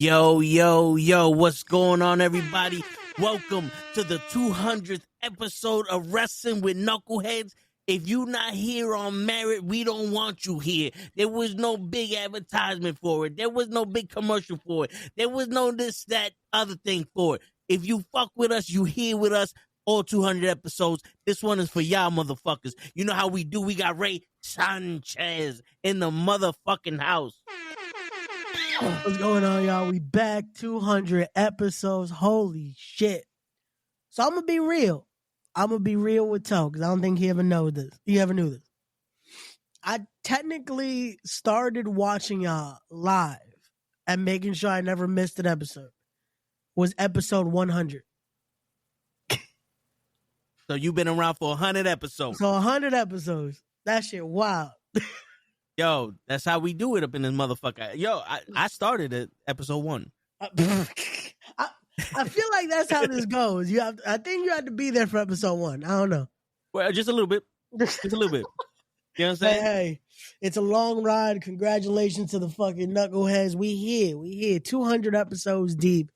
Yo, yo, yo, what's going on, everybody? Welcome to the 200th episode of Wrestling with Knuckleheads. If you not here on merit, we don't want you here. There was no big advertisement for it. There was no big commercial for it. There was no this, that, other thing for it. If you fuck with us, you here with us all 200 episodes. This one is for y'all motherfuckers. You know how we do. We got Ray Sanchez in the motherfucking house. What's going on, y'all? We back 200 episodes. Holy shit. So I'm going to be real. I'm going to be real with Toe because I don't think he ever knew this. I technically started watching y'all live and making sure I never missed an episode. Was episode 100. So you've been around for 100 episodes. So 100 episodes. That shit wild. Yo, that's how we do it up in this motherfucker. Yo, I started at episode 1. I feel like that's how this goes. I think you have to be there for episode 1. I don't know. Well, just a little bit. Just a little bit. You know what I'm saying? Hey, it's a long ride. Congratulations to the fucking knuckleheads. We here. 200 episodes deep,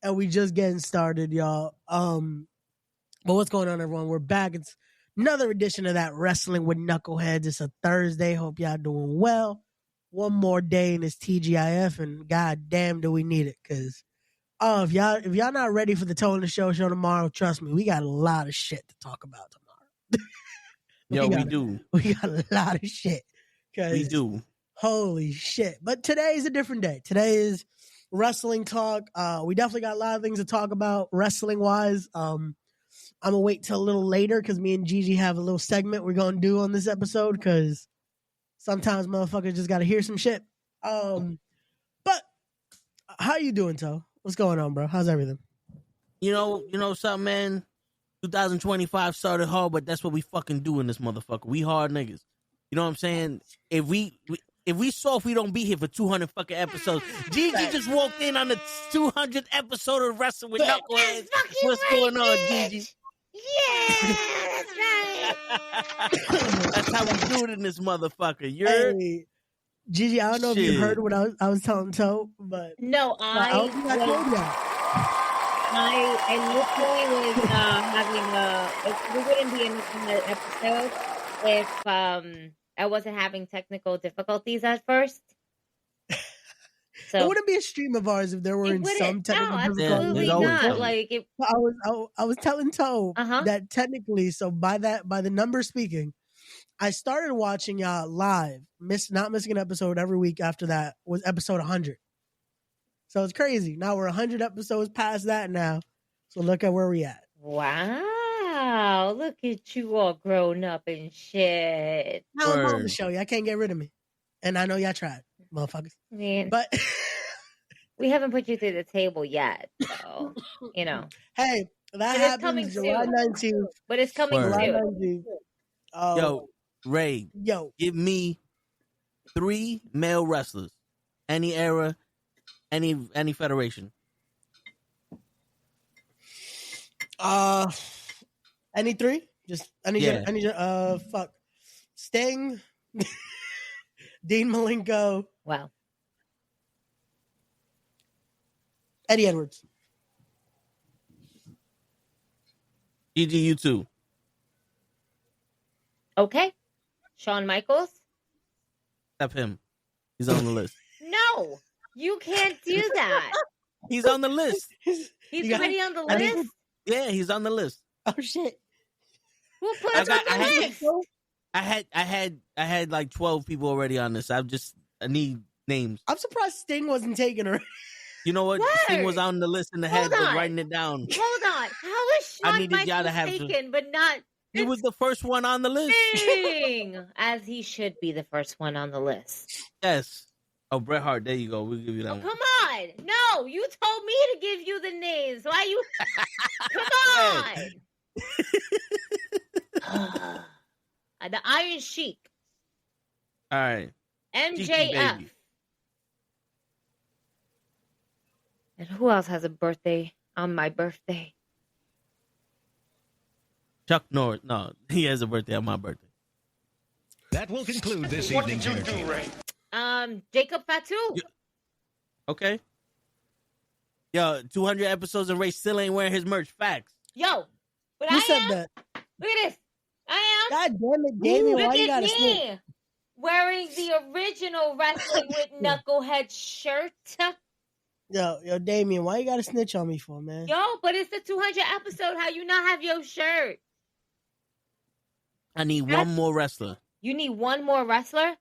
and we just getting started, y'all. But what's going on, everyone? We're back. It's another edition of that Wrestling with Knuckleheads. It's a Thursday. Hope y'all doing well. One more day in this TGIF, and god damn do we need it, because if y'all not ready for the Toe in the Show tomorrow, trust me, we got a lot of shit to talk about tomorrow. We do. We got a lot of shit. We do. Holy shit. But today is a different day. Today is wrestling talk. We definitely got a lot of things to talk about wrestling-wise. I'm going to wait till a little later because me and Gigi have a little segment we're going to do on this episode because sometimes motherfuckers just got to hear some shit. But how you doing, Toe? What's going on, bro? How's everything? You know something, man? 2025 started hard, but that's what we fucking do in this motherfucker. We hard niggas. You know what I'm saying? If we soft, we don't be here for 200 fucking episodes. Gigi just walked in on the 200th episode of Wrestling with Knuckleheads. What's going on, Gigi? Yeah, that's right. That's how we do it in this motherfucker. Hey, Gigi, I don't know if you heard what I was telling Toe, but no, I literally was having we wouldn't be in the episode if I wasn't having technical difficulties at first. So it wouldn't be a stream of ours if there weren't some technical difficulties. Absolutely not. Like I was telling Toe that technically, so by the number speaking, I started watching y'all live, not missing an episode every week after that was episode 100. So it's crazy. Now we're 100 episodes past that now. So look at where we at. Wow. Look at you all grown up and shit. Now I'm on the show. Y'all can't get rid of me. And I know y'all tried, motherfuckers. Man. But we haven't put you through the table yet. So, you know. Hey, that happens July 19th. But it's coming soon. Yo, Ray. Yo. Give me 3 male wrestlers. Any era, any federation. Any 3? Just any fuck. Sting, Dean Malenko. Wow. Eddie Edwards. Gigi, you too. Okay. Shawn Michaels. Except him. He's on the list. No, you can't do that. He's on the list. He's already on the list? Yeah, he's on the list. Oh shit. Who put him on the list? I had like 12 people already on this. I need names. I'm surprised Sting wasn't taken already. You know what? Sting was on the list in the head, but writing it down. Hold on. How is Shawn Michaels taken, but not... He was the first one on the list. Dang. As he should be the first one on the list. Yes. Oh, Bret Hart. There you go. We'll give you that one. Come on. No, you told me to give you the names. Why you... Come on. The Iron Sheik. All right. MJF. And who else has a birthday on my birthday? Chuck Norris. No, he has a birthday on my birthday. That will conclude this evening's entertainment. Jacob Fatu. Okay. Yo, 200 episodes and Ray still ain't wearing his merch. Facts. Yo, but Who I said am. that? Look at this. I am. God damn it, Damien, Look why you at gotta me snitch? wearing the original Wrestling with Knucklehead shirt. Yo, Damien, why you gotta snitch on me for, man? Yo, but it's the 200 episode. How you not have your shirt? I need one more wrestler. You need one more wrestler?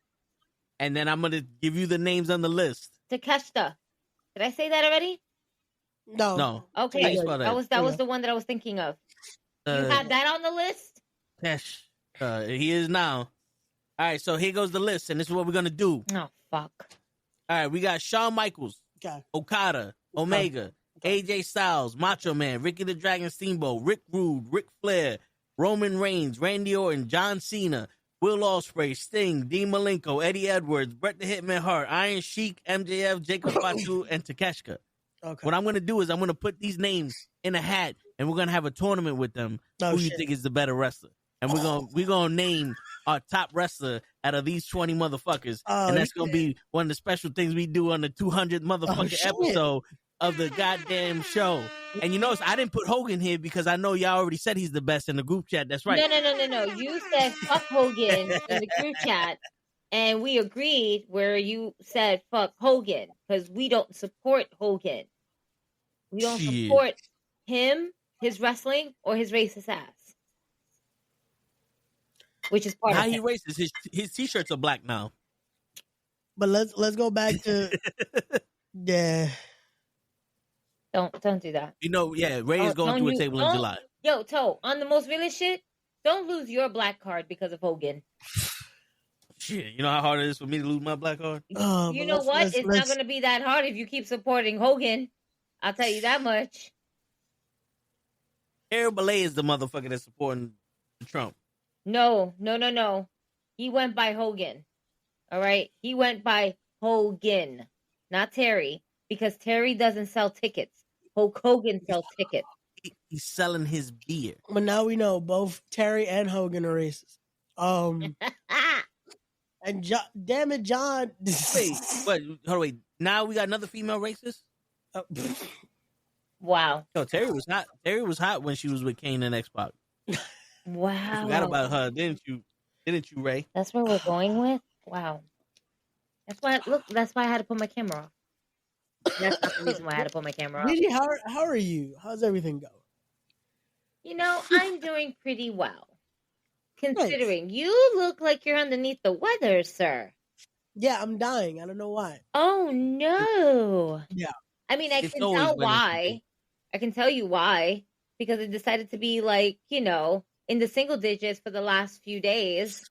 And then I'm going to give you the names on the list. Takeshita. Did I say that already? No. Okay. How you spell that? That was the one that I was thinking of. You have that on the list? Tesh. He is now. All right, so here goes the list, and this is what we're going to do. Oh, fuck. All right, we got Shawn Michaels, Okay. Okada, Omega, AJ Styles, Macho Man, Ricky the Dragon Steamboat, Rick Rude, Ric Flair, Roman Reigns, Randy Orton, John Cena, Will Ospreay, Sting, Dean Malenko, Eddie Edwards, Bret the Hitman Hart, Iron Sheik, MJF, Jacob Fatu, and Takeshita. Okay. What I'm going to do is I'm going to put these names in a hat, and we're going to have a tournament with them. Who you think is the better wrestler? And we're gonna name our top wrestler out of these 20 motherfuckers, and that's gonna be one of the special things we do on the 200th motherfucking episode of the goddamn show. And you notice I didn't put Hogan here because I know y'all already said he's the best in the group chat. That's right. No. You said fuck Hogan in the group chat, and we agreed where you said fuck Hogan because we don't support Hogan. We don't support him, his wrestling, or his racist ass. Which is part How of he it. racist? His t-shirts are black now. But let's go back to yeah. Don't do that. You know, yeah, Ray is going through a table in July. Yo, Toe, on the most realest shit, don't lose your black card because of Hogan. Shit, you know how hard it is for me to lose my black card? You know what? It's not going to be that hard if you keep supporting Hogan. I'll tell you that much. Eric Belay is the motherfucker that's supporting Trump. No. He went by Hogan. All right? He went by Hogan, not Terry, because Terry doesn't sell tickets. Hulk Hogan sells tickets. He's selling his beer. But now we know both Terry and Hogan are racist. And damn it, John. Wait, hold on, wait. Now we got another female racist? Wow. Yo, Terry was hot. Terry was hot when she was with Kane and X-Pac. Wow. I forgot about her, didn't you? Didn't you, Ray? That's where we're going with? Wow. That's why I had to put my camera off. That's not the reason why I had to put my camera off. Gigi, how are you? How's everything going? You know, I'm doing pretty well. Considering you look like you're underneath the weather, sir. Yeah, I'm dying. I don't know why. Oh, no. Yeah. I mean, I can tell why. I can tell you why. Because it decided to be like, you know, in the single digits for the last few days.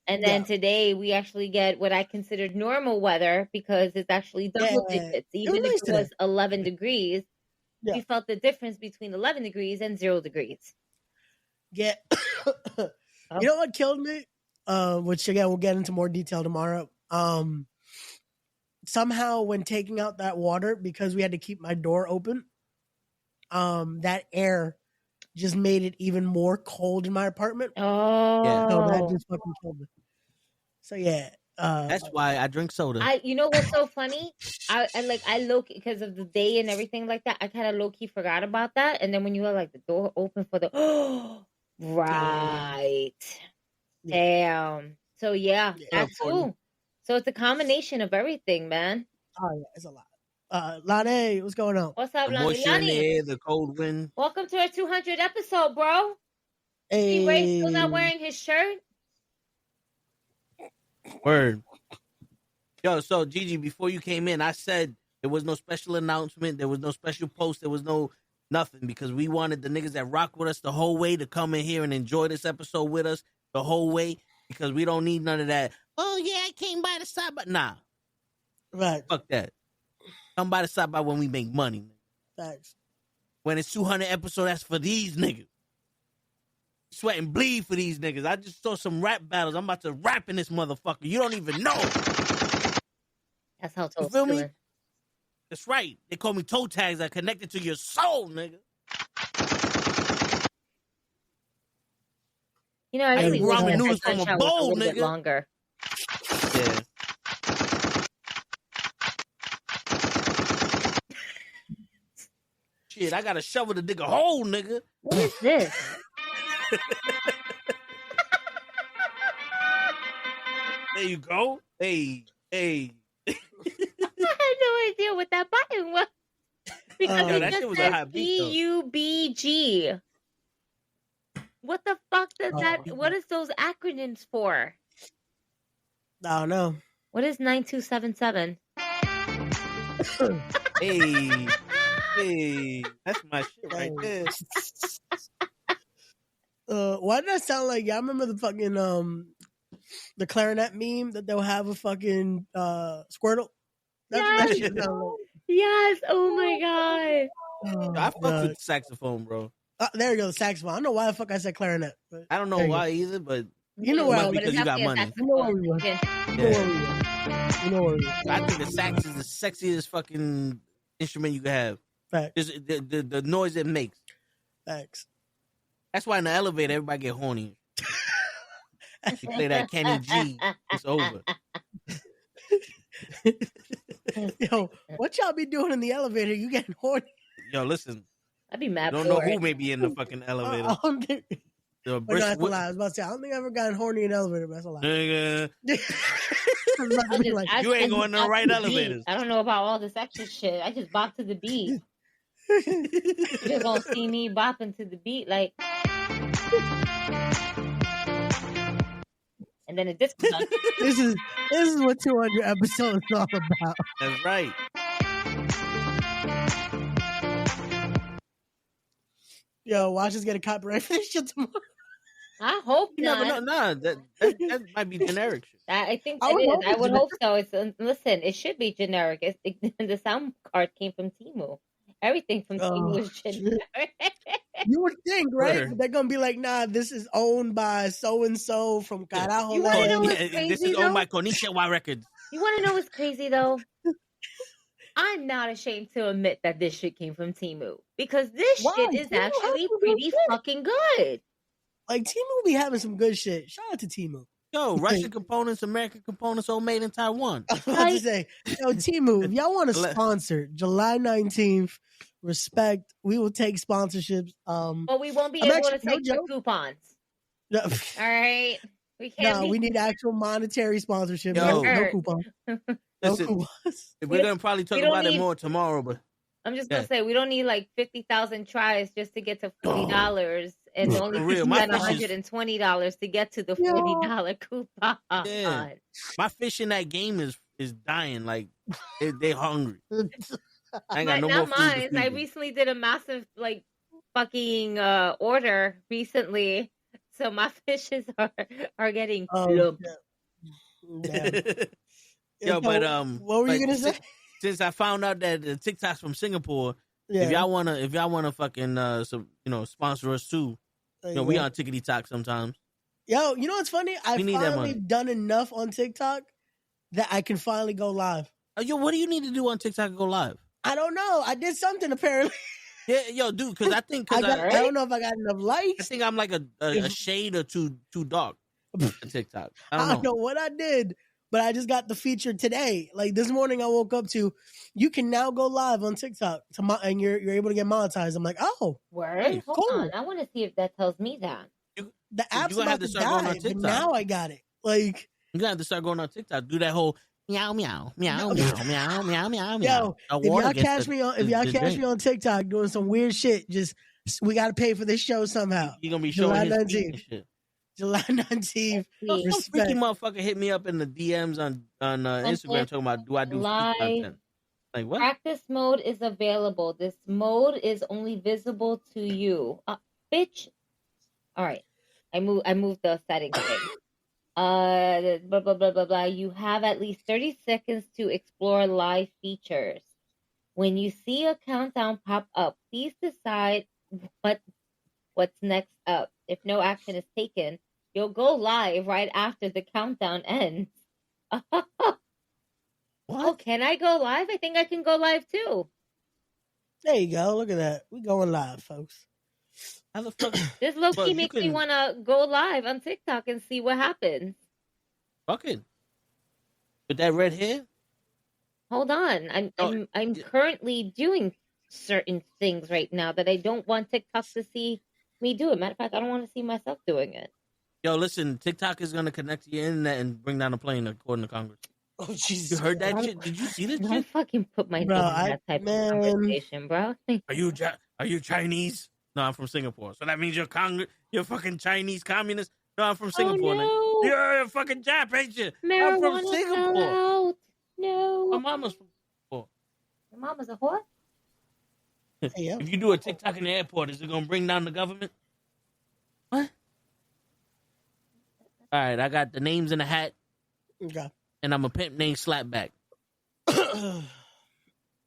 And then today we actually get what I considered normal weather because it's actually double digits. Even if it was 11 degrees, we felt the difference between 11 degrees and 0 degrees. Yeah. You know what killed me? Which again, we'll get into more detail tomorrow. Somehow when taking out that water, because we had to keep my door open, that air just made it even more cold in my apartment. Oh. Yeah. So that just fucking killed me. So yeah. That's why I drink soda. You know what's so funny? I low-key, because of the day and everything like that, I kind of low-key forgot about that. And then when you had like the door open for the right. Damn. So yeah, that's cool. So it's a combination of everything, man. Oh yeah, it's a lot. Lane, what's going on? What's up, the moisture in the air, the cold wind. Welcome to our 200 episode, bro. Hey. See Ray still not wearing his shirt? Word. Yo, so Gigi, before you came in, I said there was no special announcement, there was no special post, there was no nothing, because we wanted the niggas that rock with us the whole way to come in here and enjoy this episode with us the whole way, because we don't need none of that. Oh yeah, I came by the side, but nah. Right. Fuck that. Come by the side by when we make money. Thanks. When it's 200 episodes, that's for these niggas. Sweat and bleed for these niggas. I just saw some rap battles. I'm about to rap in this motherfucker. You don't even know. That's how Toad's feel me? feeling. That's right. They call me toe tags. I connected to your soul, nigga. You know, I really wish ramen that noodles that from a shot was bowl, a little bit nigga. longer. Yeah. Shit, I got a shovel to dig a hole, nigga. What is this? There you go. Hey. I had no idea what that button was. Because Yo, it that just shit was a says hot beat, though. PUBG. What the fuck does that? Oh. What is those acronyms for? I don't know. What is 9277? Hey, that's my shit right there. Why did that sound like? Y'all remember the fucking the clarinet meme that they'll have a fucking Squirtle? That's what that shit sound like. Yes. Oh my god. Oh, I fucked God. with the saxophone, bro. There you go, the saxophone. I don't know why the fuck I said clarinet. But I don't know there you why either, but You know where Well, I because you got money. You know where we were. yeah. You know where we were. I think the sax is the sexiest fucking instrument you can have. Facts. Just the noise it makes. Facts. That's why in the elevator everybody get horny. You play that Kenny G, it's over. Yo, what y'all be doing in the elevator? You getting horny? Yo, listen. I'd be mad. Don't know who may be in the fucking elevator. I don't think. The But no, that's a lie. I was about to say I don't think I ever gotten horny in an elevator, but that's a lie. Nigga, I was about to be like, you ain't going to the right elevators. I don't know about all this extra shit. I just bop to the beat. You're gonna see me bopping to the beat, like. And then it just this is what 200 episodes is all about. That's right. Yo, watch us get a copyright for this shit tomorrow. I hope You not. never know. Nah, that might be generic shit. I think I it would is. hope I it's would generic. hope so. It's listen. It should be generic. The sound card came from Temu. Everything from Temu is shit. generic. You would think, right? Word. But they're gonna be like, nah, this is owned by so and so from Carajo. You wanna know what's This crazy, is owned though? by Konishiwa Records. You want to know what's crazy though? I'm not ashamed to admit that this shit came from Temu because this Why? shit is Temu has actually some good pretty shit. fucking good. Like Timu be having some good shit. Shout out to Timu. Yo, Russian components, American components, all made in Taiwan. I was about to Like- say, yo, Timu, if y'all want to Let- sponsor July 19th, respect. We will take sponsorships. But we won't be I'm able to actually- no take the joke. coupons. No, All right, we can't. we need actual monetary sponsorship. Yo. No coupon. No Listen, coupons. we're gonna probably talk we don't about it need- more tomorrow, but I'm just gonna say we don't need like 50,000 tries just to get to $40, and For only real, my spend fish is- $120 to get to the $40 coupon. Yeah. my fish in that game is dying. Like they hungry. I ain't got no more Not food to mine. feed I them. recently did a massive like fucking order recently, so my fishes are getting Oh, plump. Damn. Yo, but what were you but gonna say? Since I found out that the TikTok's from Singapore, Yeah, if y'all wanna fucking sponsor us too, there you know, you we go. on Tickety Talk sometimes. Yo, you know what's funny? I've We need that finally money. done enough on TikTok that I can finally go live. Yo, what do you need to do on TikTok to go live? I don't know. I did something apparently. Yeah, yo, dude, because I think I because don't know if I got enough I likes. think I'm like a shade or too dark on TikTok. I I don't know. what I did, but I just got the feature today. Like this morning, I woke up to you can now go live on TikTok and you're able to get monetized. I'm like, oh, Word. Hey, Hold cool. on, I want to see if that tells me that. the app's gonna about have to to start going die, on but TikTok. now I got it. Like, You gotta have to start going on TikTok. Do that whole meow meow meow No. meow meow meow meow meow. yo, A if water y'all gets catch the- me on the on TikTok doing some weird shit, just we got to pay for this show somehow. You're gonna be July showing his feet 19th. and shit. July 19th. Some Respect. freaky motherfucker hit me up in the DMs on Instagram talking about do I do Live. feet content? Like what? Practice mode is available. This mode is only visible to you. Bitch. All right. I moved the settings thing. Blah blah blah blah blah. You have at least 30 seconds to explore live features. When you see a countdown pop up, please decide what's next up. If no action is taken, you'll go live right after the countdown ends. Oh, can I go live? I think I can go live too. There you go. Look at that. We going live, folks. How the fuck? This low Well, key you makes me can- want to go live on TikTok and see what happens. Fucking with that red hair. Hold on, Oh, I'm currently doing certain things right now that I don't want TikTok to see me do it. Matter of fact, I don't want to see myself doing it. Yo, listen, TikTok is gonna connect to your internet and bring down a plane, according to Congress. Oh Jesus! You heard that shit? Did you see this Don't shit? fucking put my name Bro, in that type of conversation, bro. Are you Chinese? No, I'm from Singapore. So that means you're fucking Chinese communist? No, I'm from Singapore. Oh, no. You're a fucking Jap, ain't you? Marijuana I'm from Singapore. fell out. No. My mama's from Singapore. Your mama's a whore? Hey, yo. If you do a TikTok in the airport, is it gonna bring down the government? What? All right, I got the names in the hat, Okay. and I'm a pimp named Slapback. All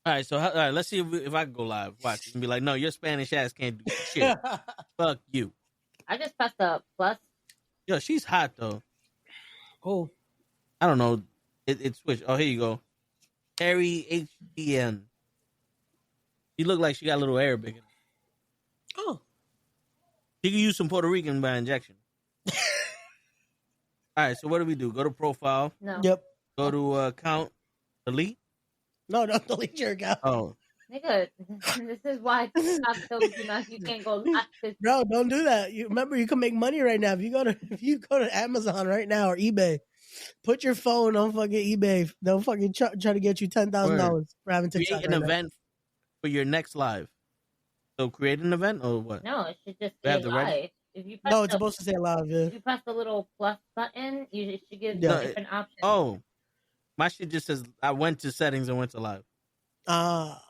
right, so let's see if I can go live. Watch and be like, no, your Spanish ass can't do shit. Fuck you. I just pressed the plus. Yo, she's hot though. Oh, I don't know. It switched. Oh, here you go. Harry HDN. She looked like she got a little Arabic. oh. She could use some Puerto Rican by injection. All right, so what do we do? Go to profile. No. Yep. Go to account. Delete. No, don't delete your account. Oh, Nigga, this is why TikTok told you now you can't go live. Bro, don't do that. You remember you can make money right now. If you go to Amazon right now or eBay, put your phone on fucking eBay. They'll fucking try to get you $10,000 for having TikTok. create an event for your next live. So create an event or what? No, it should just We have say to register? live. If you press No, it's supposed to say live. Yeah. if you press the little plus button, it should give Yeah. you different options. Oh, my shit just says I went to settings and went to live. Ah.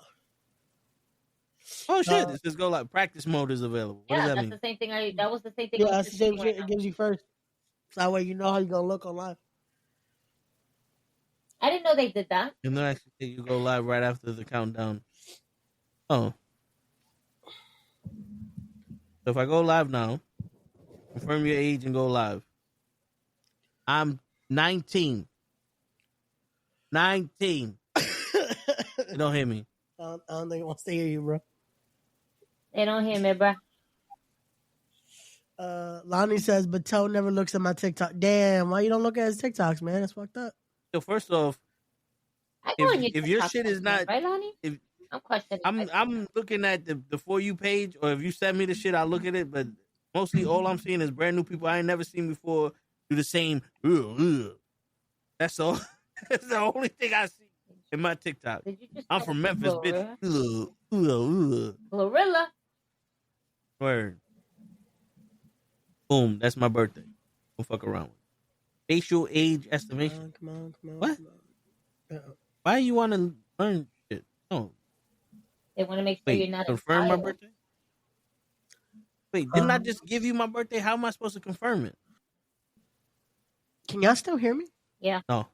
Oh shit! It says go live. Practice mode is available. What yeah, does that that's mean? the same thing. That was the same thing. Yeah, I that's was the just same doing shit right it now. gives you first. So that way you know how you're going to look on live. I didn't know they did that. And then actually say you go live right after the countdown. Oh. So if I go live now, confirm your age and go live. I'm 19. 19. You don't hear me. I don't think it wants to hear you, bro. They don't hear me, bro. Lonnie says, but Toe never looks at my TikTok. Damn, why you don't look at his TikToks, man? That's fucked up. So first off, I go on if your TikTok shit is not, right, Lonnie? if I'm questioning. I'm looking at the For You page, or if you send me the shit, I'll look at it. But mostly all I'm seeing is brand new people I ain't never seen before do the same. That's all. That's the only thing I see in my TikTok. Did you just I'm from Memphis, bitch. Glorilla. Word. Boom. That's my birthday. Don't fuck around with it. Facial age estimation. Come on. What? Come on. Uh-oh. Why you want to learn shit? No. They want to make sure Wait, you're not confirm my expired. birthday? Wait, didn't I just give you my birthday? How am I supposed to confirm it? Can y'all still hear me? Yeah. No.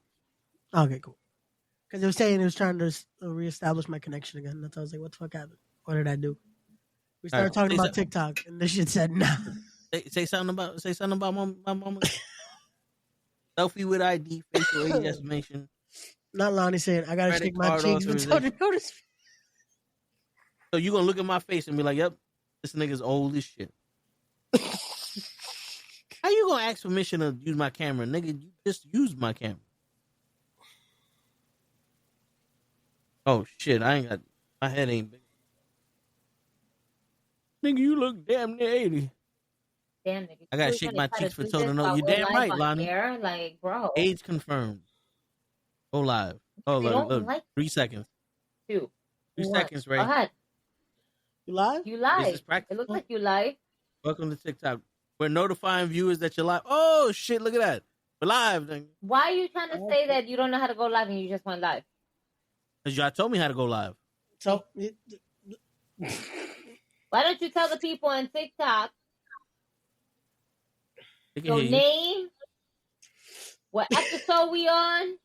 Okay, cool. Because it was saying it was trying to reestablish my connection again. That's why I was like, what the fuck happened? What did I do? We started All right, talking say about TikTok, and this shit said no. Say something about my mama. Selfie with ID, facial age estimation. Not Lonnie saying, I got to Credit shake my card cheeks for Toe to authorization. notice. So you gonna look at my face and be like, "Yep, this nigga's old as shit." How you gonna ask permission to use my camera, nigga? You just use my camera. Oh shit! I ain't got my head ain't big. Nigga, you look damn near 80. Damn, nigga. I gotta You shake really my try cheeks for do Toe to this know. while You we're damn live right, on Lonnie. air? Like, bro. Age confirmed. Go live. Oh, They look, don't like 3 seconds. 2. 3 1. seconds, Ray. Go ahead. You live? You Is live. this practical? It looks like you live. Welcome to TikTok. We're notifying viewers that you're live. Oh shit! Look at that. We're live. Nigga. Why are you trying to say that you don't know how to go live and you just went live? Cause y'all told me how to go live. So, Why don't you tell the people on TikTok They can your hear you. name, what episode we on,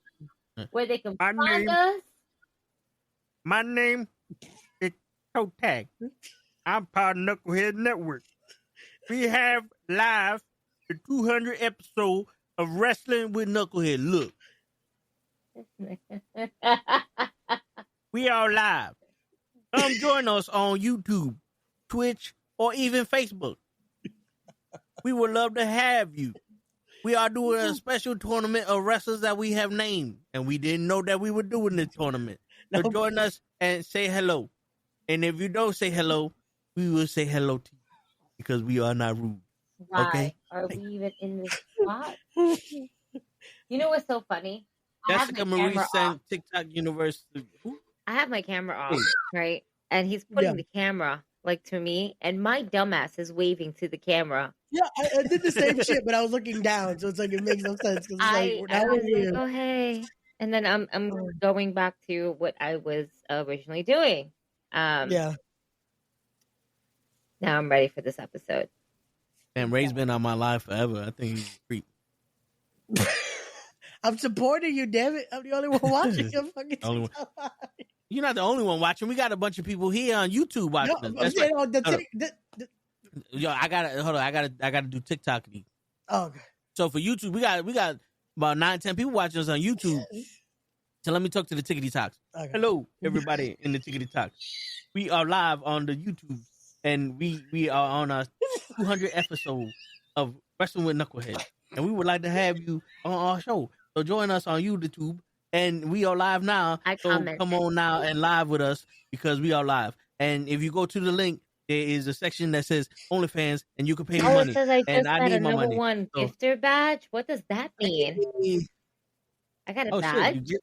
where they can My find name- us? My name is Toe-Tag. I'm part of Knucklehead Network. We have live the 200 episode of Wrestling with Knucklehead. Look, we are live. Come join us on YouTube, Twitch, or even Facebook. We would love to have you. We are doing a special tournament of wrestlers that we have named, and we didn't know that we were doing this tournament. So No. join us and say hello. And if you don't say hello, we will say hello to you because we are not rude. Why Okay. are we even in this spot? You know what's so funny? I have Jessica my Marie camera sent off. TikTok University. Who? I have my camera off, right? And he's putting the camera like to me, and my dumbass is waving to the camera. Yeah, I did the same shit, but I was looking down, so it's like it makes no sense. Cause it's I that was was weird. like, oh hey, and then I'm going back to what I was originally doing. Yeah. Now I'm ready for this episode. And Ray's been on my live forever. I think he's a creep. I'm supporting you, damn it. I'm the only one watching your fucking Only one. TikTok. You're not the only one watching. We got a bunch of people here on YouTube watching No, us. I'm That's saying right. on the Yo, I gotta do TikTok. Oh, okay. So for YouTube, we got about 9-10 people watching us on YouTube. So let me talk to the Tickety Talks. Okay. Hello, everybody in the Tickety Talks. We are live on the YouTube, and we are on our 200 episode of Wrestling with Knuckleheads, and we would like to have you on our show. So join us on YouTube, and we are live now. So come on now and live with us because we are live. And if you go to the link, there is a section that says OnlyFans, and you can pay me money. It says I just and I got need a my number money. one So- gifter badge. What does that mean? I got a badge. Shit,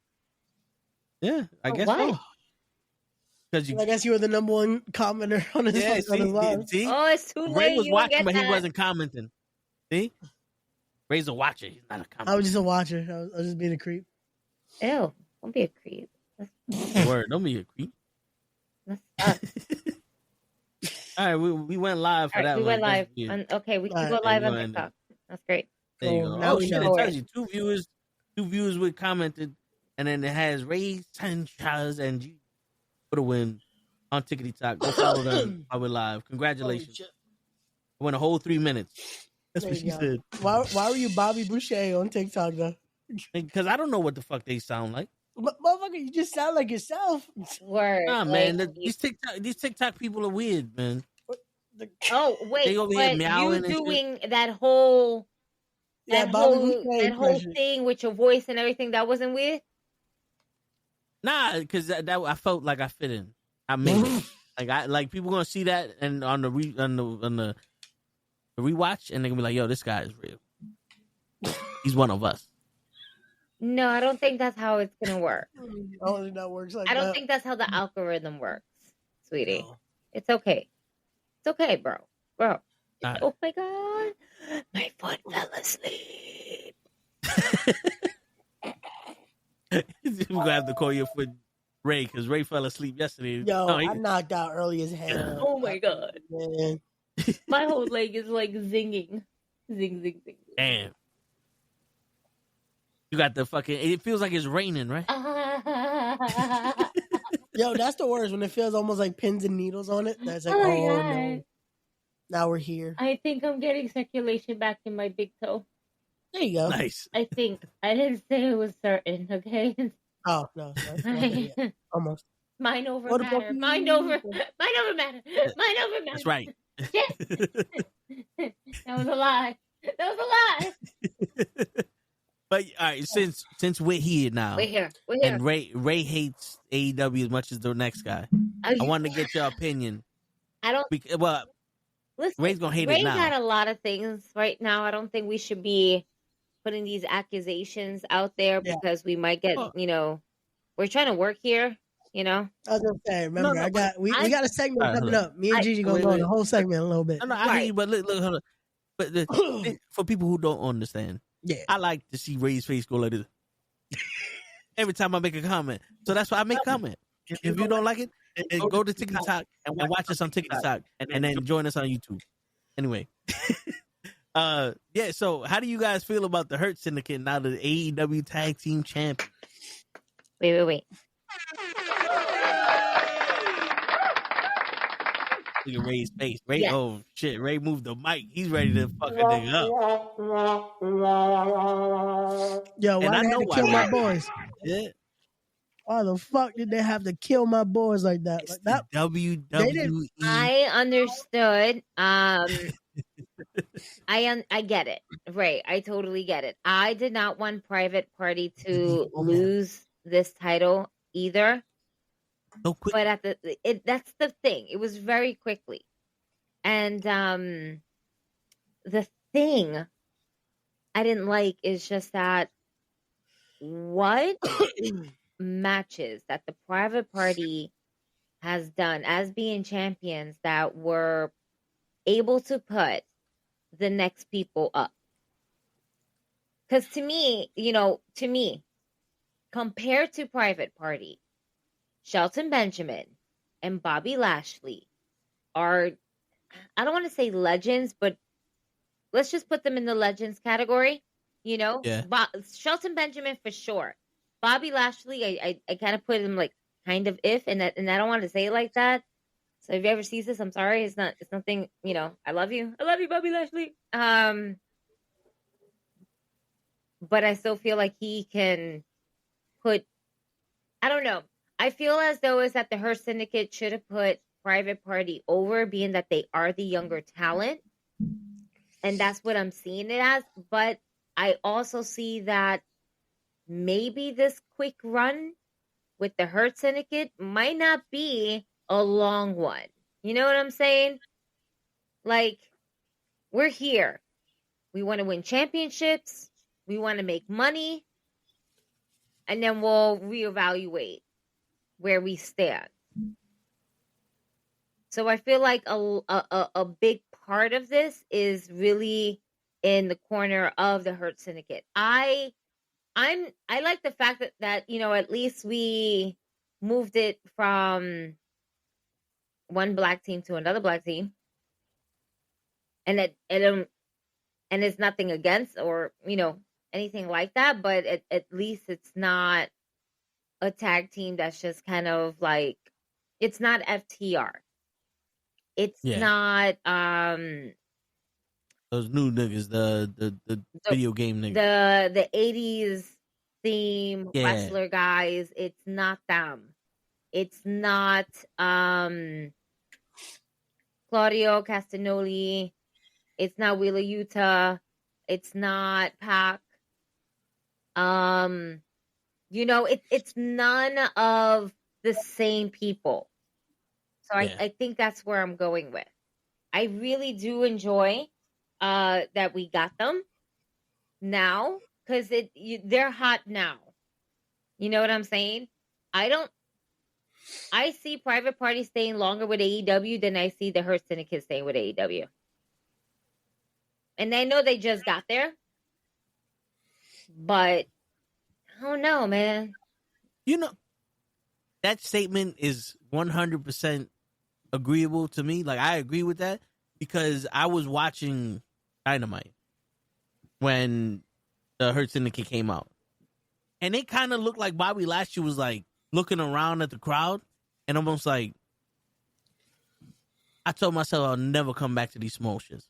yeah, I guess what? so. Because I guess you were the number one commenter on his, on his live. see, Oh, it's too Ray late. was You don't watching, get but that. he wasn't commenting. See, Ray's a watcher. He's not a commenter. I was just a watcher. I was just being a creep. Ew, don't be a creep. Word, don't be a creep. That's us. All right, we went live for All right, that we one. went live. That's weird. Okay, we can All go right, live we're on gonna end TikTok. That's great. There you So go. now Oh we shit! It know. tells you two viewers with commented, and then it has Ray Sanchez and G for the win on Tickety Talk. Go follow them while we're live. Congratulations! I went a whole 3 minutes. That's There what she you go. said. Why were you Bobby Boucher on TikTok though? Because I don't know what the fuck they sound like. Motherfucker, you just sound like yourself. Word. Nah, like, man, these TikTok people are weird, man. Oh wait, They over here but meowing you and shit. doing that whole Bobby Boucher that whole impression. thing with your voice and everything, that wasn't weird? Nah, because that I felt like I fit in. I made it. Like people gonna see that and on the rewatch, and they're gonna be like, "Yo, this guy is real. He's one of us." No, I don't think that's how it's gonna work. Only that works like I don't that. think that's how the algorithm works, sweetie. No. It's okay. It's okay, bro. All right. Oh my god. My foot fell asleep. We're gonna have to call your foot Ray because Ray fell asleep yesterday. Yo, No, I knocked out early as hell. Oh my god. Man. My whole leg is like zinging. Zing, zing, zing. damn. You got the fucking. It feels like it's raining, right? Yo, that's the worst when it feels almost like pins and needles on it. That's like, Oh my oh God. no. Now we're here. I think I'm getting circulation back in my big toe. There you go. Nice. I think. I didn't say it was certain, okay? Oh no, that's not there yet. Almost. Mind over What matter. about- Mind over matter. Mind over matter. That's right. Shit. That was a lie. That was a lie. But all right, since we're here now, We're here. We're here. and Ray hates AEW as much as the next guy. I wanted to get your opinion. I don't. Well, Listen, Ray's gonna hate Ray it now. got a lot of things right now. I don't think we should be putting these accusations out there Yeah. because we might get, Well- we're trying to work here, I was gonna say, remember, No, we got a segment All right, coming hold up. Me and I- Gigi gonna wait, go on wait. the whole segment in a little bit. No, I hear you, but look, hold on. But for people who don't understand, Yeah. I like to see Ray's face go like this every time I make a comment. So that's why I make a comment. If you don't like it, then go to TikTok and watch us on TikTok, and then join us on YouTube. Anyway, yeah. So how do you guys feel about the Hurt Syndicate now the AEW Tag Team Champ? Wait. Look at Ray's face. Ray, Yeah. oh shit! Ray moved the mic. He's ready to fuck a nigga up. Yo, And why I they know had to why. kill my boys? Yeah, Why the fuck did they have to kill my boys like that? it's Like that. the WWE. I understood. I get it. Right. I totally get it. I did not want Private Party to lose this title either. So quick. But that's the thing. It was very quickly. And the thing I didn't like is just that what matches that the Private Party has done as being champions that were able to put the next people up. Because to me, compared to Private Party, Shelton Benjamin and Bobby Lashley are, I don't want to say legends, but let's just put them in the legends category. Yeah. Shelton Benjamin for sure. Bobby Lashley, I kind of put him like kind of and I don't want to say it like that. So if you ever sees this, I'm sorry. It's nothing, I love you, Bobby Lashley. But I still feel like he can put, I don't know. I feel as though it's that the Hurt Syndicate should have put Private Party over, being that they are the younger talent. And that's what I'm seeing it as. But I also see that maybe this quick run with the Hurt Syndicate might not be a long one. You know what I'm saying? Like, we're here. We want to win championships. We want to make money. And then we'll reevaluate where we stand. So I feel like a big part of this is really in the corner of the Hurt Syndicate. I like the fact that at least we moved it from one black team to another black team, and and it's nothing against or anything like that, but at least it's not a tag team that's just kind of like, it's not FTR. It's not those new niggas, the video game niggas. The 80s theme wrestler guys. It's not them. It's not Claudio Castagnoli. It's not Wheeler Yuta. It's not Pac. It's none of the same people. So I think that's where I'm going with. I really do enjoy that we got them now, because they're hot now. You know what I'm saying? I see Private Party staying longer with AEW than I see the Hurt Syndicate staying with AEW. And I know they just got there, but I don't know, man. That statement is 100% agreeable to me. Like, I agree with that, because I was watching Dynamite when the Hurt Syndicate came out, and it kind of looked like Bobby Lashley was like looking around at the crowd and almost like, I told myself I'll never come back to these small shits.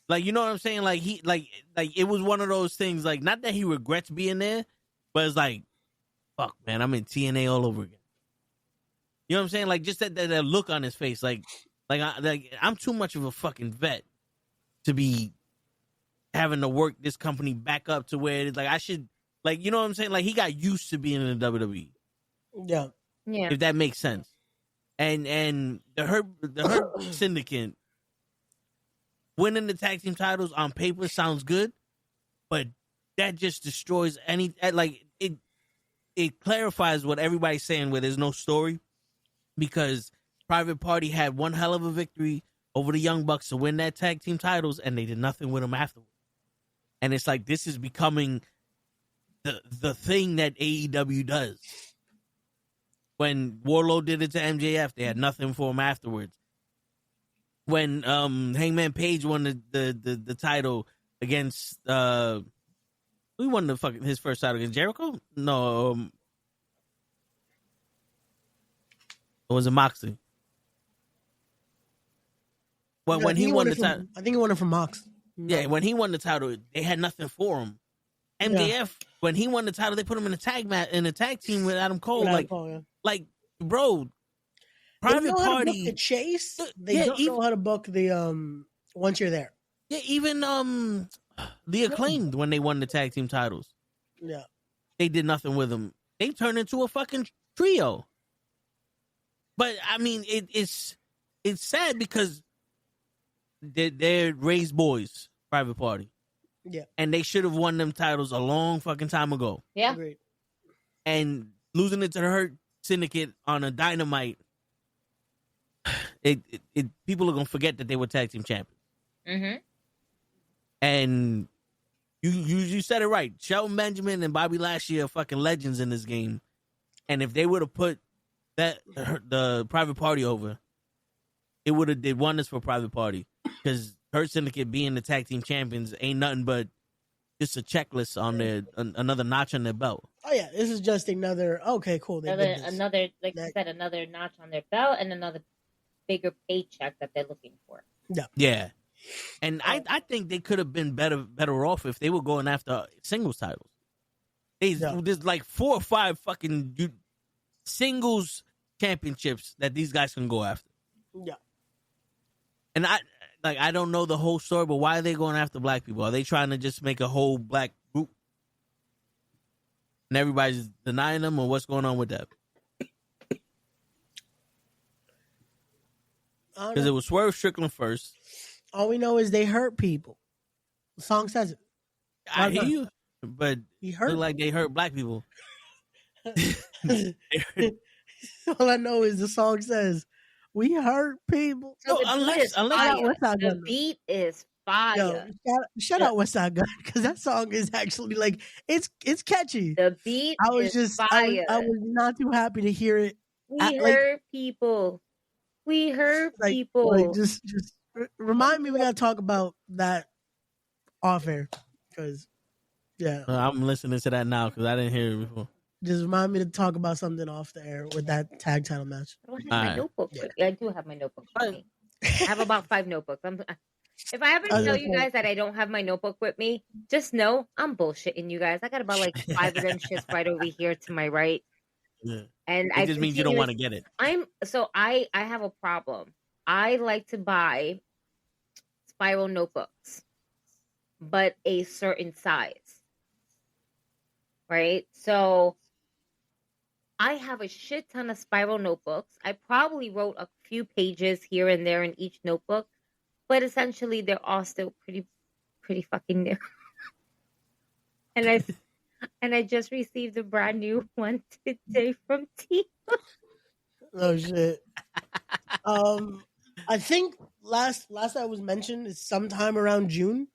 Like, you know what I'm saying? Like, he like it was one of those things, like, not that he regrets being there, but it's like, fuck, man, I'm in TNA all over again. You know what I'm saying? Like, just that look on his face, like I'm too much of a fucking vet to be having to work this company back up to where it's like I should, like, you know what I'm saying? Like, he got used to being in the WWE. Yeah. If that makes sense. And the Hurt Syndicate winning the tag team titles on paper sounds good, but that just destroys it clarifies what everybody's saying where there's no story, because Private Party had one hell of a victory over the Young Bucks to win that tag team titles, and they did nothing with them afterwards. And it's like, this is becoming the thing that AEW does. When Warlow did it to MJF, they had nothing for him afterwards. When Hangman Page won the title against who won his first title against Jericho? No, it was a Moxley. When he won the title, I think he won it from Mox. Yeah, when he won the title, they had nothing for him. MJF, when he won the title, they put him in a tag team with Adam Cole. Like, bro, Private Party, the chase. They don't know how to book the once you're there. Yeah, even the Acclaimed, when they won the tag team titles, they did nothing with them. They turned into a fucking trio. But I mean, it's sad because they're raised boys, Private Party. Yeah. And they should have won them titles a long fucking time ago. Yeah. Agreed. And losing it to the Hurt Syndicate on a Dynamite, it people are gonna forget that they were tag team champions. Mm-hmm. And you said it right. Shelton Benjamin and Bobby Lashley are fucking legends in this game. And if they would have put the Private Party over, it would have did wonders for Private Party. Because Hurt Syndicate being the tag team champions ain't nothing but just a checklist on their another notch on their belt. Oh yeah, this is just another. Okay, cool. They did this. Another, like you said, another notch on their belt and another bigger paycheck that they're looking for. Yeah. And I think they could have been better off if they were going after singles titles. There's like 4 or 5 fucking singles championships that these guys can go after. Yeah. And I don't know the whole story, but why are they going after black people? Are they trying to just make a whole black group? And everybody's denying them, or what's going on with that? Because it was Swerve Strickland first. All we know is they hurt people. The song says it. I hear you, but he it hurt. look like they hurt black people. All I know is the song says we hurt people. So No, unless the beat is fire. Yo, shout out West Side Gun, because that song is actually like it's catchy. The beat I was is just fire. I was not too happy to hear it. We hurt people. We hurt people. Like just remind me we gotta talk about that off air, because I'm listening to that now because I didn't hear it before. just remind me to talk about something off the air with that tag title match. I don't have my notebook with me. I do have my notebook with me. I have about 5 notebooks. If I ever tell you guys that I don't have my notebook with me, just know I'm bullshitting you guys. I got about like 5 of them shits right over here to my right. Yeah. And it just means you don't want to get it. I have a problem. I like to buy spiral notebooks, but a certain size. Right? So I have a shit ton of spiral notebooks. I probably wrote a few pages here and there in each notebook, but essentially they're all still pretty fucking new. And I just received a brand new one today from T. Oh shit. I think last that was mentioned is sometime around June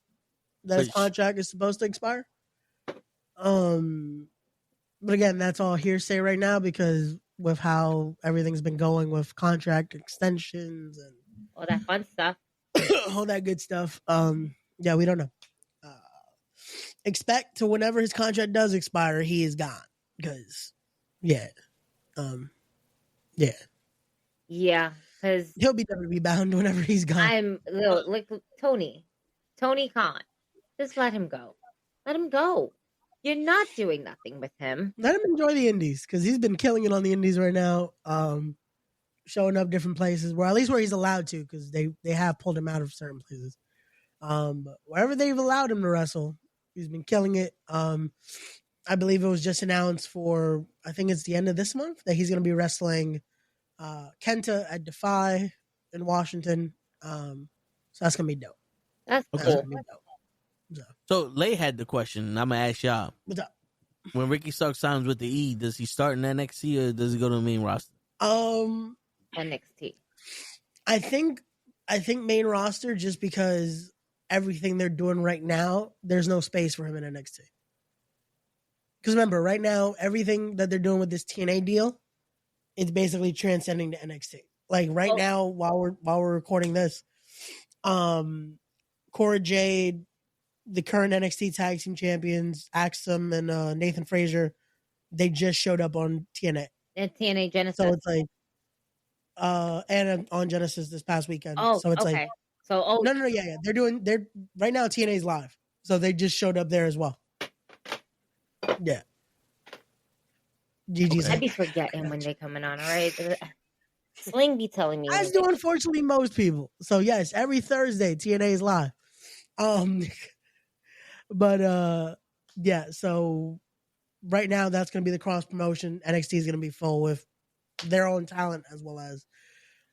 that his contract is supposed to expire. But again, that's all hearsay right now because with how everything's been going with contract extensions and all that fun stuff, all that good stuff. Yeah, we don't know. Expect to whenever his contract does expire, he is gone because, yeah, because he'll be WWE bound whenever he's gone. I'm like Tony Khan. Just let him go. Let him go. You're not doing nothing with him. Let him enjoy the indies because he's been killing it on the indies right now. Showing up different places, at least where he's allowed to, because they have pulled him out of certain places. But wherever they've allowed him to wrestle, he's been killing it. I believe it was just announced for, I think it's the end of this month, that he's going to be wrestling Kenta at Defy in Washington. So that's going to be dope. That's That's cool. gonna be dope. So Lay had the question, and I'm gonna ask y'all: What's up? when Ricky Starks signs with the E, does he start in NXT or does he go to the main roster? NXT. I think main roster, just because everything they're doing right now, there's no space for him in NXT. Because remember, right now, everything that they're doing with this TNA deal, it's basically transcending to NXT. Like right now, while we're recording this, Cora Jade, the current NXT Tag Team Champions, Axum and Nathan Frazier, they just showed up on TNA. And TNA Genesis. So it's like, and on Genesis this past weekend. Oh, so it's okay. like, so no, yeah. They're right now. TNA's live, so they just showed up there as well. Yeah. GG's. I be forgetting when they coming on. All right, Sling be telling me. As do unfortunately most people. So yes, every Thursday TNA is live. But yeah. So right now that's going to be the cross promotion. NXT is going to be full with their own talent as well as.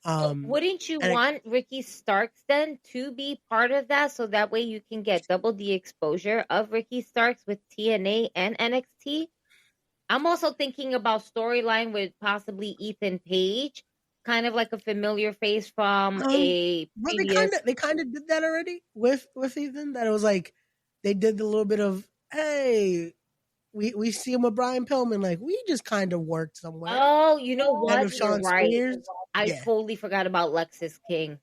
Wouldn't you and want Ricky Starks then to be part of that, so that way you can get double the exposure of Ricky Starks with TNA and NXT? I'm also thinking about storyline with possibly Ethan Page, kind of like a familiar face from a Well, previous. they kind of did that already with Ethan. That it was like they did the little bit of, hey, we see him with Brian Pillman, like we just kind of worked somewhere. Oh, you know And what? with Sean You're right. Spears, I yeah. totally forgot about Lexis King.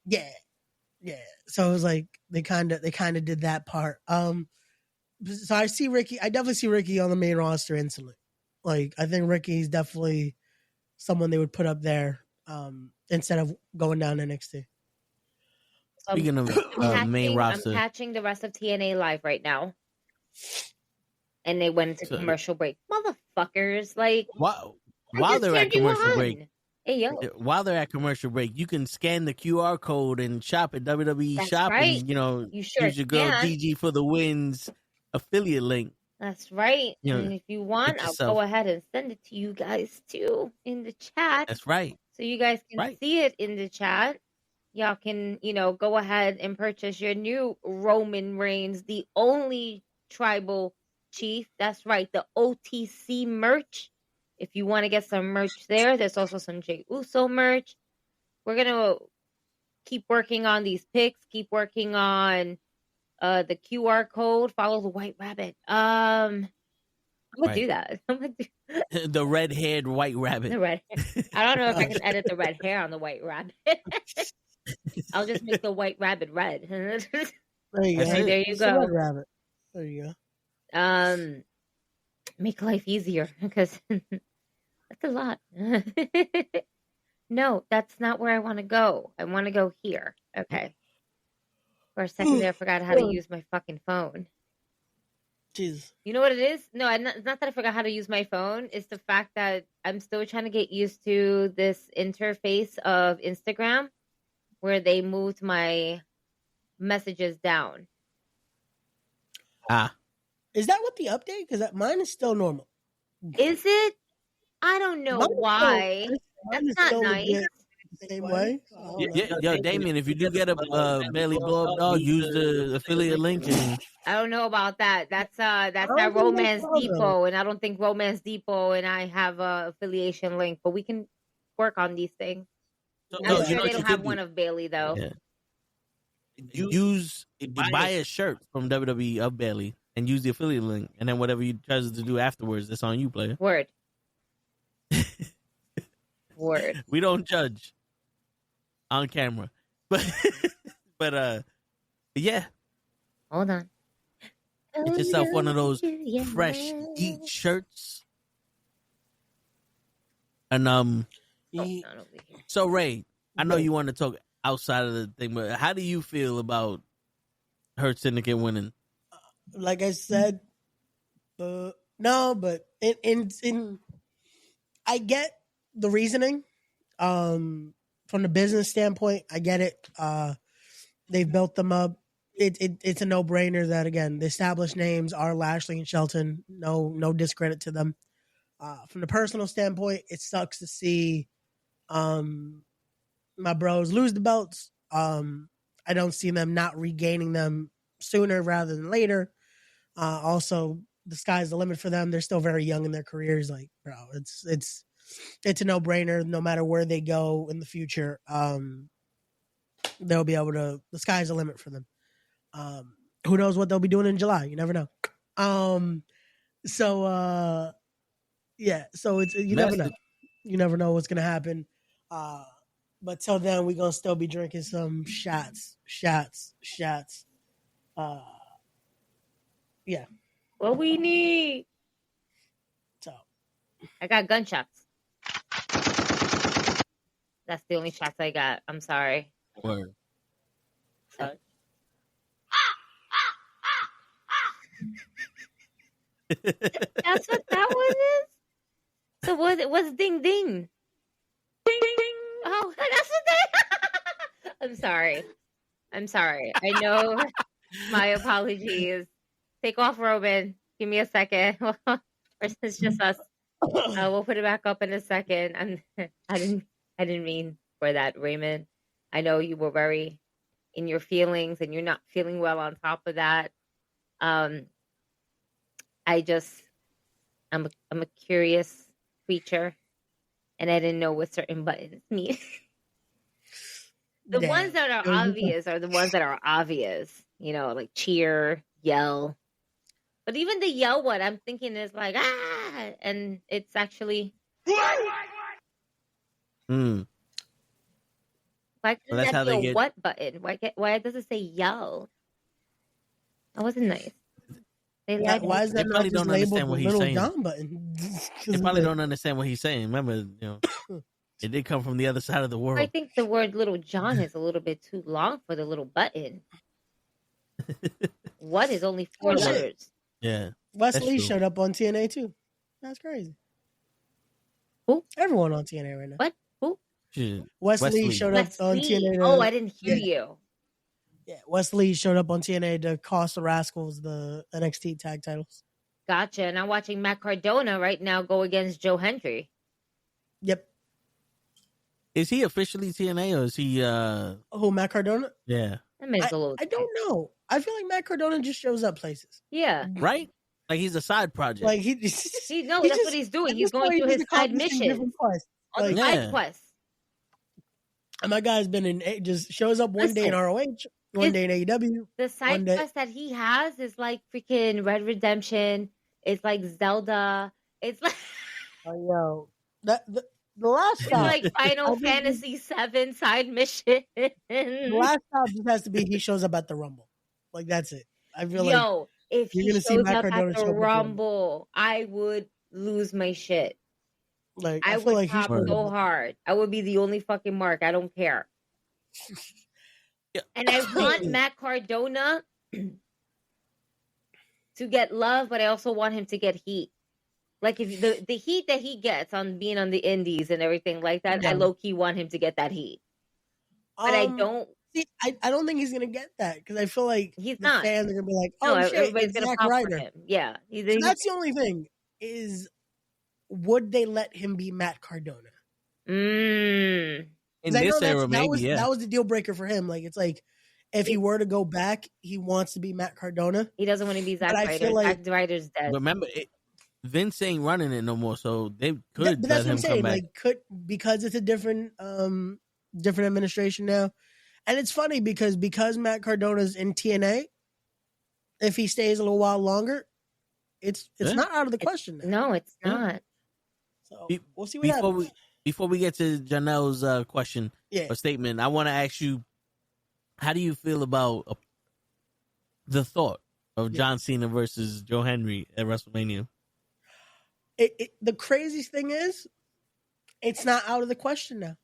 Yeah. So it was like they kind of did that part. So I definitely see Ricky on the main roster instantly. Like I think Ricky's definitely someone they would put up there instead of going down NXT. Speaking of main roster, I'm catching the rest of TNA live right now, and they went into commercial break. Motherfuckers, like while they're at commercial break. Hey, yo. While they're at commercial break, you can scan the QR code and shop at WWE That's Shop, right. and You sure use your girl can. DG for the wins affiliate link. That's right. You know, and if you want, get I'll yourself- go ahead and send it to you guys too in the chat. That's right. So you guys can Right. see it in the chat. Y'all can, go ahead and purchase your new Roman Reigns, the only tribal chief. That's right, the OTC merch. If you want to get some merch there, there's also some Jey Uso merch. We're going to keep working on these pics, keep working on the QR code, follow the White Rabbit. I'm going to do that. I'm gonna do The red-haired white rabbit. the red hair. I don't know if I can edit the red hair on the White Rabbit. I'll just make the White Rabbit red. There you go. There you It's the go. Red Rabbit. There you go. Make life easier because that's a lot. No, that's not where I want to go. I want to go here. Okay. For a second there, I forgot how to use my fucking phone. Jesus. You know what it is? No, it's not that I forgot how to use my phone. It's the fact that I'm still trying to get used to this interface of Instagram where they moved my messages down. Is that what the update? Because mine is still normal. Is it? I don't know Mine is why. Mine That's is not still nice. legit the same way. Yo, Damien, if you do get a belly blow up dog, use the affiliate link. And I don't know about that. That's don't that think Romance that's all, Depot, and I don't think Romance Depot and I have a affiliation link, but we can work on these things. I'm no, sure what they you don't have could one do? of Bailey though. Yeah. Buy a shirt from WWE of Bailey and use the affiliate link, and then whatever you try to do afterwards, that's on you, player. Word. Word. We don't judge on camera, but yeah, Hold on. get yourself one of those fresh Heat shirts. And so Ray, I know you want to talk outside of the thing, but how do you feel about Hurt Syndicate winning? Like I said, no, but in I get the reasoning. From the business standpoint, I get it. They've built them up. It's a no-brainer that, again, the established names are Lashley and Shelton. No discredit to them. From the personal standpoint, it sucks to see my bros lose the belts. I don't see them not regaining them sooner rather than later. Also, the sky's the limit for them. They're still very young in their careers. Like, bro, it's a no-brainer. No matter where they go in the future, they'll be able to. The sky's the limit for them. Who knows what they'll be doing in July? You never know. Yeah. So it's you never know. You never know what's gonna happen. But till then, we're gonna still be drinking some shots. Yeah. What we need. So I got gunshots. That's the only shots I got. I'm sorry. Word. Sorry. That's what that one is? So what's ding ding? Ding ding. Oh, that's what that I'm sorry. I know. My apologies. Take off, Robin. Give me a second. Or it's just us. We'll put it back up in a second. I didn't mean for that, Raymond. I know you were very in your feelings, and you're not feeling well on top of that. I'm a curious creature, and I didn't know what certain buttons mean. The ones that are obvious are the ones that are obvious, you know, like cheer, yell. But even the yell one, I'm thinking is like, and it's actually. Mm. Why Well, couldn't that's how that they be a get- what button? Why does it say yell? That wasn't nice. They lied to Why me. is They that not probably just don't understand labeled what the he's little saying. John button? They probably don't understand what he's saying. Remember, you know, it did come from the other side of the world. I think the word Little John is a little bit too long for the little button. What is only 4 Oh, shit. letters? Yeah. Wesley true. showed up on TNA too. That's crazy. Who? Everyone on TNA right now. What? Who? Shit. Wesley Wesley. showed up on Wesley. TNA. Oh, I didn't hear you. Yeah, Wesley showed up on TNA to cost the Rascals the NXT tag titles. Gotcha. And I'm watching Matt Cardona right now go against Joe Hendry. Yep. Is he officially TNA or is he Oh, Matt Cardona? yeah. That man's a little. I don't know. I feel like Matt Cardona just shows up places. Yeah. Right? Like he's a side project. Like he No, he that's just- what he's doing. at He's this going point, through he's his side accomplishing missions. different quests. All the Like, Yeah. side quests. and my guy's been in just shows up one day in Listen, ROH, one day in AEW. The side One day- quest that he has is like freaking Red Redemption. It's like Zelda. It's like Oh, yo, the last it's stop, like Final I think Fantasy VII side mission. the last stop just has to be he shows up at the Rumble. Like that's it. I feel like Yo, if you're he gonna see shows Matt up Cardona at show the up at the Rumble. Rumble, I would lose my shit. I feel would like he pop should so hard. I would be the only fucking mark. I don't care. Yeah. And I want Matt Cardona to get love, but I also want him to get heat. Like if the heat that he gets on being on the indies and everything like that, I Yeah. low key want him to get that heat. But I don't. see. I don't think he's gonna get that because I feel like He's the not. fans are gonna be like, No, "Oh shit, everybody's it's gonna Zack pop for Ryder." him. Yeah, So that's the only thing is, would they let him be Matt Cardona? Mm. In 'Cause I know this era, maybe, was, yeah. that was the deal breaker for him. Like it's like if he were to go back, he wants to be Matt Cardona. He doesn't want to be Zack But I Ryder. feel like- Zack Ryder's dead. Remember, Vince ain't running it no more, so they could But let that's what him I'm come saying. back. Like, because it's a different administration now, and it's funny because Matt Cardona's in TNA, if he stays a little while longer, it's Yeah. not out of the question now. No, it's Yeah. not. So Be- we'll see what happens. Before we get to Janelle's question Yeah. or statement, I want to ask you, how do you feel about the thought of Yeah. John Cena versus Joe Henry at WrestleMania? The craziest thing is, it's not out of the question now.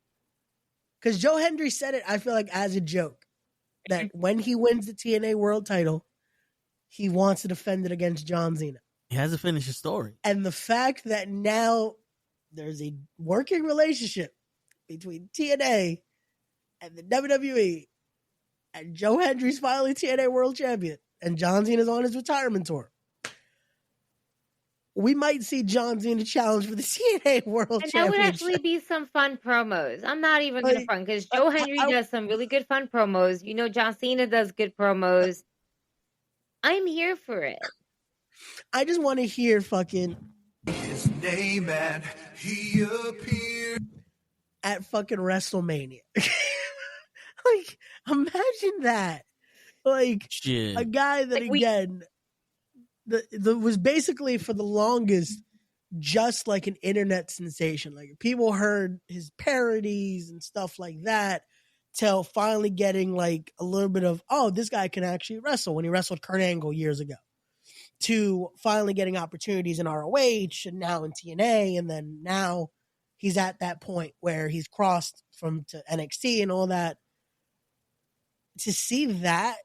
Because Joe Hendry said it, I feel like, as a joke, that when he wins the TNA World Title, he wants to defend it against John Cena. He hasn't finished his story. And the fact that now there's a working relationship between TNA and the WWE, and Joe Hendry's finally TNA World Champion, and John Cena's on his retirement tour. We might see John Cena challenge for the TNA World And that would Championship. actually be some fun promos. I'm not even going to Like, front because Joe Henry does some really good fun promos. You know, John Cena does good promos. I'm here for it. I just want to hear fucking His name and he appeared. at fucking WrestleMania. Like, imagine that. Like, Shit. a guy that Like, we- again the was basically for the longest just like an internet sensation. Like people heard his parodies and stuff like that till finally getting like a little bit of, oh, this guy can actually wrestle, when he wrestled Kurt Angle years ago, to finally getting opportunities in ROH and now in TNA, and then now he's at that point where he's crossed from to NXT and all that. To see that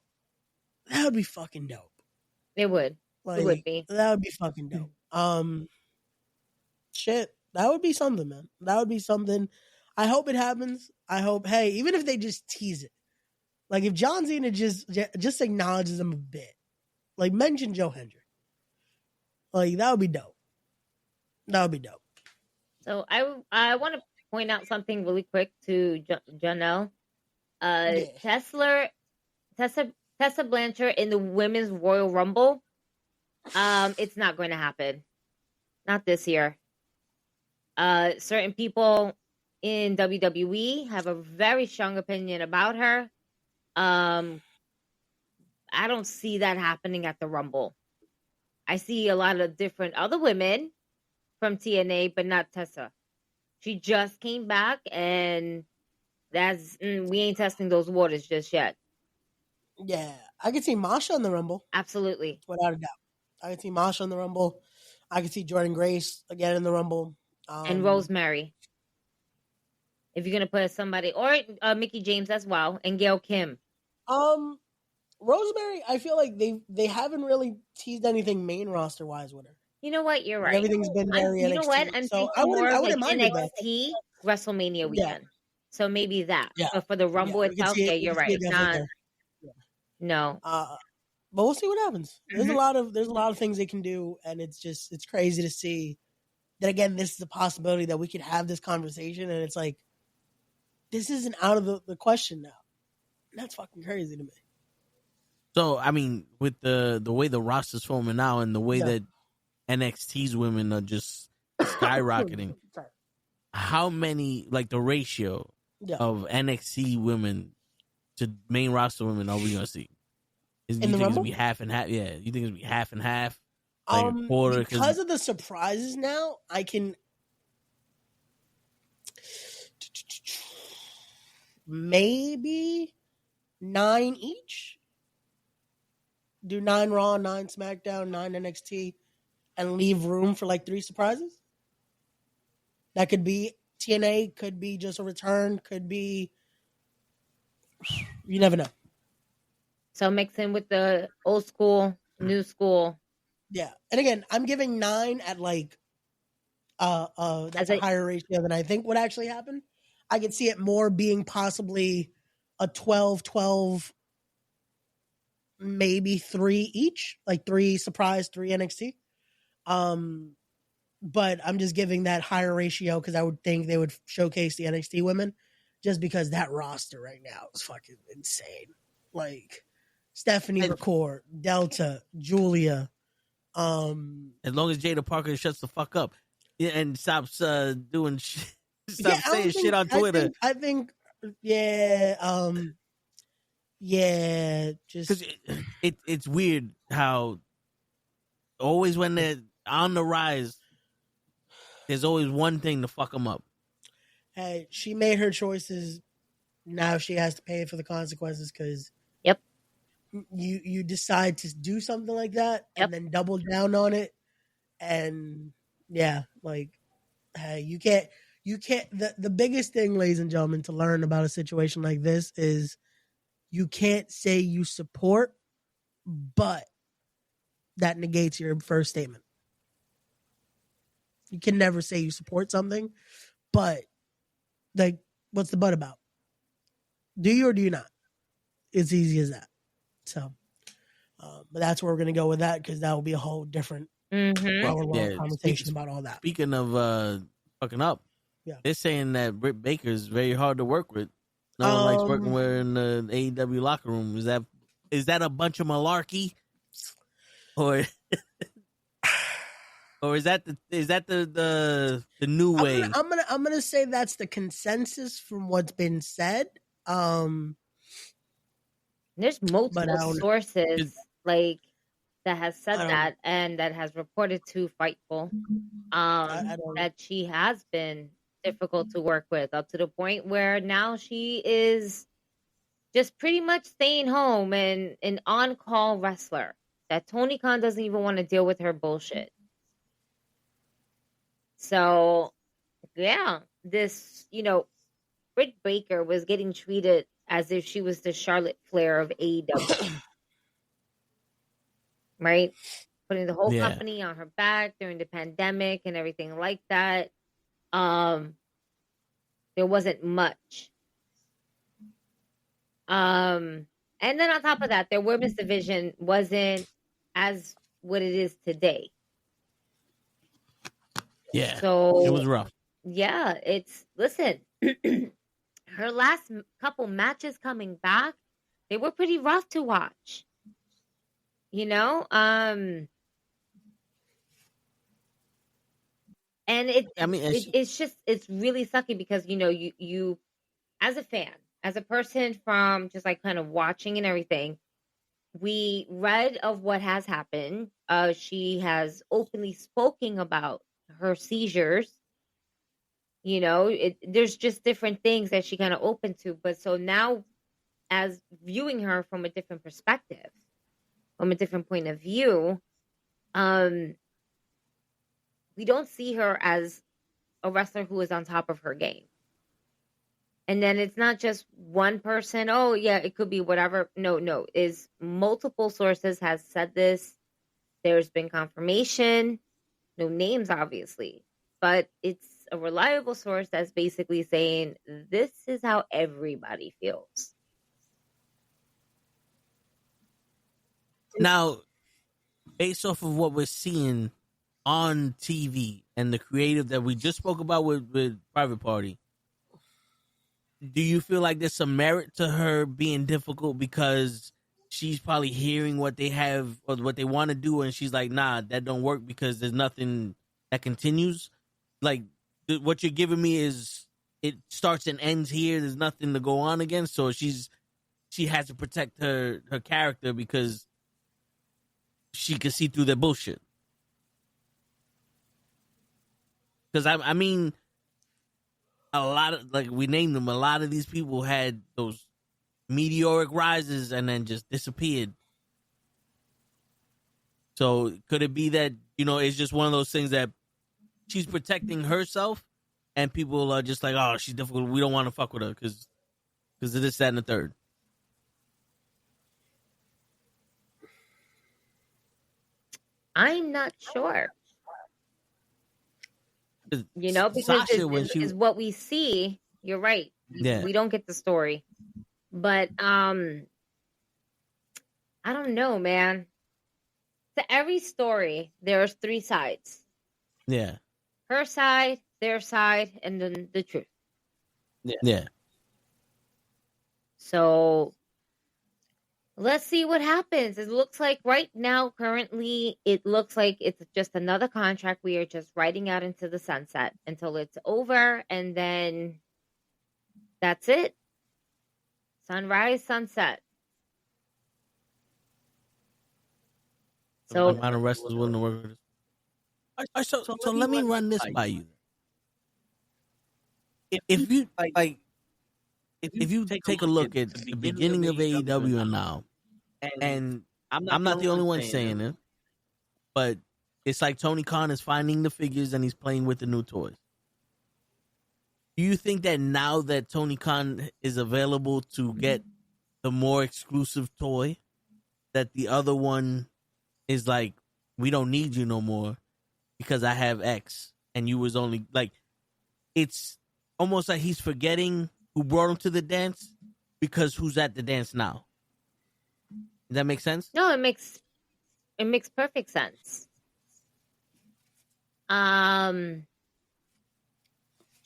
would be fucking dope. It would. Like, It would be. that would be fucking dope. Shit, that would be something, man. That would be something. I hope it happens. I hope, hey, even if they just tease it, like if John Cena just acknowledges him a bit, like mention Joe Hendry, like that would be dope. That would be dope. So I want to point out something really quick to Janelle. Yeah. Tessa Blanchard in the Women's Royal Rumble. It's not going to happen. Not this year. Certain people in WWE have a very strong opinion about her. I don't see that happening at the Rumble. I see a lot of different other women from TNA, but not Tessa. She just came back, and we ain't testing those waters just yet. Yeah, I could see Masha in the Rumble. Absolutely. Without a doubt. I could see Masha in the Rumble. I could see Jordan Grace again in the Rumble. And Rosemary. If you're going to put somebody, or Mickey James as well, and Gail Kim. Rosemary, I feel like they haven't really teased anything main roster wise with her. You know what? You're right. Everything's been very NXT. You know what? I'm so thinking more of like mind NXT WrestleMania weekend. Yeah. So maybe that. Yeah. But for the Rumble itself, yeah, you're right. No. But we'll see what happens. There's a lot of things they can do, and it's crazy to see that again. This is a possibility that we could have this conversation, and it's like this isn't out of the question now. That's fucking crazy to me. So I mean, with the way the roster's forming now, and the way that NXT's women are just skyrocketing, how many, like the ratio of NXT women to main roster women are we gonna see? You think it's gonna be half and half? Yeah, you think it's gonna be half and half? Like a quarter? Because of the surprises now, I can maybe 9 each. Do 9 Raw, 9 SmackDown, 9 NXT, and leave room for like 3 surprises. That could be TNA, could be just a return, could be. You never know. So mix in with the old school, new school. Yeah, and again, I'm giving 9 at like that's a higher ratio than I think would actually happen. I could see it more being possibly a 12-12, maybe 3 each, like 3 surprise, 3 NXT. But I'm just giving that higher ratio because I would think they would showcase the NXT women, just because that roster right now is fucking insane. Like Stephanie McCourt, Delta, Julia. As long as Jada Parker shuts the fuck up and stops doing saying shit on Twitter. I think just because it's weird how always when they're on the rise, there's always one thing to fuck them up. Hey, she made her choices. Now she has to pay for the consequences because you decide to do something like that and then double down on it. And like, hey, you can't the biggest thing, ladies and gentlemen, to learn about a situation like this is you can't say you support, but that negates your first statement. You can never say you support something, but like, what's the but about? Do you or do you not? It's easy as that. So, but that's where we're going to go with that because that will be a whole different conversation about all that. Speaking of fucking up, they're saying that Britt Baker is very hard to work with. No one likes working with her in the AEW locker room. Is that a bunch of malarkey, or or is that the new way? I'm gonna say that's the consensus from what's been said. There's multiple sources like that has said that and that has reported to Fightful that she has been difficult to work with, up to the point where now she is just pretty much staying home and an on-call wrestler. That Tony Khan doesn't even want to deal with her bullshit. So, this, Britt Baker was getting treated as if she was the Charlotte Flair of AEW. Right? Putting the whole company on her back during the pandemic and everything like that. There wasn't much. And then on top of that, their women's division wasn't as what it is today. Yeah. So it was rough. yeah, listen, her last couple matches coming back, they were pretty rough to watch. You know? And it's really sucky because, you as a fan, as a person from just like kind of watching and everything, we read of what has happened. She has openly spoken about her seizures. There's just different things that she kind of open to. But so now, as viewing her from a different perspective, from a different point of view, we don't see her as a wrestler who is on top of her game. And then it's not just one person. Oh, yeah, it could be whatever. No, is multiple sources has said this. There's been confirmation. No names, obviously. But it's a reliable source that's basically saying this is how everybody feels. Now, based off of what we're seeing on TV and the creative that we just spoke about with Private Party, do you feel like there's some merit to her being difficult because she's probably hearing what they have or what they want to do, and she's like, nah, that don't work because there's nothing that continues? Like, what you're giving me is it starts and ends here. There's nothing to go on again. So she has to protect her character because she can see through their bullshit. Because I mean, a lot of, like we named them, a lot of these people had those meteoric rises and then just disappeared. So could it be that, it's just one of those things that she's protecting herself and people are just like, oh, she's difficult, we don't want to fuck with her because of this, that, and the third? I'm not sure. Because Sasha, is what we see. You're right. Yeah. We don't get the story. But I don't know, man. To every story, there's three sides. Yeah. Her side, their side, and then the truth. Yeah. So let's see what happens. It looks like right now, currently, it looks like it's just another contract we are just writing out into the sunset until it's over, and then that's it. Sunrise, sunset. So a lot of wrestlers willing to work with us. So let me run this by you. If you if you take a look at the beginning of AEW and now, and I'm not the only one saying it, but it's like Tony Khan is finding the figures and he's playing with the new toys. Do you think that now that Tony Khan is available to get the more exclusive toy, that the other one is like, we don't need you no more because I have X and you was only like, it's almost like he's forgetting who brought him to the dance because who's at the dance now? Does that make sense? No, it makes perfect sense.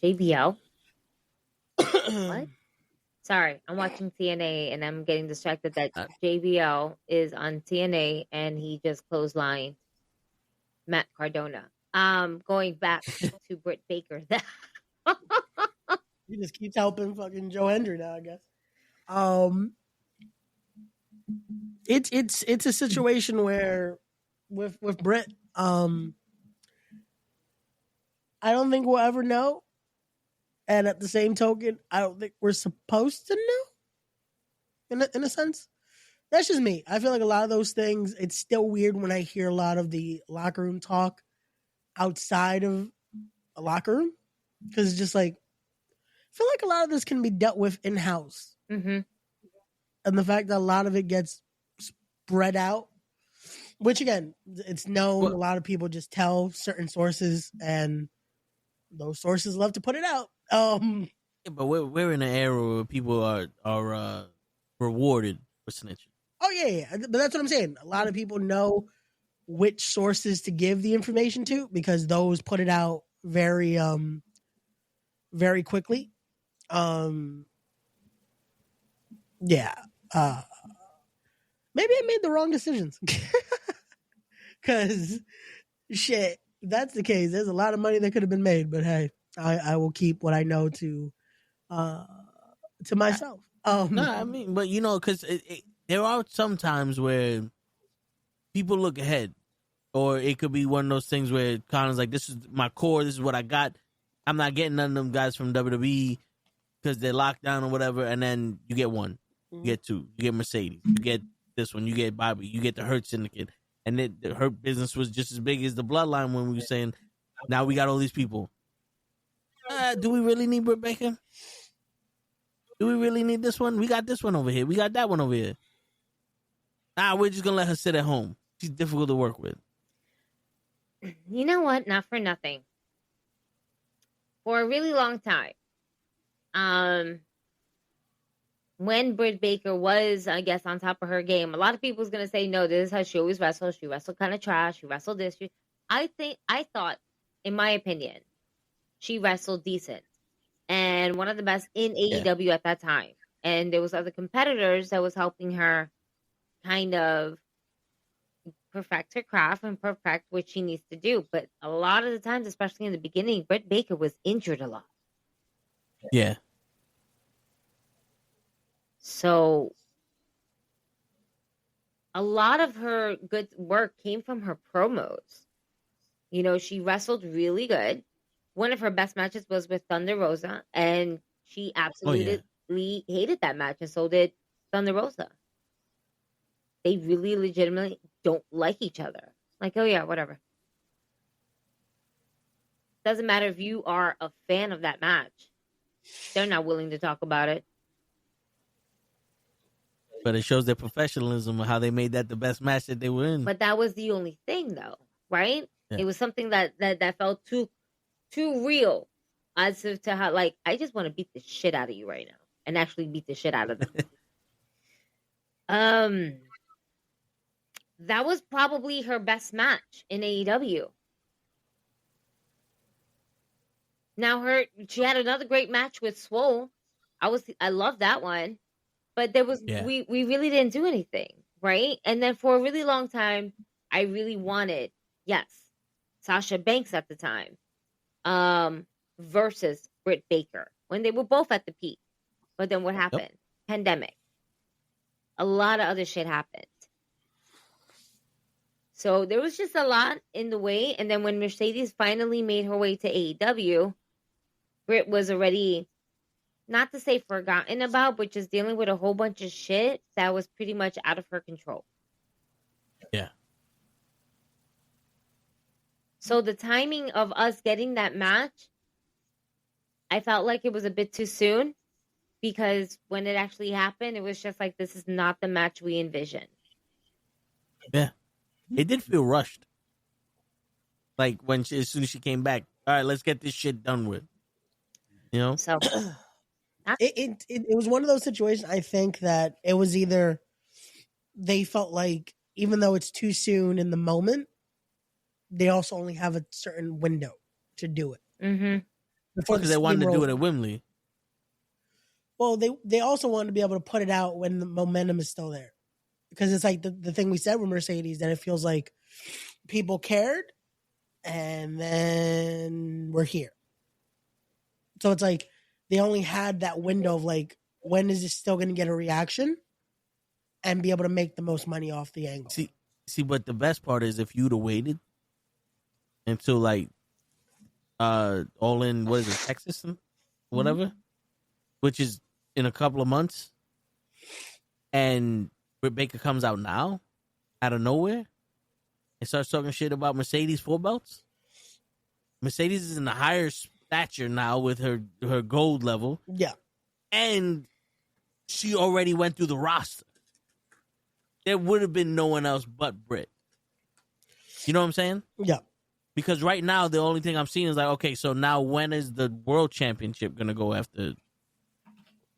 JBL. What? Sorry, I'm watching TNA and I'm getting distracted that JBL is on TNA and he just clotheslined Matt Cardona. Going back to Britt Baker. He just keeps helping fucking Joe Hendry now, I guess. It's a situation where with Britt, I don't think we'll ever know. And at the same token, I don't think we're supposed to know. In a sense. That's just me. I feel like a lot of those things, it's still weird when I hear a lot of the locker room talk outside of a locker room. Because it's just like, I feel like a lot of this can be dealt with in-house. Mm-hmm. And the fact that a lot of it gets spread out, which again, it's known, a lot of people just tell certain sources and those sources love to put it out. Yeah, but we're in an era where people are rewarded for snitching. Oh yeah. But that's what I'm saying. A lot of people know which sources to give the information to because those put it out very very quickly. Yeah. Maybe I made the wrong decisions. Because, shit, if that's the case, there's a lot of money that could have been made. But hey, I will keep what I know to myself. No, I mean, but you know, because there are some times where people look ahead, or it could be one of those things where Connor's like, "This is my core. This is what I got. I'm not getting none of them guys from WWE because they're locked down or whatever." And then you get one, you get two, you get Mercedes, you get this one, you get Bobby, you get the Hurt Syndicate, and the Hurt business was just as big as the Bloodline when we were saying, now we got all these people. Do we really need Britt Baker? Do we really need this one? We got this one over here. We got that one over here. We're just gonna let her sit at home. She's difficult to work with. You know what? Not for nothing. For a really long time, when Britt Baker was, I guess, on top of her game, a lot of people was gonna say, no, this is how she always wrestles. She wrestled kind of trash. She wrestled this. I thought, in my opinion, she wrestled decent and one of the best in AEW at that time. And there was other competitors that was helping her kind of perfect her craft and perfect what she needs to do. But a lot of the times, especially in the beginning, Britt Baker was injured a lot. Yeah. So a lot of her good work came from her promos. You know, she wrestled really good. One of her best matches was with Thunder Rosa, and she absolutely hated that match, and so did Thunder Rosa. They really legitimately don't like each other. Like, oh yeah, whatever. Doesn't matter if you are a fan of that match. They're not willing to talk about it. But it shows their professionalism and how they made that the best match that they were in. But that was the only thing, though, right? Yeah. It was something that felt too real, as if to how, like, I just want to beat the shit out of you right now, and actually beat the shit out of them. That was probably her best match in AEW. Now she had another great match with Swole. I love that one. But there was we really didn't do anything, right? And then for a really long time, I really wanted, Sasha Banks at the time, versus Britt Baker when they were both at the peak. But then what happened? Yep. Pandemic. A lot of other shit happened. So there was just a lot in the way. And then when Mercedes finally made her way to AEW, Britt was already, not to say forgotten about, but just dealing with a whole bunch of shit that was pretty much out of her control. Yeah. So the timing of us getting that match, I felt like it was a bit too soon, because when it actually happened, it was just like, this is not the match we envisioned. Yeah. It did feel rushed. Like as soon as she came back, all right, let's get this shit done with. You know? So it was one of those situations, I think, that it was either they felt like, even though it's too soon in the moment, they also only have a certain window to do it. Mm-hmm. Because they wanted to do it at Wembley. Well, they also wanted to be able to put it out when the momentum is still there. Because it's like the thing we said with Mercedes, that it feels like people cared, and then we're here. So it's like they only had that window of like, when is this still going to get a reaction and be able to make the most money off the angle? See, but the best part is if you'd have waited until like All In, what is it, Texas, whatever, which is in a couple of months, and Britt Baker comes out now, out of nowhere, and starts talking shit about Mercedes 4 belts. Mercedes is in the higher stature now with her gold level. Yeah. And she already went through the roster. There would have been no one else but Britt. You know what I'm saying? Yeah. Because right now, the only thing I'm seeing is like, okay, so now when is the world championship going to go after?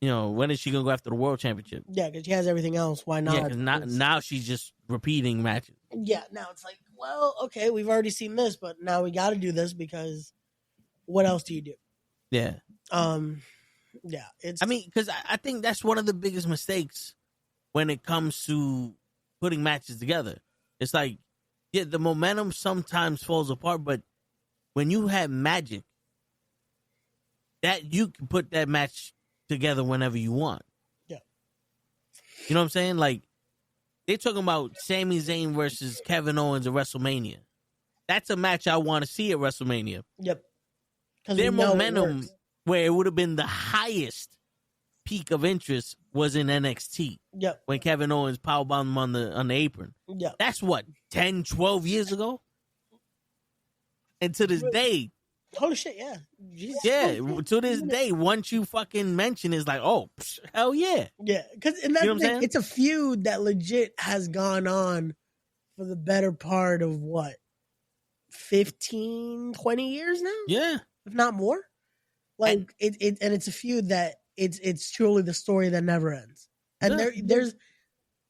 You know, when is she going to go after the world championship? Yeah, because she has everything else. Why not? Yeah, because now she's just repeating matches. Yeah, now it's like, well, okay, we've already seen this, but now we got to do this, because what else do you do? Yeah. Yeah, it's. I mean, because I think that's one of the biggest mistakes when it comes to putting matches together. It's like, yeah, the momentum sometimes falls apart, but when you have magic, that you can put that match together whenever you want. Yeah. You know what I'm saying? Like, they're talking about Sami Zayn versus Kevin Owens at WrestleMania. That's a match I want to see at WrestleMania. Yep. Their momentum, where it would have been the highest peak of interest, was in NXT. Yep. When Kevin Owens powerbombed him on the apron. Yep. That's what, 10, 12 years ago? And to this day. Holy shit, yeah. Jesus. Yeah, to this day, once you fucking mention it's like, oh, hell yeah. Yeah, because it's a feud that legit has gone on for the better part of what? 15, 20 years now? Yeah. If not more. Like it's a feud that it's truly the story that never ends. And there's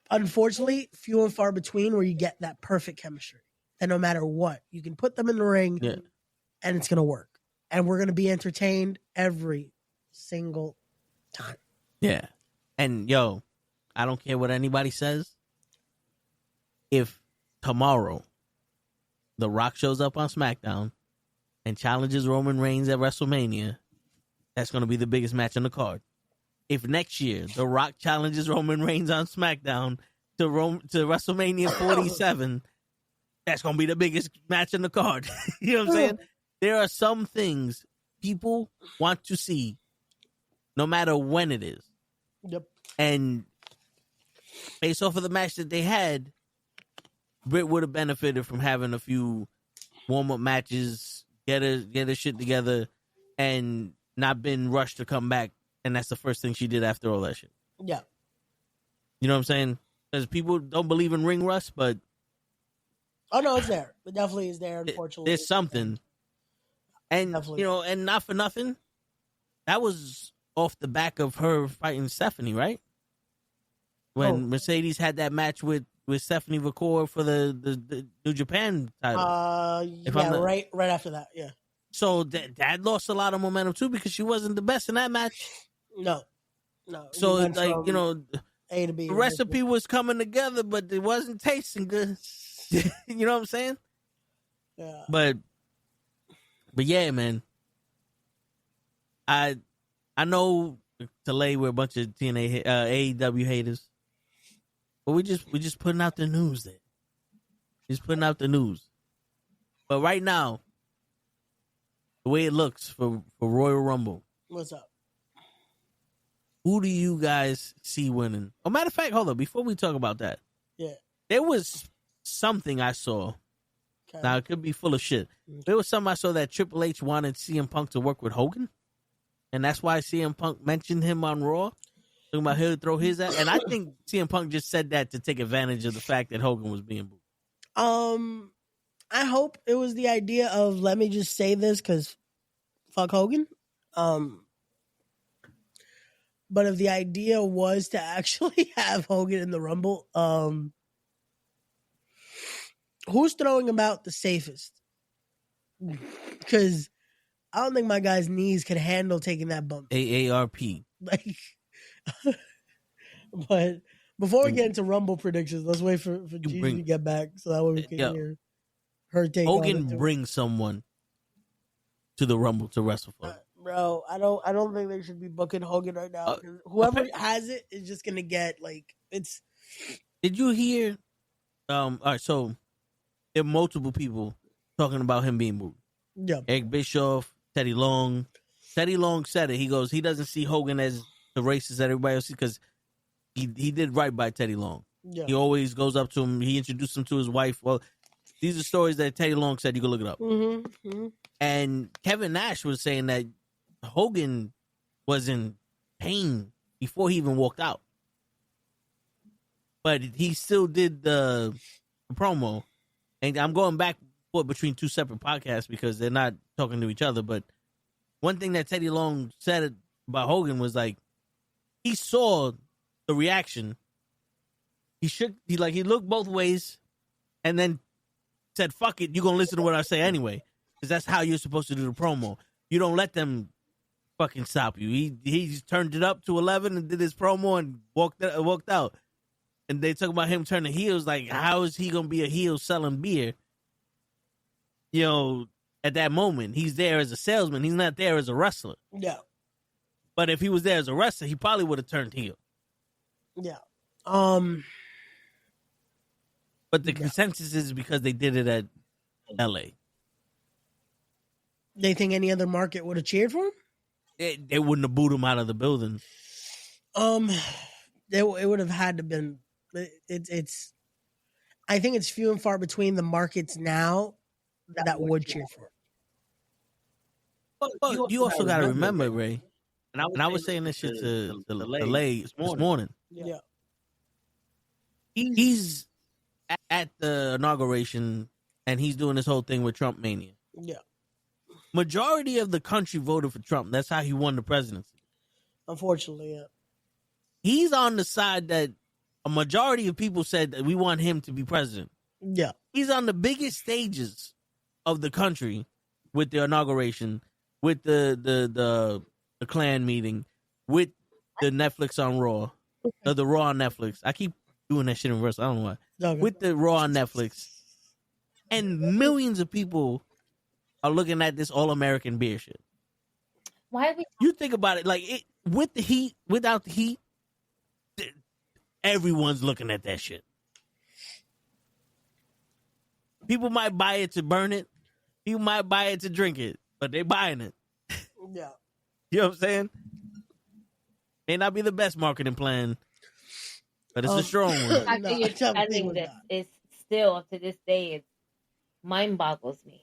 unfortunately few and far between where you get that perfect chemistry. And no matter what, you can put them in the ring and it's gonna work. And we're gonna be entertained every single time. Yeah. And yo, I don't care what anybody says. If tomorrow The Rock shows up on SmackDown and challenges Roman Reigns at WrestleMania, that's going to be the biggest match on the card. If next year The Rock challenges Roman Reigns on SmackDown to WrestleMania 47, that's going to be the biggest match on the card. You know what I'm saying? There are some things people want to see no matter when it is. Yep. And based off of the match that they had, Britt would have benefited from having a few warm-up matches, get her shit together, and not been rushed to come back. And that's the first thing she did after all that shit. Yeah. You know what I'm saying? Because people don't believe in ring rust, but... Oh, no, it's there. It definitely is there, unfortunately. There's something. And, Definitely. you know, and not for nothing, that was off the back of her fighting Stephanie, right? When Mercedes had that match with Stephanie McCoy for the New Japan title. Right after that, yeah. So that lost a lot of momentum too because she wasn't the best in that match. No. So like, you know, A to B. the recipe was coming together, but it wasn't tasting good. You know what I'm saying? Yeah. But yeah, man. I know to lay we're a bunch of TNA AEW haters. But we just putting out the news there. Just putting out the news. But right now, the way it looks for Royal Rumble. What's up? Who do you guys see winning? Oh, matter of fact, hold on. Before we talk about that. Yeah. There was something I saw. Okay. Now, it could be full of shit. There was something I saw that Triple H wanted CM Punk to work with Hogan. And that's why CM Punk mentioned him on Raw. Talking about he'll throw his at. And I think CM Punk just said that to take advantage of the fact that Hogan was being booed. I hope it was the idea of, let me just say this because fuck Hogan. But if the idea was to actually have Hogan in the Rumble, who's throwing him out the safest? Because I don't think my guy's knees could handle taking that bump. AARP. Like, but before we get into Rumble predictions, let's wait for Gigi to get back so that way we can hear her take. Hogan brings someone to the Rumble to wrestle for. Bro, I don't think they should be booking Hogan right now. Whoever has it is just gonna get like it's. Did you hear? All right, so there are multiple people talking about him being moved. Yeah, Eric Bischoff, Teddy Long. Teddy Long said it. He goes, he doesn't see Hogan as the racist that everybody else sees because he did right by Teddy Long. Yeah. He always goes up to him. He introduced him to his wife. Well, these are stories that Teddy Long said. You can look it up. Mm-hmm, mm-hmm. And Kevin Nash was saying that Hogan was in pain before he even walked out. But he still did the promo. And I'm going back between two separate podcasts because they're not talking to each other. But one thing that Teddy Long said about Hogan was like, he saw the reaction. He looked both ways and then said, fuck it, you're going to listen to what I say anyway. Because that's how you're supposed to do the promo. You don't let them fucking stop you. He just turned it up to 11 and did his promo and walked out. And they talk about him turning heels. Like, how is he gonna be a heel selling beer? You know, at that moment, he's there as a salesman. He's not there as a wrestler. Yeah. But if he was there as a wrestler, he probably would have turned heel. Yeah. But the consensus is because they did it at LA. They think any other market would have cheered for him? They wouldn't have booed him out of the building. It would have had to been. It's. I think it's few and far between the markets now that would cheer for him. But you also got to remember, Ray, and I was saying this shit to LA this morning. Yeah. He's at the inauguration, and he's doing this whole thing with Trump mania. Yeah. Majority of the country voted for Trump. That's how he won the presidency. Unfortunately, yeah. He's on the side that a majority of people said that we want him to be president. Yeah. He's on the biggest stages of the country with the inauguration, with the Klan meeting, with the Netflix on Raw, or the Raw on Netflix. I keep doing that shit in reverse. I don't know why. Okay. With the Raw on Netflix, and millions of people are looking at this all-American beer shit. Why are we? You think about it, like with the heat, without the heat, everyone's looking at that shit. People might buy it to burn it. People might buy it to drink it, but they're buying it. Yeah. You know what I'm saying? May not be the best marketing plan, but it's a strong one. The fact No, that you're I don't telling think this that. is still up to this day, it mind boggles me.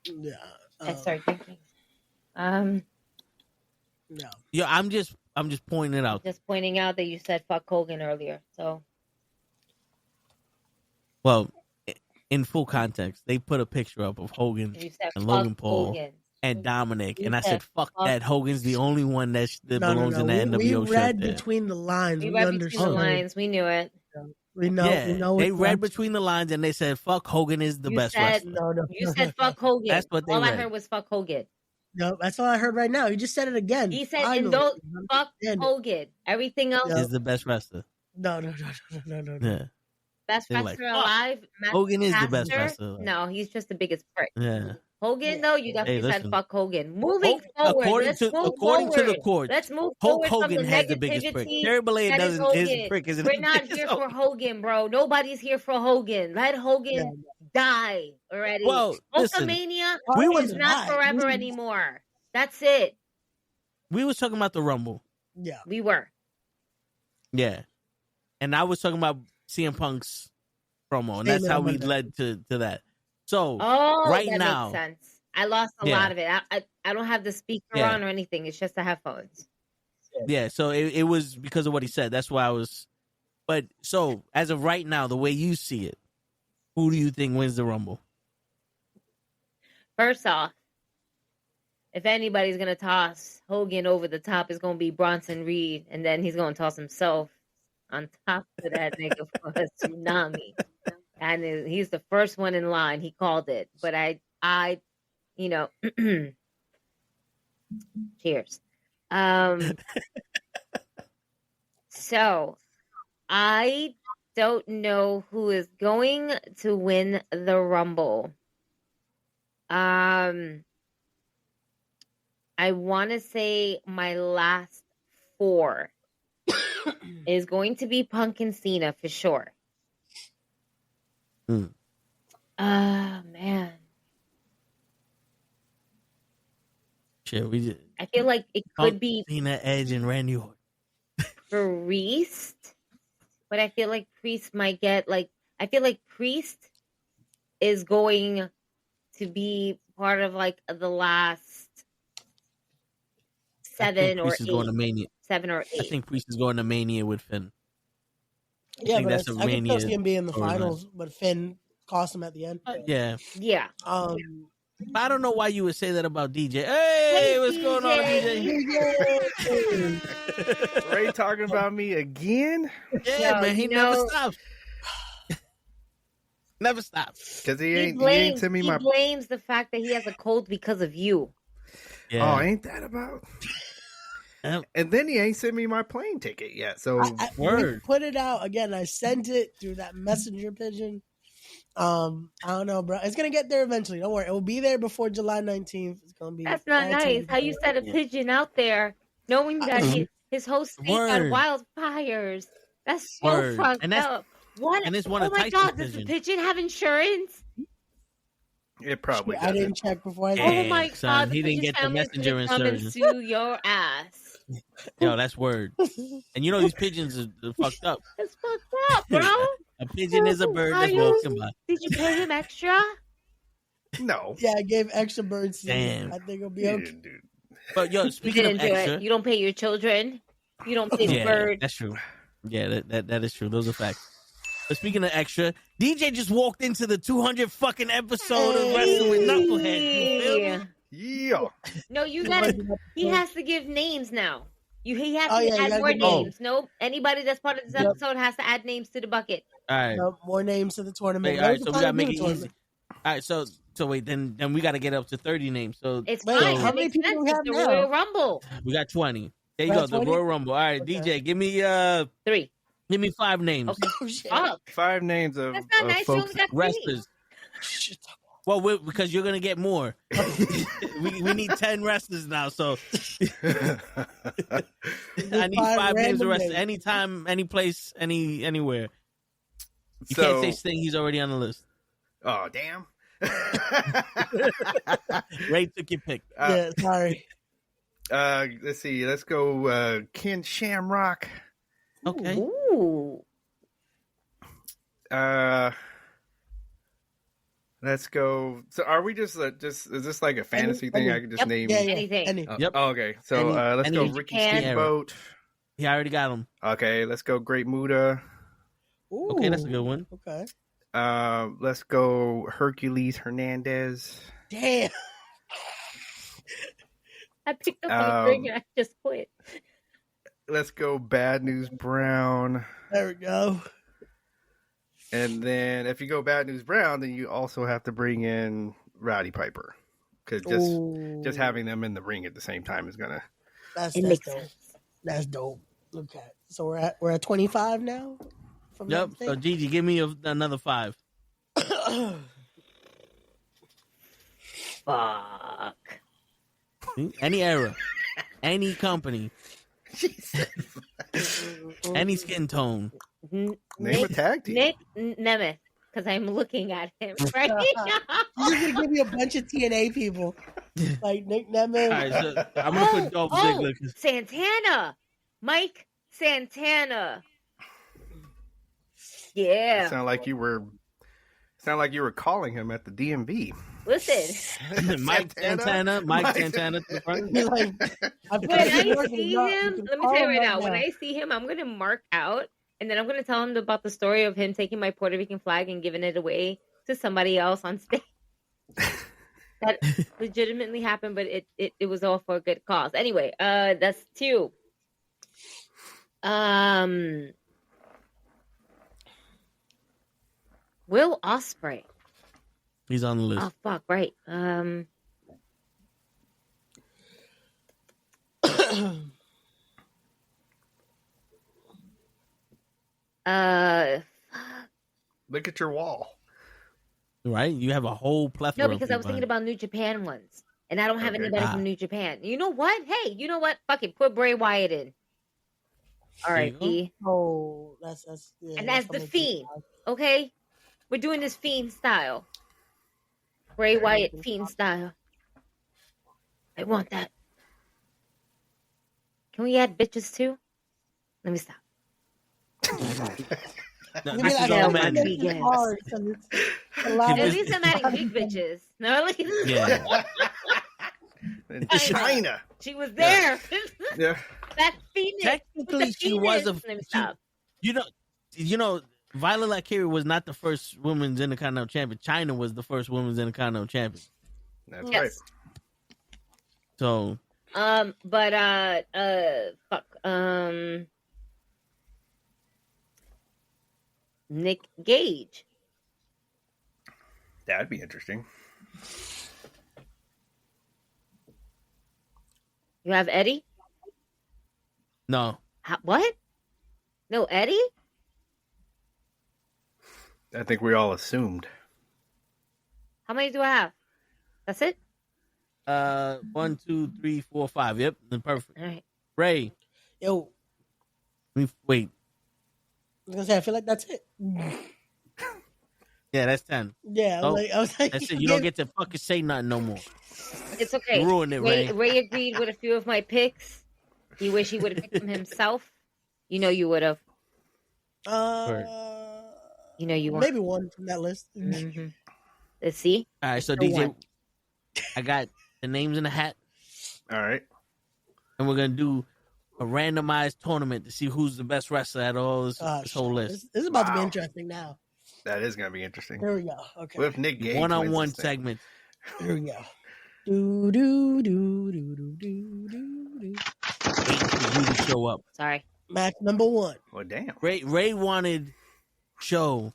Yeah. I start thinking. No. Yeah, I'm just pointing it out. Just pointing out that you said fuck Hogan earlier. So Well, in full context, they put a picture up of Hogan you said and fuck Logan Paul Hogan. and Dominic, You and I said, "Fuck fuck that! Hogan's the only one that No, belongs in the NWO we shirt." read there. between the lines. We We, read understood. between the lines. We knew it. We know. Yeah, we know they it's read not- between the lines and they said, "Fuck, Hogan is the You best said- wrestler." No. You said fuck Hogan. That's what they All I read. heard was fuck Hogan. No, that's all I heard right now. You just said it again. He said, Finally. and don't fuck Understand it. Hogan. Everything else, Yeah. Is the best wrestler. No. Yeah, best They're wrestler like, fuck. alive. Matt Hogan is the best Caster? wrestler. No, he's just the biggest prick. yeah. Hogan, though, you definitely said listen. fuck Hogan. Moving forward, According let's to move according forward. to the court, Let's move Hulk forward from Hogan the has the biggest prick. negativity. Terry Bollea that is doesn't. His Hogan. prick isn't. We're not as here Hogan. for Hogan, bro. Nobody's here for Hogan. Let Hogan Yeah. die already. Well, listen, Hulkamania we is was not die. forever We- anymore. That's it. we was talking about the Rumble. Yeah. We were. Yeah, and I was talking about CM Punk's promo, and that's Statement how on we Monday. led to that. So Oh, right that now, makes sense. I lost a Yeah. lot of it. I don't have the speaker Yeah. on or anything. It's just the headphones. yeah, so it was because of what he said. That's why I was. But so as of right now, the way you see it, who do you think wins the Rumble? First off, if anybody's gonna toss Hogan over the top, it's gonna be Bronson Reed, and then he's gonna toss himself on top of that nigga for a tsunami. And he's the first one in line. He called it, but I, you know, cheers. So I don't know who is going to win the Rumble. I want to say my last four is going to be Punk and Cena for sure. Hmm. Man. Shit, we just I feel like it could be Cena, Edge, and Randy Orton. Priest, but I feel like Priest might get I feel like Priest is going to be part of the last I think seven or Priest is going to eight. Mania. 7 or 8. I think Priest is going to Mania with Finn. Yeah, think but that's a I can Mania still see him being in the storyline. finals, but Finn cost him at the end. Yeah, Yeah. I don't know why you would say that about DJ. Hey, what's going on, DJ? Ray talking about me again? Yeah, Yo, man, he you never know- stops. Never stops. Because he He ain't blames, send me he my. blames the fact that he has a cold because of you. Yeah. Oh, ain't that about? Yep. And then he ain't sent me my plane ticket yet. So I Word. put it out again. I sent it through that messenger pigeon. I don't know, bro. It's gonna get there eventually. Don't worry. It will be there before July 19th. It's gonna be. That's not all nice. taken How you care set a pigeon out there, knowing that his whole state had Word. wildfires. That's so Word. fucked And that's- up. What? and it's one Oh of my Tyson's god! Does the pigeons. pigeon have insurance? it of. probably I doesn't. didn't check before I. Yeah. Oh my son, god! he The didn't pigeon's get the family's messenger gonna come and insurgent. sue your ass. Yo, that's word. And you know these pigeons are fucked up. That's fucked up, bro. A pigeon is a bird Are that's you- walking by. Did you pay him extra? No. Yeah, I gave extra bird seed. Damn. I think it'll be You okay. didn't do. But yo, You speaking of didn't do extra, it. You don't pay your children. You don't pay the yeah, bird. that's true. Yeah, that is true. Those are facts. But speaking of extra, DJ just walked into the 200 fucking episode of Wrestling with Knucklehead. You feel me? Yeah. No, you gotta. He has to give names now. He has Oh, to yeah, you add gotta more give names. names. Nope. Anybody that's part of this Yep. episode has to add names to the bucket. All right. Nope, more names to the tournament. Wait, all right, Where's so the we gotta final make it new easy. tournament? All right, so wait, then we gotta get up to 30 names. So It's Wait, fine. how That many makes people sense. we It's have the now? Royal Rumble. we got 20. There you We go, got the 20? Royal Rumble. All right, Okay. DJ, give me 3. give me 5 names. Okay. Oh, shit. Fuck. 5 names of, That's not of nice. You folks. only got 3. Wrestlers. Shit. Well, because you're gonna get more. we need 10 wrestlers now, so I need 5 names of random wrestlers. names. Anytime, any place, anywhere. You So, can't say Sting; he's already on the list. oh damn. Ray took your pick. Yeah, sorry. Let's see. Let's go. Ken Shamrock. Okay. Ooh. Let's go. So, are we just is this like a fantasy thing? I could just Yep. name. Yeah, yeah. Anything. Any. Yep. Oh, okay. So let's any go. Ricky Japan. Steamboat. Yeah, I already got him. Okay. Let's go. Great Muda. Ooh. Okay, that's a good one. Okay. Let's go. Hercules Hernandez. Damn. I picked up my drink and I just quit. Let's go. Bad News Brown. There we go. And then if you go Bad News Brown, then you also have to bring in Rowdy Piper. Because just having them in the ring at the same time is gonna. That's It makes dope. sense. That's dope. Okay, so we're at 25 now. From Yep. that So Gigi, give me another 5. thing? Fuck. Any era, any company, any skin tone. Name a tag team. Nick Nemeth, because I'm looking at him right now. He's gonna give you a bunch of TNA people, like Nick Nemeth. All right, so I'm gonna put Dolph Ziggler. 'Cause- Santana. Mike Santana. Yeah. Sound like you were calling him at the DMV. Listen, Mike Santana. Mike Santana. To the front. He's like, I when put I it see up. him, You can let me call tell you him right now, when now. I see him, I'm going to mark out and then I'm going to tell him about the story of him taking my Puerto Rican flag and giving it away to somebody else on stage. That legitimately happened, but it was all for a good cause. Anyway, that's 2. Will Ospreay. He's on the list. Oh fuck, right. Look at your wall. Right? You have a whole plethora. No, because I was thinking about New Japan ones, and I don't have Okay. anybody Ah. from New Japan. You know what? Hey, you know what? Fuck it, put Bray Wyatt in. All There you right, go. E. Oh, that's yeah, And that's the what I'm Fiend. Okay, we're doing this Fiend style. Bray Wyatt Fiend style. I want that. Can we add bitches too? Let me stop. No, You this mean is like, all I'm man. not it's vegan. hard 'cause it's a lot At of- least I'm adding big bitches. No, look at Yeah. In I know. China. She was there. Yeah. That Phoenix. Technically, she was a. Let me she- stop. you know, Violet Lakiri was not the first women's Intercontinental champion. China was the first women's Intercontinental champion. That's Yes. right. So Nick Gage. That'd be interesting. You have Eddie? No. What? No Eddie? I think we all assumed. How many do I have? That's it? 1, 2, 3, 4, 5. Yep, then perfect. All right. Ray, Yo, wait. I was gonna say I feel like that's it. Yeah, that's 10. Yeah, Oh, I was like, That's it. You don't get to fucking say nothing no more. It's okay. You ruined it, Ray. Ray agreed with a few of my picks. He wished he would have picked them himself. You know you would have. You know you would. maybe one from that list. Mm-hmm. Let's see. All right, so So DJ, what? I got the names in the hat, All right. and we're gonna do a randomized tournament to see who's the best wrestler at all this whole list. This is about to be Wow. interesting now. That is going to be interesting. Here we go. Okay. What if Nick Gage One-on-one wins this thing? segment. Here we go. Do do do do do do do do. Wait for you to show up. Sorry. Match number 1. Well, damn. Ray wanted Show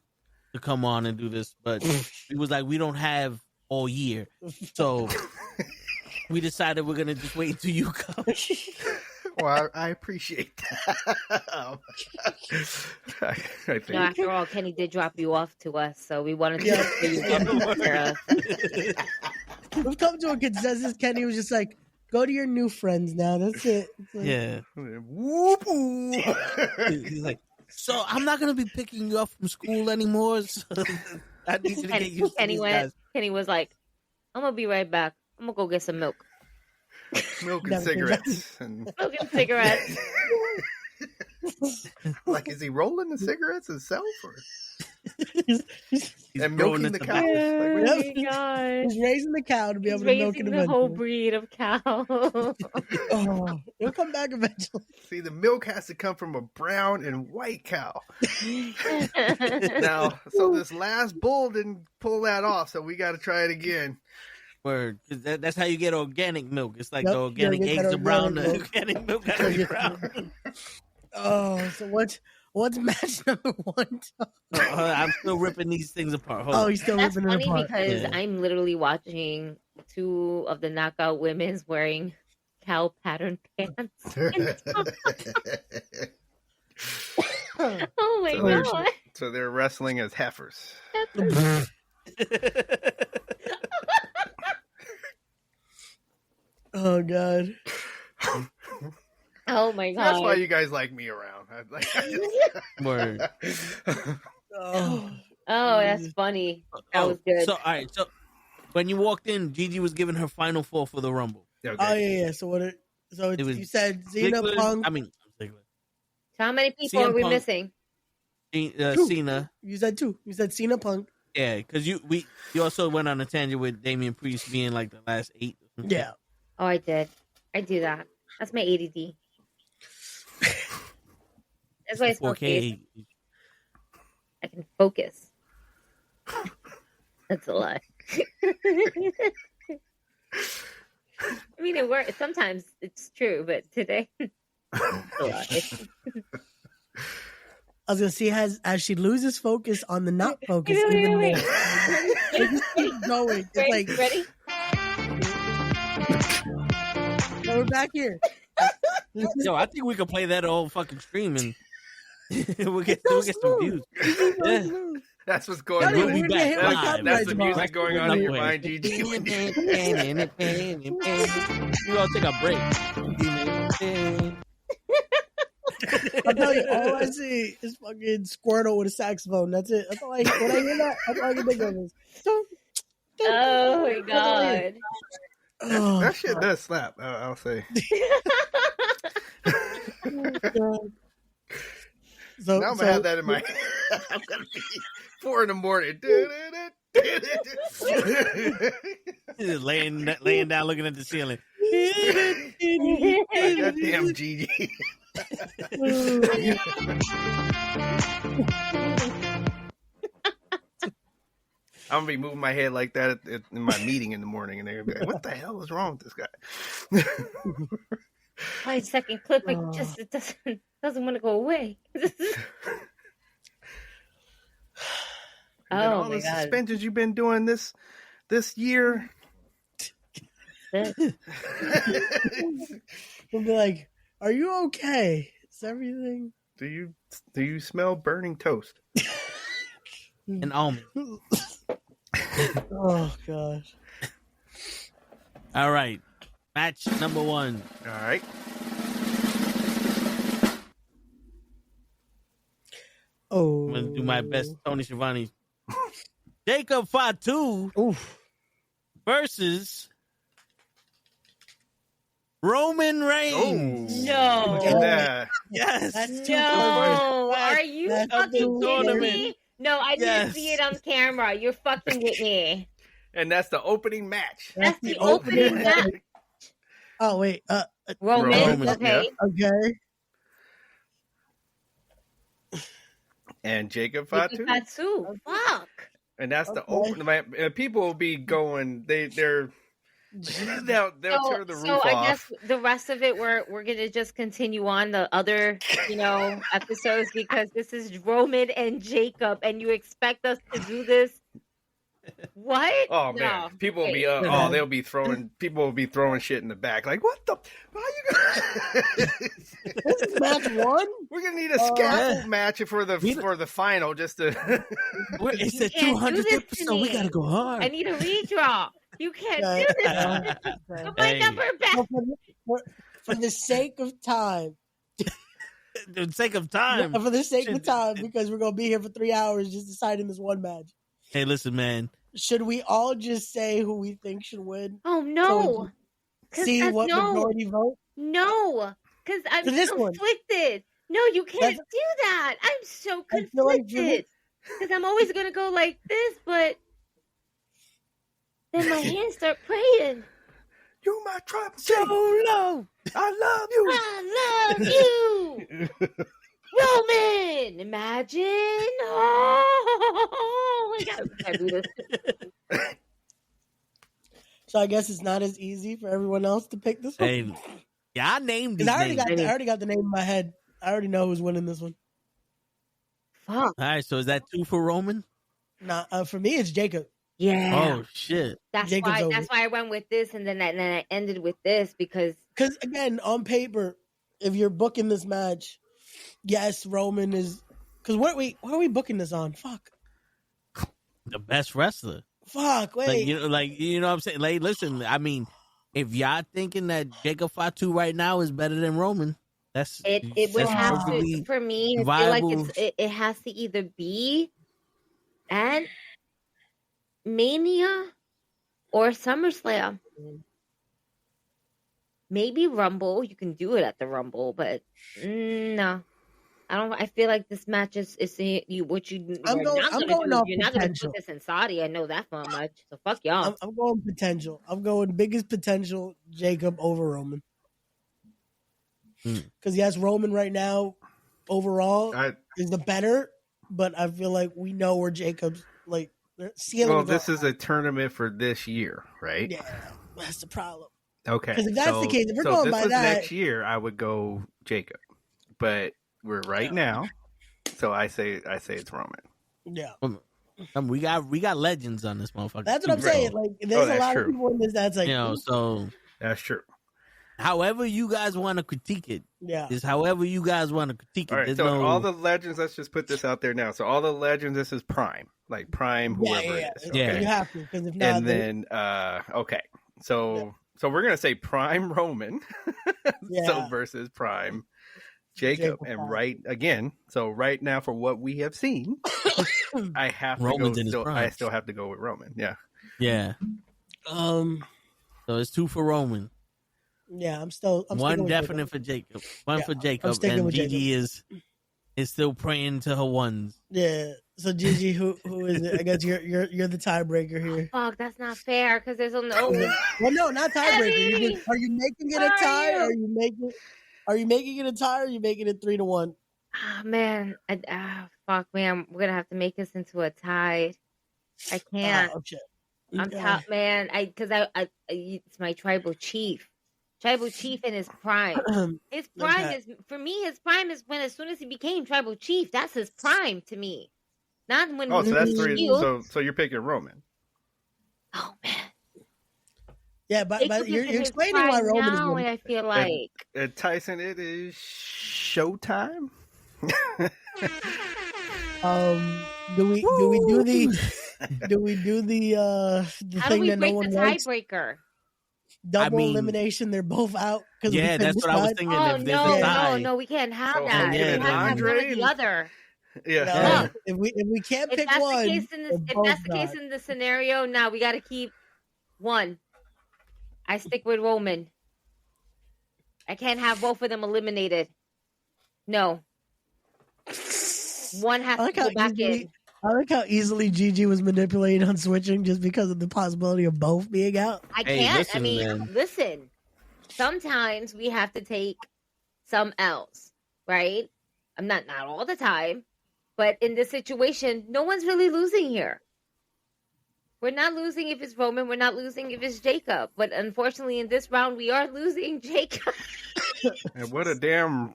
to come on and do this, but he was like, we don't have all year, so we decided we're gonna just wait until you come. Well, I appreciate that. I think. No, after all, Kenny did drop you off to us, so we wanted to make sure you get taken care of. We've come to a consensus. Kenny was just like, go to your new friends now. That's it. It's like, Yeah. Whoop-oo. He's like, so I'm not gonna be picking you up from school anymore. So I need you to get used to these guys. Kenny was like, I'm gonna be right back. I'm gonna go get some milk. Milk and Never cigarettes. And Milk and cigarettes. like, is he rolling the cigarettes himself? Or? he's And throwing milking it the to cows? Oh Like, Yep. my gosh. raising the cow to be He's able to milk it raising the whole eventually. breed of cow. Oh, it'll come back eventually. see, the milk has to come from a brown and white cow. Now, so this last bull didn't pull that off, so we got to try it again. Word, 'cause that's how you get organic milk. It's like Yep, the organic you gotta get eggs that are brown, the organic organic milk gotta be brown. Oh, so what's match number 1? I'm still ripping these things apart. Hold Oh, on. he's still That's ripping it funny apart. because Yeah. I'm literally watching 2 of the knockout women's wearing cow pattern pants. Oh my So there's- god. So they're wrestling as heifers. Oh god. Oh my god. That's why you guys like me around. Word. Oh. Oh, that's funny. That was good. So, all right. So, when you walked in, Gigi was giving her final 4 for the Rumble. Okay. Oh yeah. So what? So It was you said Cena, Ziggler- Punk. I mean, Ziggler. So how many people CM are we Punk. missing? Two. Cena. You said 2. You said Cena, Punk. Yeah, because you also went on a tangent with Damian Priest being like the last 8. Yeah. Oh, I did. I do that. That's my ADD. That's why it's 4K. 4K. I can focus. That's a lie. I mean, it works. Sometimes it's true, but today, it's a lie. I was gonna see as she loses focus on the not focus Wait, even wait, more. wait. It just keeps going. It's Ready? like Ready? no, we're back here. Yo, I think we could play that whole fucking stream and we'll get some views. Yeah. That's what's going Daddy, on. We'll be we're gonna back hit live. my copyright That's the tomorrow. music going on in your mind, Gigi. We're gonna take a break. I'll tell you, all I see is fucking Squirtle with a saxophone. That's it. That's all I when I hear that, that's all I can think of is. Oh my god. Oh, That shit does slap, I'll say. God. So, Now I'm going to have that in my head. I'm going to be 4 in the morning. Just laying down, looking at the ceiling. Goddamn Gigi. I'm gonna be moving my head like that in my meeting in the morning, and they're gonna be like, "What the hell is wrong with this guy?" 5-second clip, it doesn't want to go away. And then all Oh the my god. suspensions you've been doing this year. That's it. We'll be like, "Are you okay? Is everything?" Do you smell burning toast? And almond. Oh gosh. All right. Match number 1. All right. Oh. I'm gonna do my best, Tony Schiavone. Jacob Fatu Oof. versus Roman Reigns. Oh, No. look at that. Yes. That's too No, That's are you that's fucking the kidding tournament. me? No, I didn't see it on camera. You're fucking with me. And that's the opening match. That's the opening match. Oh wait. Roman, Roman, okay. Okay. And Jacob Jacob Fatu. Fatu. Fuck. And that's the Okay. open. People will be going. They'll turn the roof So I guess off. the rest of it we're gonna just continue on the other, episodes because this is Roman and Jacob, and you expect us to do this? What? Oh No. man, people will be Wait. they'll be throwing shit in the back. Like what the? How you gonna? This is match 1. We're gonna need a scaffold match for the final just to. It's the can't do 200th this to episode. We me. gotta go hard. I need a redraw. You can't do this. Put my Hey. number back. For the sake of time. For the sake of time. For the sake of time, because we're gonna be here for 3 hours just deciding this one match. Hey, listen, man. Should we all just say who we think should win? Oh no. 'Cause See that's- what majority vote? No, because I'm For this one. conflicted. No, you can't do that. I'm so I feel like conflicted. Because I'm always going to go like this, but then my hands start praying. You my tribal So chief. low. I love you. I love you, Roman. Imagine. Oh my God, we can't do this. So I guess it's not as easy for everyone else to pick this one. Hey, yeah, I named these Because I names. already got the name in my head. I already know who's winning this one. Fuck. All right, so is that 2 for Roman? Nah, for me it's Jacob. Yeah. Oh shit! Jacob's over. That's why I went with this, and then I ended with this because Because again, on paper, if you're booking this match, yes, Roman is. Because what are we booking this on? Fuck. The best wrestler. Wait. Like you know what I'm saying. Like, listen, I mean, if y'all thinking that Jacob Fatu right now is better than Roman, that's it would that's have perfectly to for me. I feel viable. like it has to either be at Mania or SummerSlam. Maybe Rumble. You can do it at the Rumble, but no. I don't. I feel like this match is what you. I'm going off You're not going to potential. put this in Saudi. I know that for much. So fuck y'all. I'm going potential. I'm going biggest potential Jacob over Roman. Because yes, Roman right overall is the better, but I feel like we know where Jacob's ceiling. Well, this is a tournament for this year, right? Yeah, that's the problem. Okay. 'Cause if that's the case, if we're going this by was that- next year, I would go Jacob, but we're right now, so I say it's Roman. Yeah, we got legends on this motherfucker. that's what I'm too, saying. so, Like, there's a that's lot true. of people in this that's like, so That's true. however you guys want to critique it yeah, is however you guys want to critique it. All right, There's so no, all the legends. Let's just put this out there now. So all the legends. This is Prime, like Prime, whoever it is. Yeah. Okay? You have to, because if not, And then okay, so we're gonna say Prime Roman, Yeah. so versus Prime Jacob, Jacob and Prime. right now for what we have seen, I have Roman's in to his go. prime. I still have to go with Roman. Yeah. yeah. So it's 2 for Roman. I'm One sticking with definite Jacob. for Jacob. One Yeah, for I'm Jacob, sticking and with Gigi is still praying to her ones. Yeah. So Gigi, who is it? I guess you're the tiebreaker here. Fuck, that's not fair because there's only. Well, no, not tiebreaker. Eddie! Are you making it a Where are tie? you? Or are you making it a tie? Or are you making it 3-1? Oh man, fuck, man, we're gonna have to make this into a tie. I can't. Oh shit. I'm Okay. top, man. Because it's my tribal chief. Tribal chief in his prime. His prime Okay. is for me. His prime is when as soon as he became tribal chief. That's his prime to me. Not when. Oh, so he that's was 3. Shield. So you're picking Roman. Oh man. Yeah, but Jacob you're is in his explaining why prime Roman is now, winning. and I feel like And Tyson, it is showtime. Do we do the how do thing we that no break one the wants? tiebreaker? Double mean, elimination. They're both out because Yeah, that's what I was thinking. Oh if there's a tie, no, we can't have So that. Hogan We and have to have one or Andre the other. Yeah. No, No. if we can't If pick that's one, the case in this, they're if that's both the case not. in the scenario, now we got to keep one. I stick with Roman. I can't have both of them eliminated. No, one has to go back in. I like how easily Gigi was manipulated on switching just because of the possibility of both being out. I Hey, can't. listen, I mean, man. listen. Sometimes we have to take some L's, right? I'm not all the time, but in this situation, no one's really losing here. We're not losing if it's Roman. We're not losing if it's Jacob. But unfortunately, in this round, we are losing Jacob. And what a damn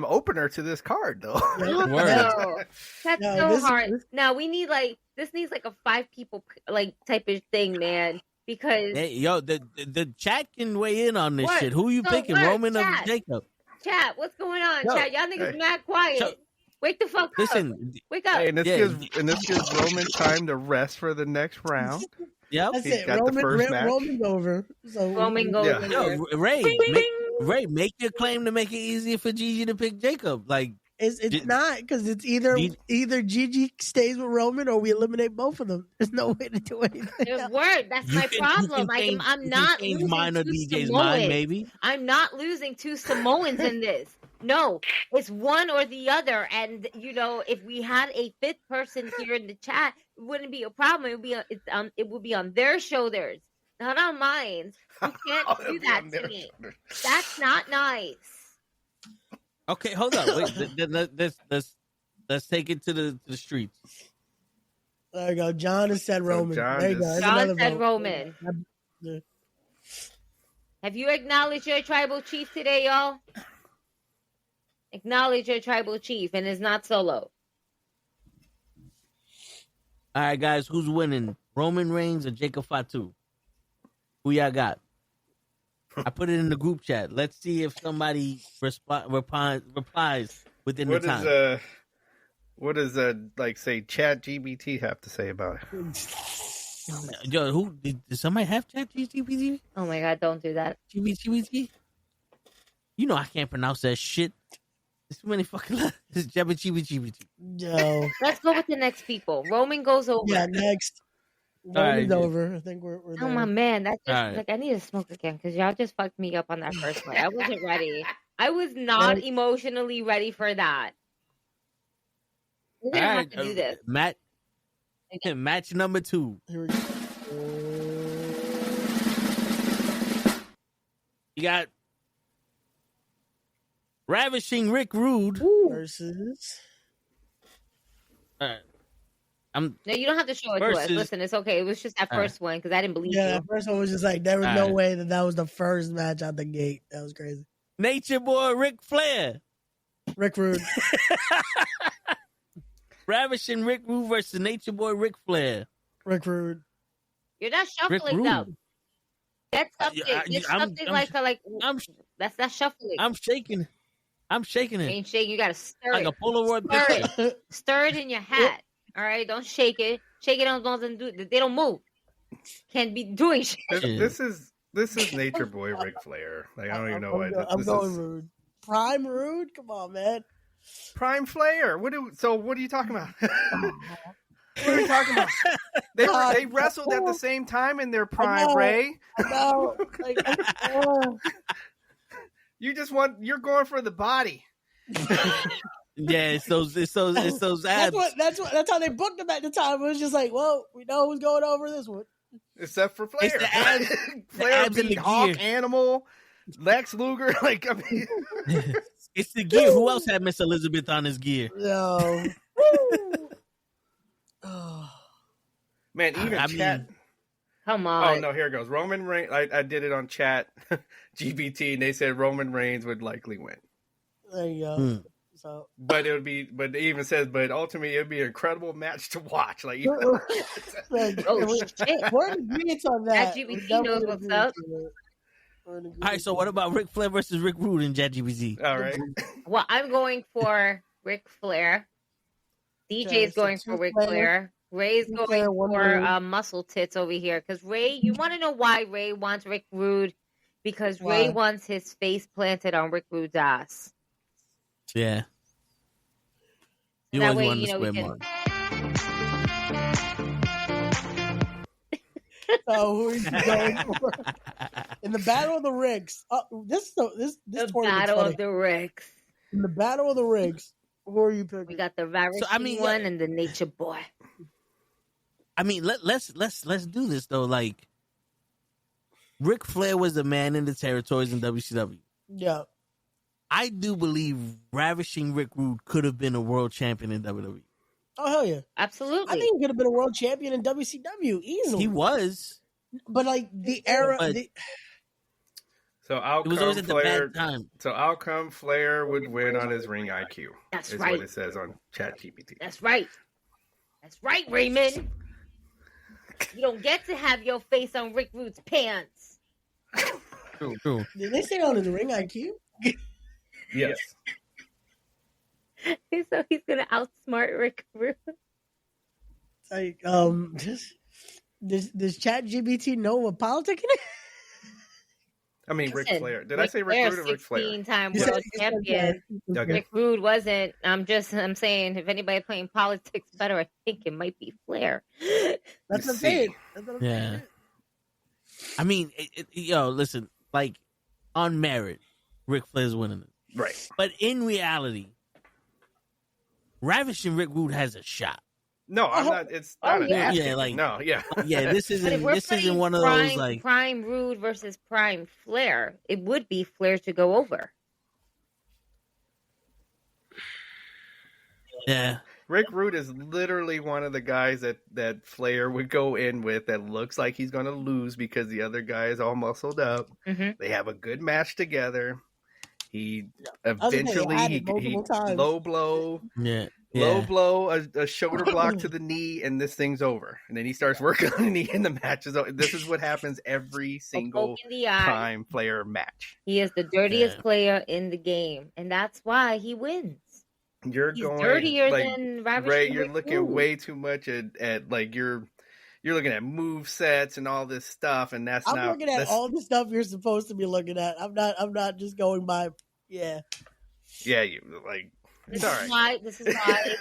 opener to this card, though. Word. No, that's No, so this- hard. this- Now we need this needs like a 5 people like type of thing, man. Because hey, yo, the chat can weigh in on this What? shit. Who you So picking, what? Roman or Chat. Jacob? chat, what's going on? Yo, Chat, y'all niggas hey. mad quiet. So- Wake the fuck up. Listen, Wake up. Hey, and this Yeah. gives Roman time to rest for the next round. yep. That's He's it. got the first match. Roman's over. So Roman goes Yeah. in Yo, there. Ray, Bing, make, bing. Ray, make your claim to make it easier for Gigi to pick Jacob. Like, It's Did- not because it's either Did- Gigi stays with Roman or we eliminate both of them. There's no way to do anything. There's else. word. That's you my can- problem. you can I'm change- not you can change losing mine or two DJ's Samoans. mind, maybe. I'm not losing 2 Samoans in this. No, it's one or the other. And if we had a 5th person here in the chat, it wouldn't be a problem. It would be on their shoulders, not on mine. You can't do that to me. That's not nice. Okay, hold on. Wait, let's take it to the streets. There you go. John has said Roman. John There you go. just- There's John another said vote. Roman. Yeah. Have you acknowledged your tribal chief today, y'all? Acknowledge your tribal chief, and it's not solo. All right, guys, who's winning? Roman Reigns or Jacob Fatu? Who y'all got? I put it in the group chat. Let's see if somebody replies within the time. What does say Chat GBT have to say about it? Yo, who did somebody have chat GPT? Oh my god, don't do that. GBT? You know I can't pronounce that shit. There's too many fucking letters. GBT. Yo. Let's go with the next people. Roman goes over. Yeah, next. right, Roman's yeah. over. I think we're Oh there. my man, that's just All right. like I need to smoke again because y'all just fucked me up on that first one. I wasn't ready. I was not emotionally ready for that. We're gonna have to do this. Match number 2. Here we go. You got Ravishing Rick Rude. Versus. All right. I'm No, you don't have to show it to us. Versus- Listen, it's okay. It was just that All right. first one because I didn't believe Yeah, you. that first one was just like there was All no right. way that was the first match out the gate. That was crazy. Nature Boy Ric Flair. Rick Rude. Ravishing Rick Rude versus Nature Boy Ric Flair. Rick Rude. You're not Rick shuffling Rude. them. That's something. It's something like I'm that's shuffling. I'm shaking. I'm shaking You it ain't shaking. You gotta stir like it. a Polaroid Stir picture. it. Stir it in your hat. All right, don't shake it. Shake it on doesn't do. They don't move. Can't be doing shit. This is Nature Boy Ric Flair. Like I don't even know why. I'm This going is Rude. Prime Rude? Come on, man. Prime Flair. What are you talking about? What are you talking about? They wrestled at the same time in their prime, know. Ray. No. Like, You're going for the body. Yeah, it's those abs. that's how they booked him at the time. It was just like, well, we know who's going over this one. Except for Flair. It's the abs- Flair abs and beat the Hawk gear. Animal, Lex Luger. Like I mean, It's the gear. Who else had Miss Elizabeth on his gear? No. Oh. man, even I chat. mean- Come on. Oh no, here it goes. Roman Reigns. I did it on chat GBT, and they said Roman Reigns would likely win. There you go. Hmm. So, but it even says, but ultimately it'd be an incredible match to watch. Like, like, Oh shit! we're in agreement on that. We're ChatGPT definitely knows in what's agreement up. on that. We're in All right, agreement so on what that. about Ric Flair versus Rick Rude in ChatGPT? all right. Well, I'm going for Ric Flair. DJ's Okay, so going two for Ric Flair, Flair. Ray's two going Flair, one for Rude. muscle tits over here. Because Ray, you want to know why Ray wants Rick Rude? Because Ray Why? wants his face planted on Rick Rude's ass. Yeah. You That always way, wanted you to know, we square can. mark. So who are you going for? In the Battle of the Ricks. This The tournament's Battle funny. of the Ricks. In the Battle of the Ricks, who are you picking? We got the Ravishing one and the Nature Boy. I mean, let's do this though. Like, Ric Flair was the man in the territories in WCW. Yeah. I do believe Ravishing Rick Rude could have been a world champion in WWE. Oh hell yeah! Absolutely. I think he could have been a world champion in WCW easily. He was, but like the era. But So it was always at the bad time. So outcome Flair would win on his ring IQ. That's is right. what it says on ChatGPT. That's right. That's right, Raymond. You don't get to have your face on Rick Rude's pants. True. Did they say on his ring IQ? Yes. So he's gonna outsmart Rick Rude. Like does ChatGPT know what politicking is? I mean, Ric Listen, Flair. Did I say Ric Rude or Ric Flair? 16-time You said- world you said champion. Okay. Rick Rude wasn't. I'm saying if anybody playing politics better, I think it might be Flair. That's what I'm See. saying. That's what I'm Yeah. saying. I mean, yo, listen, like on merit, Ric Flair's winning it. Right. But in reality, Ravishing Rick Rude has a shot. No, I'm not. It's not a yeah. nasty Yeah, thing. like- No, yeah. Yeah, this But if isn't we're this isn't playing one of prime, those like prime Rude versus prime Flair, it would be Flair to go over. yeah. Rick Rude is literally one of the guys that Flair would go in with that looks like he's going to lose because the other guy is all muscled up. Mm-hmm. They have a good match together. He was gonna say, eventually had he it multiple times. low blow, Yeah. low blow, a shoulder block to the knee, and this thing's over. And then he starts working on the knee, and the match is over. This is what happens every single Poke in the eye. prime Flair match. He is the dirtiest Yeah. player in the game, and that's why he wins. You're He's going dirtier like, than Ravishing Ray, you're Rick looking Rude. way too much at like you're looking at move sets and all this stuff, and that's I'm not looking at that's, all the stuff you're supposed to be looking at. I'm not just going by. Yeah. yeah, you like This it's all is right. why. This is why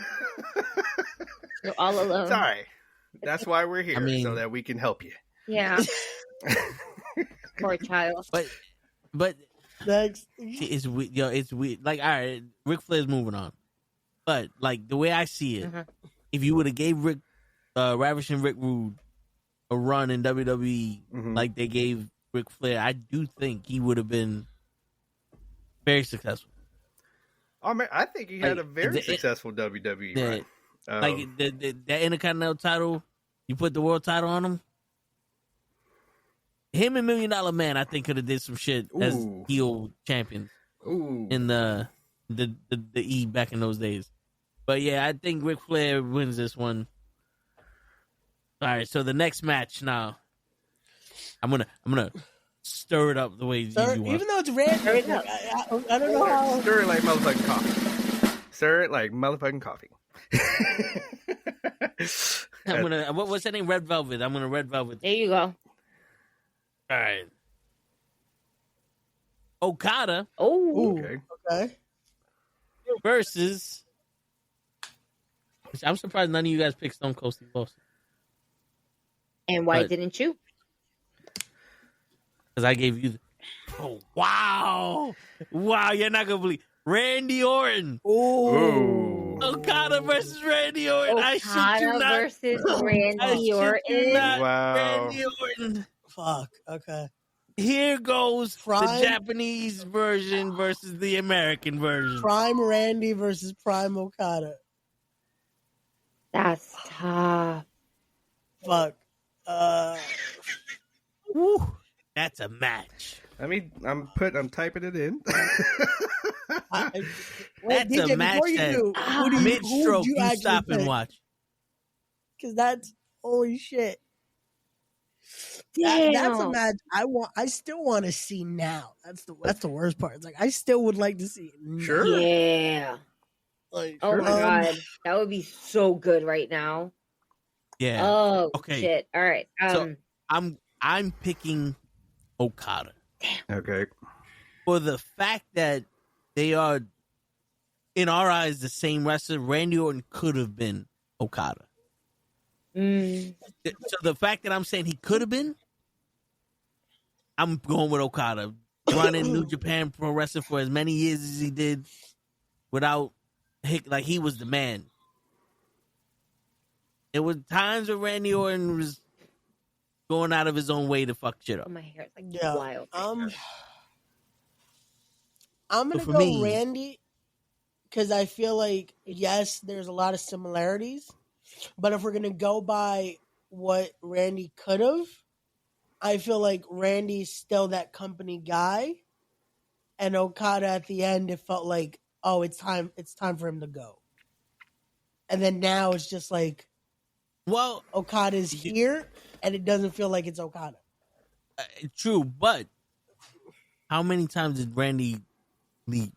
you're all alone. It's all right. That's why we're here, I mean- so that we can help you. Yeah, poor child. But Next. it's weird. Yo, it's weird. Like, all right, Ric Flair's moving on, but like the way I see it, Mhm. if you would have gave Ravishing Rick Rude a run in WWE Mhm. like they gave Ric Flair, I do think he would have been very successful. Oh man, I think he had Like, a very the- successful WWE Yeah. run. Like that Intercontinental title, you put the world title on him. Him and $1 Million Man, I think, could have did some shit as Ooh. heel champions Ooh, in the E back in those days. But yeah, I think Ric Flair wins this one. All right, so the next match now, I'm gonna stir it up the way Sir, Even you want. though it's red, Stir it up. I don't know how. stir it like motherfucking coffee. Stir it like motherfucking coffee. I'm gonna what's that name? Red Velvet. I'm gonna Red Velvet. There you go. All right. Okada Oh, Ooh, Okay. okay. versus. I'm surprised none of you guys picked Stone Cold Steve Austin and why But- didn't you? because I gave you. Oh wow! You're not gonna believe Randy Orton. Ooh. Okada versus Randy Orton. I shit you Okada not. versus I Randy shit you Orton. not. Wow. Randy Orton. Fuck. Okay. Here goes Prime- the Japanese version versus the American version. Prime Randy versus Prime Okada. That's tough. Fuck. Woo, that's a match. I'm typing it in. That's DJ, a match before you that do, who mid-stroke would you you actually stop and pick? watch. Because that's holy shit. Damn. That's a match I still want to see now. That's the worst part. It's like I still would like to see it now. Sure. Yeah. Like, Oh my god, that would be so good right now. Yeah. Oh Okay. shit. All right. So I'm picking Okada Okay. for the fact that they are, in our eyes, the same wrestler. Randy Orton could have been Okada. So the fact that I'm saying he could have been, I'm going with Okada. Running New Japan Pro Wrestling for as many years as he did, without like he was the man. There was times where Randy Orton was going out of his own way to fuck shit up. my hair is like yeah. wild. I'm gonna for go me- Randy because I feel like yes, there's a lot of similarities, but if we're gonna go by what Randy could have, I feel like Randy's still that company guy, and Okada at the end, it felt like, oh, it's time for him to go. And then now it's just like, Well, Okada's here, and it doesn't feel like it's Okada. true, but how many times did Randy leave?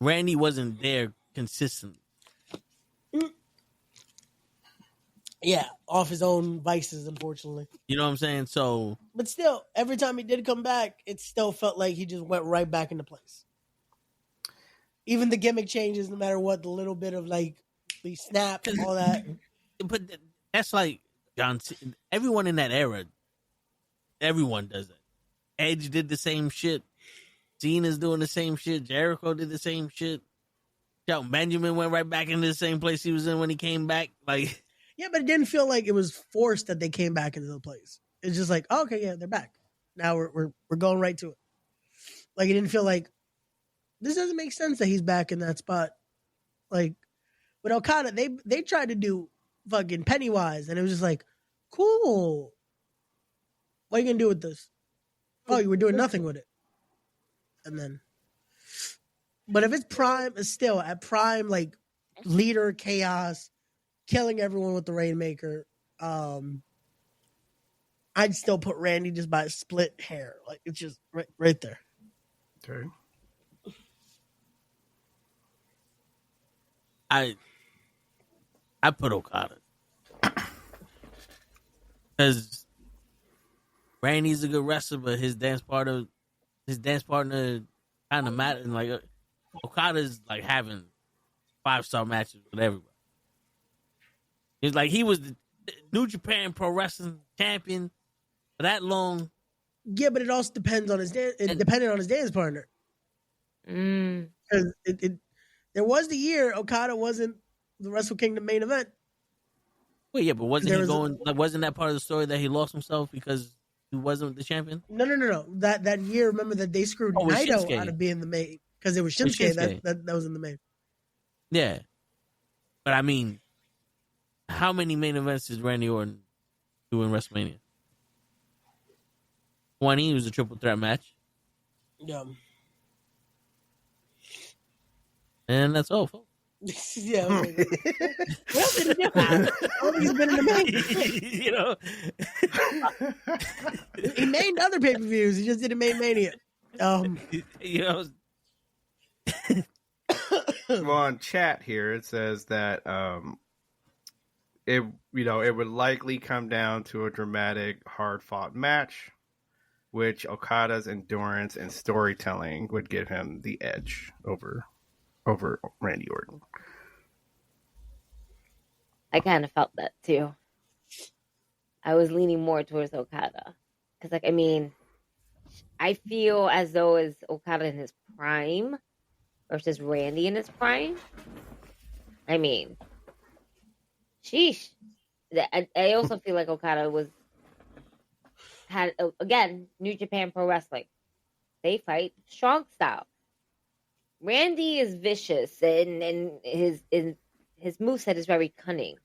Randy wasn't there consistently. Yeah, off his own vices, unfortunately. You know what I'm saying? So, But still, every time he did come back, it still felt like he just went right back into place. Even the gimmick changes, no matter what, the little bit of like the snap, all that. but that's like John. Everyone in that era, everyone does it. Edge did the same shit. Cena's doing the same shit. Jericho did the same shit. Shelton Benjamin went right back into the same place he was in when he came back. Like, Yeah, but it didn't feel like it was forced that they came back into the place. It's just like, oh, okay, yeah, they're back. Now we're going right to it. Like, it didn't feel like this doesn't make sense that he's back in that spot. Like with Okada, they tried to do fucking Pennywise, and it was just like, cool. What are you gonna do with this? Oh, you were doing nothing with it. And then, but if it's prime, it's still at prime, like leader chaos, killing everyone with the Rainmaker. I'd still put Randy just by a split hair. Like, it's just right there. Okay. I put Okada because Randy's a good wrestler, but his dance partner kind of matters. Like Okada's like having 5-star matches with everybody. It's like he was the New Japan Pro Wrestling champion for that long. Yeah, but it also depends on his dance. It depended on his dance partner. Because there was the year Okada wasn't the Wrestle Kingdom main event. Well, yeah, but wasn't There he was going? Like, wasn't that part of the story that he lost himself because he wasn't the champion? No. That year, remember that they screwed Oh, with Naito Shinsuke. out of being the main because it was With Shinsuke Shinsuke. that was in the main. Yeah, but I mean, how many main events did Randy Orton do in WrestleMania? 20. It was a triple threat match, Yeah. and that's all, folks. Yeah. Okay. What else did he do? I don't think he's been in the main. You know, He made other pay-per-views. He just didn't make Mania. you know. Well, on chat here it says that it would likely come down to a dramatic, hard-fought match, which Okada's endurance and storytelling would give him the edge over Randy Orton. I kind of felt that too. I was leaning more towards Okada because, like, I mean, I feel as though it's Okada in his prime versus Randy in his prime. I mean, sheesh. I also feel like Okada had again New Japan Pro Wrestling. They fight strong style. Randy is vicious and his moveset is very cunning.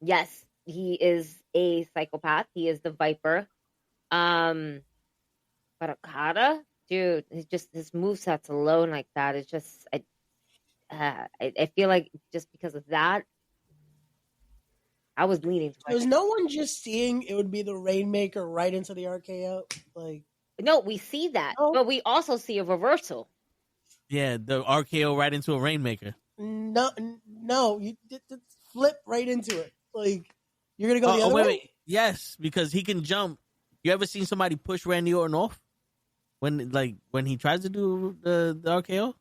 Yes, he is a psychopath. He is the Viper. But Okada, dude, it's just his movesets alone like that. It's just I feel like just because of that, I was leaning towards Was no one just seeing it would be the Rainmaker right into the RKO? Like, no, we see that, No. but we also see a reversal. Yeah, the RKO right into a Rainmaker. no, you flip right into it. Like, you're gonna go the other way. Wait. Yes, because he can jump. You ever seen somebody push Randy Orton off when he tries to do the RKO?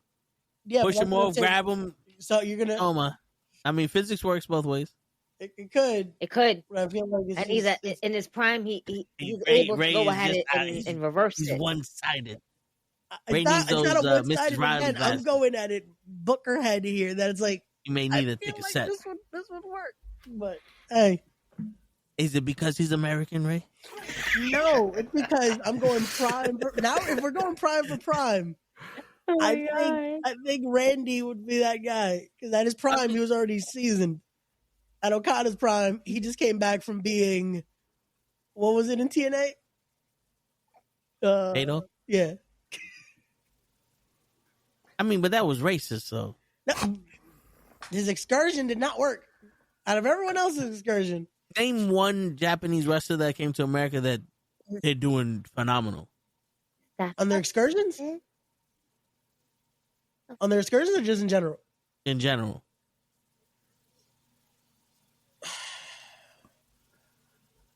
Yeah, Push but him that's what I'm off, saying. grab him. So you're gonna. Oh my! I mean, physics works both ways. It could. It could, But I feel like it's and just, in his prime, he's Ray- able Ray to go is ahead just out. and reverse He's it. one-sided. it's not a one-sided Mrs. Riley again. I'm glasses. going at it Booker head here. That it's like You may I need a feel thicker like set. this would work. But hey, Is it because he's American, Ray? no, it's because I'm going prime. Now, if we're going prime for prime, Oh I think Randy would be that guy because at his prime he was already seasoned. At Okada's prime, he just came back from being, what was it in TNA? Kato? Yeah. I mean, but that was racist, so. No, his excursion did not work. Out of everyone else's excursion, Name one Japanese wrestler that came to America that they're doing phenomenal. on their excursions, on their excursions, or just in general. In general.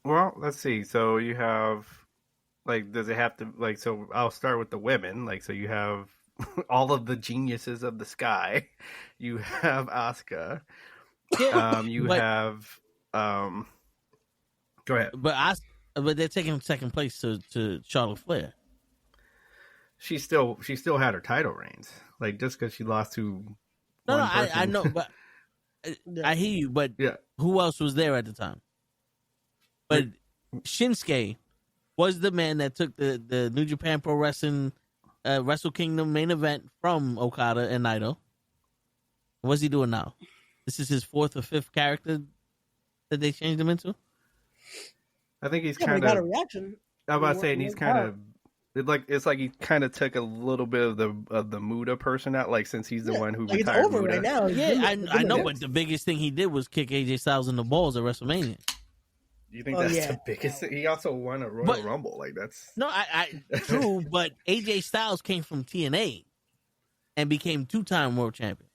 Well, let's see. So you have, like, does it have to, like, so I'll start with the women. Like, so you have all of the geniuses of the sky. You have Asuka. You but- have, go ahead. But they're taking second place to Charlotte Flair. She still had her title reigns. Like, just because she lost to No, one I person. know, but I hear you. But Yeah. who else was there at the time? But Shinsuke was the man that took the New Japan Pro Wrestling Wrestle Kingdom main event from Okada and Naito. What's he doing now? This is his fourth or fifth character that they changed him into? I think he's Yeah, but he kind got a of. reaction. I'm about saying he's kind Wow. of. It's like he kind of took a little bit of the Muda person out. Like, since he's the one who Like, it's retired over Muda. right now. Yeah, I know, Yeah. but the biggest thing he did was kick AJ Styles in the balls at WrestleMania. Do you think Oh, that's yeah. the biggest thing? He also won a Royal But- Rumble. Like, that's. No, I true, but AJ Styles came from TNA and became two-time world champion.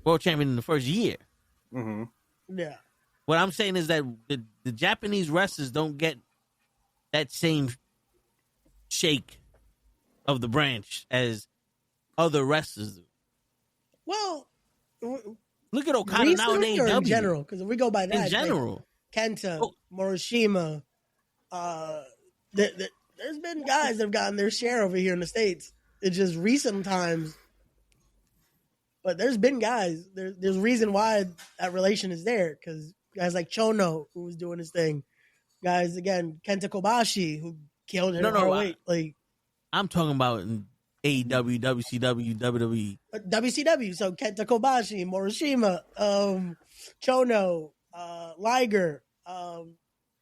World champion in the first year. Mm-hmm. Yeah. What I'm saying is that the Japanese wrestlers don't get that same shake of the branch as other wrestlers do. Well, Look at Okada now in recently or in AEW. general? Because if we go by that, In like, general. Kenta, Oh. Morishima, there's been guys that have gotten their share over here in the States. It's just recent times. But there's been guys. There's a reason why that relation is there. Because guys like Chono, who was doing his thing. Guys, again, Kenta Kobashi, who killed it No, at no, ROH. Like, I'm talking about in AEW, WCW, WWE. WCW, so Kenta Kobashi, Morishima, Chono, Liger.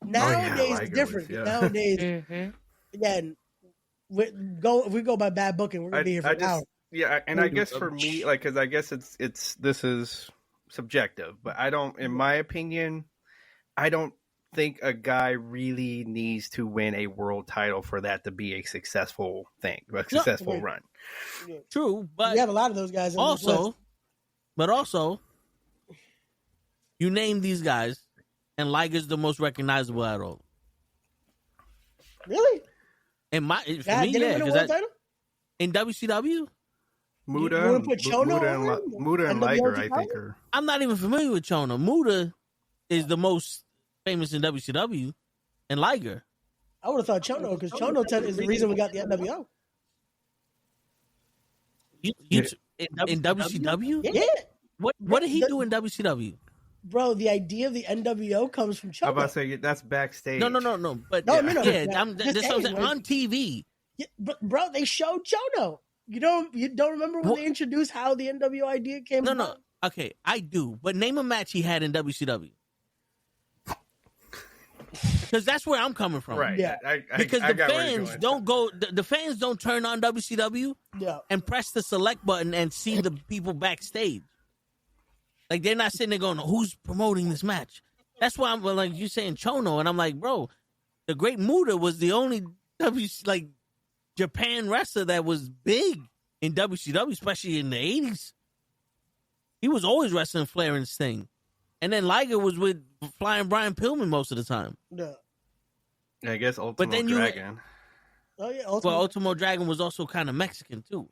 Nowadays, Liger it's different. was- yeah. Nowadays, Mm-hmm. again, if we go by bad booking, we're gonna be here for an hour. Yeah, and I guess for me, like, because I guess this is subjective, but I don't, in my opinion, I don't think a guy really needs to win a world title for that to be a successful thing, a successful okay. run. True, but We have a lot of those guys. On this list. also, you name these guys, and Liger's the most recognizable out of all. Really? For God, me, did yeah, he win a world because title? in WCW, Muda, wanna and, put Chono over him? Muda and NWO Liger, I title? think, are. I'm not even familiar with Chono. Muda is the most famous in WCW, and Liger. I would have thought Chono because Chono is the reason we got the NWO. In WCW? Yeah, What did he do in WCW? bro. The idea of the NWO comes from I'm about to Chono. say that's backstage. No. But No. yeah, Yeah. that's what I'm saying. Just On TV. Yeah, but bro, they showed Chono. You don't remember when What? they introduced how the NWO idea came No. about? Okay, I do. But name a match he had in WCW. because that's where I'm coming from. Right. Yeah. Because I the got where you're fans going. don't go. The fans don't turn on WCW Yeah. and press the select button and see the people backstage. Like they're not sitting there going, "Who's promoting this match?" That's why I'm like you saying Chono, and I'm like, bro, the Great Muta was the only Japan wrestler that was big in WCW, especially in the 80s. He was always wrestling Flair and Sting. And then Liger was with Flying Brian Pillman most of the time. Yeah. I guess Ultimo But then Dragon. Oh yeah. Well, Ultimo Dragon was also kind of Mexican too.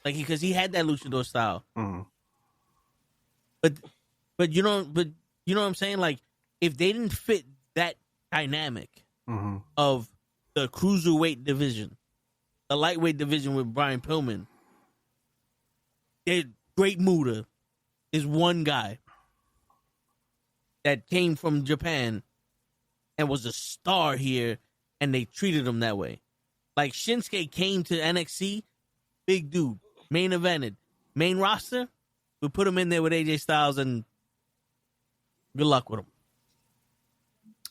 Like because he had that luchador style. Mm-hmm. But you know what I'm saying? Like if they didn't fit that dynamic Mm-hmm. of the cruiserweight division, the lightweight division with Brian Pillman, Great Muta is one guy that came from Japan and was a star here, and they treated him that way. Like Shinsuke came to NXT, big dude, main evented, main roster. We put him in there with AJ Styles, and good luck with him.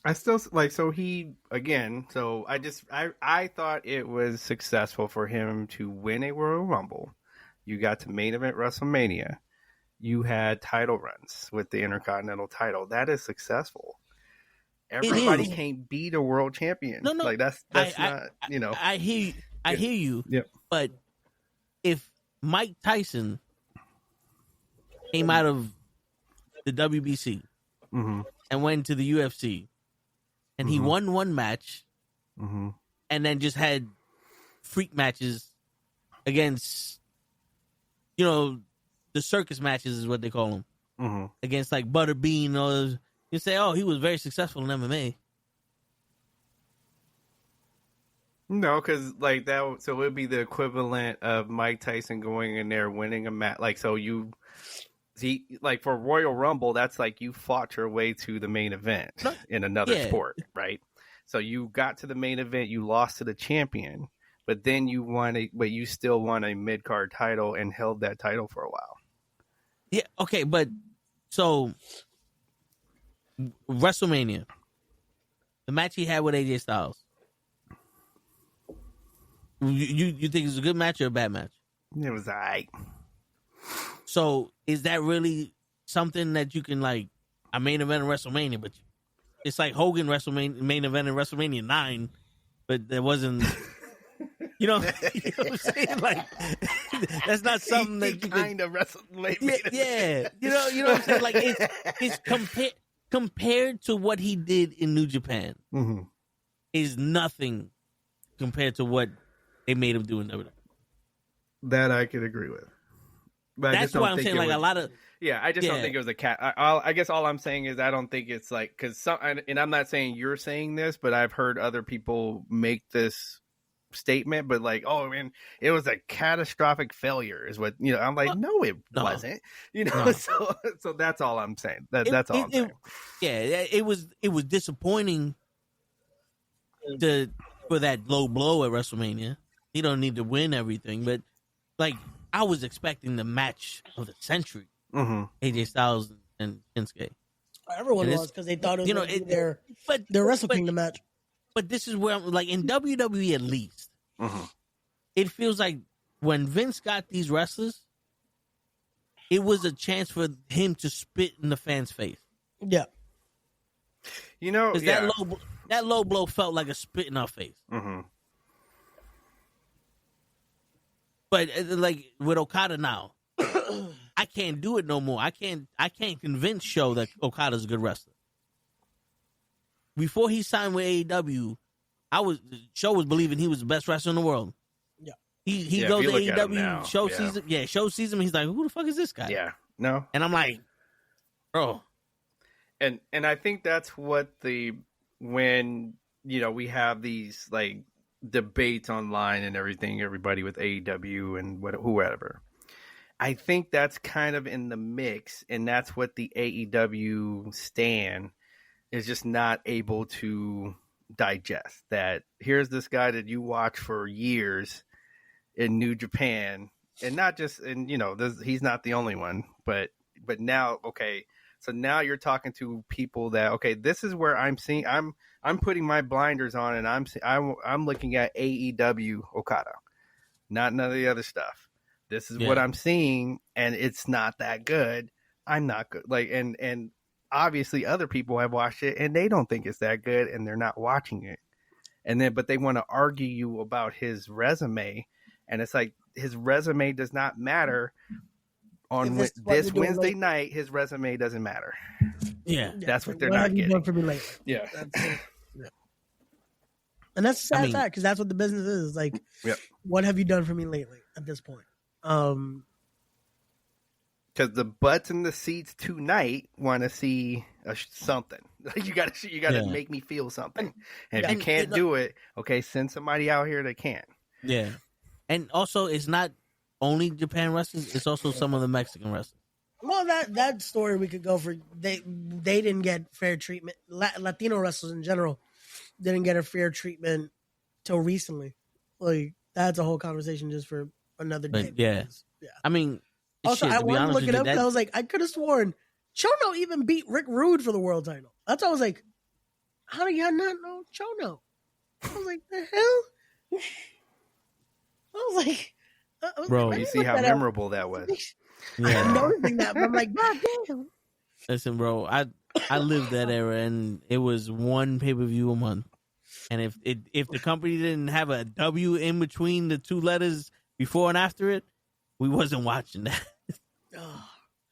I still so he again. So I thought it was successful for him to win a Royal Rumble. You got to main event WrestleMania. You had title runs with the Intercontinental title. That is successful. Everybody can't beat a world champion. No, like that's not. I hear you. Yep. But if Mike Tyson came out of the WBC Mm-hmm. and went to the UFC, and he won one match, Mm-hmm. and then just had freak matches against, the circus matches is what they call them, Mm-hmm. against like Butterbean or those, you say, oh, he was very successful in MMA. No, because like that, so it would be the equivalent of Mike Tyson going in there winning a match. Like, so you see, like for Royal Rumble, that's like you fought your way to the main event in another sport, right? So you got to the main event, you lost to the champion, but then you but you still won a mid card title and held that title for a while. Yeah, okay, but so WrestleMania, the match he had with AJ Styles. You think it's a good match or a bad match? It was all right. So is that really something that you can like a main event in WrestleMania? But it's like Hogan main event in WrestleMania 9, but there wasn't. You know what I'm saying? Like that's not something that you kind of WrestleMania. Yeah. You know what I'm saying? Like it's compared to what he did in New Japan is nothing compared to what they made him do in WWE. That I could agree with. But that's why I'm saying like a lot of. Yeah, I just don't think it was a cat. I guess all I'm saying is I don't think it's like because and I'm not saying you're saying this, but I've heard other people make this statement. But like, oh man, it was a catastrophic failure, is what I'm like. No, it wasn't. So that's all I'm saying. That's all I'm saying. Yeah, it was disappointing for that low blow at WrestleMania. He don't need to win everything, but like I was expecting the match of the century. AJ Styles and Shinsuke. Everyone was because they thought it was their Wrestle Kingdom match. But this is where I'm like in WWE at least. It feels like when Vince got these wrestlers, it was a chance for him to spit in the fans' face. Yeah, because that low blow felt like a spit in our face. But like with Okada now, I can't do it no more. I can't convince Show that Okada's a good wrestler. Before he signed with AEW, Show was believing he was the best wrestler in the world. Yeah. He goes to AEW, Show sees him. Yeah, Show sees him. He's like, who the fuck is this guy? Yeah. No. And I'm like, bro. And I think that's what when we have these like debates online and everything, everybody with AEW and whoever. I think that's kind of in the mix, and that's what the AEW stan is just not able to digest. That here's this guy that you watch for years in New Japan, and not just, and he's not the only one, but now, okay, So now you're talking to people that, okay, this is where I'm seeing, I'm putting my blinders on, and I'm looking at AEW Okada, not none of the other stuff. This is what I'm seeing, and it's not that good. I'm not good. Like, and obviously other people have watched it and they don't think it's that good, and they're not watching it. And then, but they want to argue you about his resume, and it's like, his resume does not matter. On this Wednesday night, his resume doesn't matter. Yeah, that's what they're what not have you getting. done for me lately? Yeah. And that's a sad fact, because that's what the business is. Like, what have you done for me lately at this point? Because the butts in the seats tonight want to see something. You got to make me feel something. And if you can't do it, okay, send somebody out here that can. Yeah. And also, it's not only Japan wrestlers, it's also some of the Mexican wrestlers. Well, that story we could go for. They didn't get fair treatment. Latino wrestlers in general didn't get a fair treatment till recently. Like, that's a whole conversation just for another day. But, yeah. I mean, also, I wanted to look it up, and I was like, I could have sworn Chono even beat Rick Rude for the world title. That's why I was like, how do y'all not know Chono? I was like, the hell? I was like, bro, you see how memorable that was. I didn't know anything that, but I'm like, God damn. Listen, bro, I lived that era, and it was one pay-per-view a month. And if the company didn't have a W in between the two letters before and after it, we wasn't watching that. Well,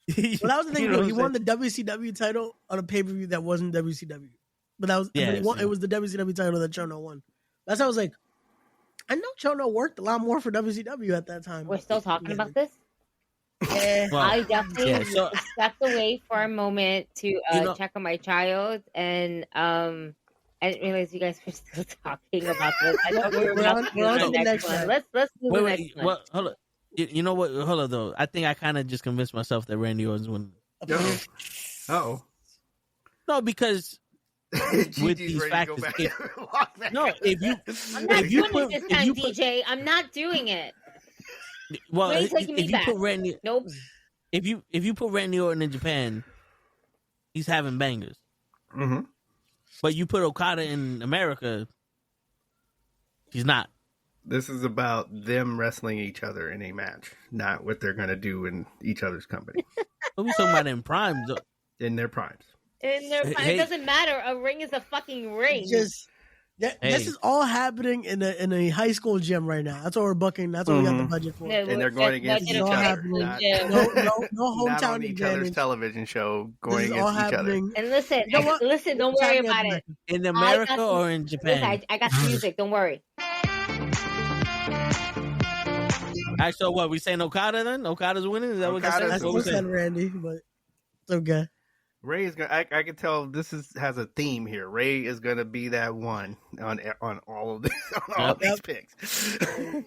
that was the thing. He won the WCW title on a pay-per-view that wasn't WCW, but that was it was the WCW title that Chono won. That's how I was like, I know Chono worked a lot more for WCW at that time. We're still talking about this? Yeah. Well, I definitely stepped away for a moment to check on my child, and I didn't realize you guys were still talking about this. I thought we were on to the next one. Let's do the next one. Well, hold on. You know what? Hold on, though. I think I kind of just convinced myself that Randy Orton's winning. Oh. No, because with these factors, I'm not doing it this time, DJ. I'm not doing it. Well, put Randy, nope. If you put Randy Orton in Japan, he's having bangers. Mm-hmm. But you put Okada in America, he's not. This is about them wrestling each other in a match, not what they're gonna do in each other's company. But we talking about in primes, though. In their primes. It doesn't matter. A ring is a fucking ring. This is all happening in a high school gym right now. That's what we're booking. That's what we got the budget for. And they're going against each other. No hometown not on each other's advantage. television show going against each other. And listen, don't worry about it. In America or in Japan? Listen, I got the music. Don't worry. All right, so what? We saying Okada then? Okada's winning? Is that what we said? Randy, but it's okay. Ray is gonna. I can tell this has a theme here. Ray is gonna be that one on all of this, all these picks.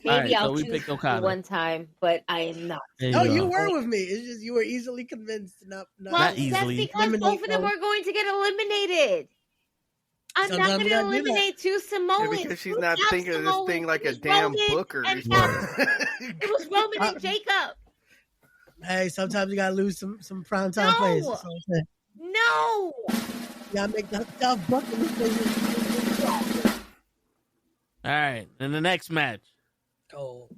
Maybe I'll choose one time, but I am not. You were with me. It's just you were easily convinced. Not easily. That's because both of them are going to get eliminated. I'm not going to eliminate two Samoans. Yeah, because she's not thinking of this thing like a damn booker. It was Roman and Jacob. Hey, sometimes you gotta lose some prime time plays. No. You gotta make that tough bucket. All right, and the next match. Oh.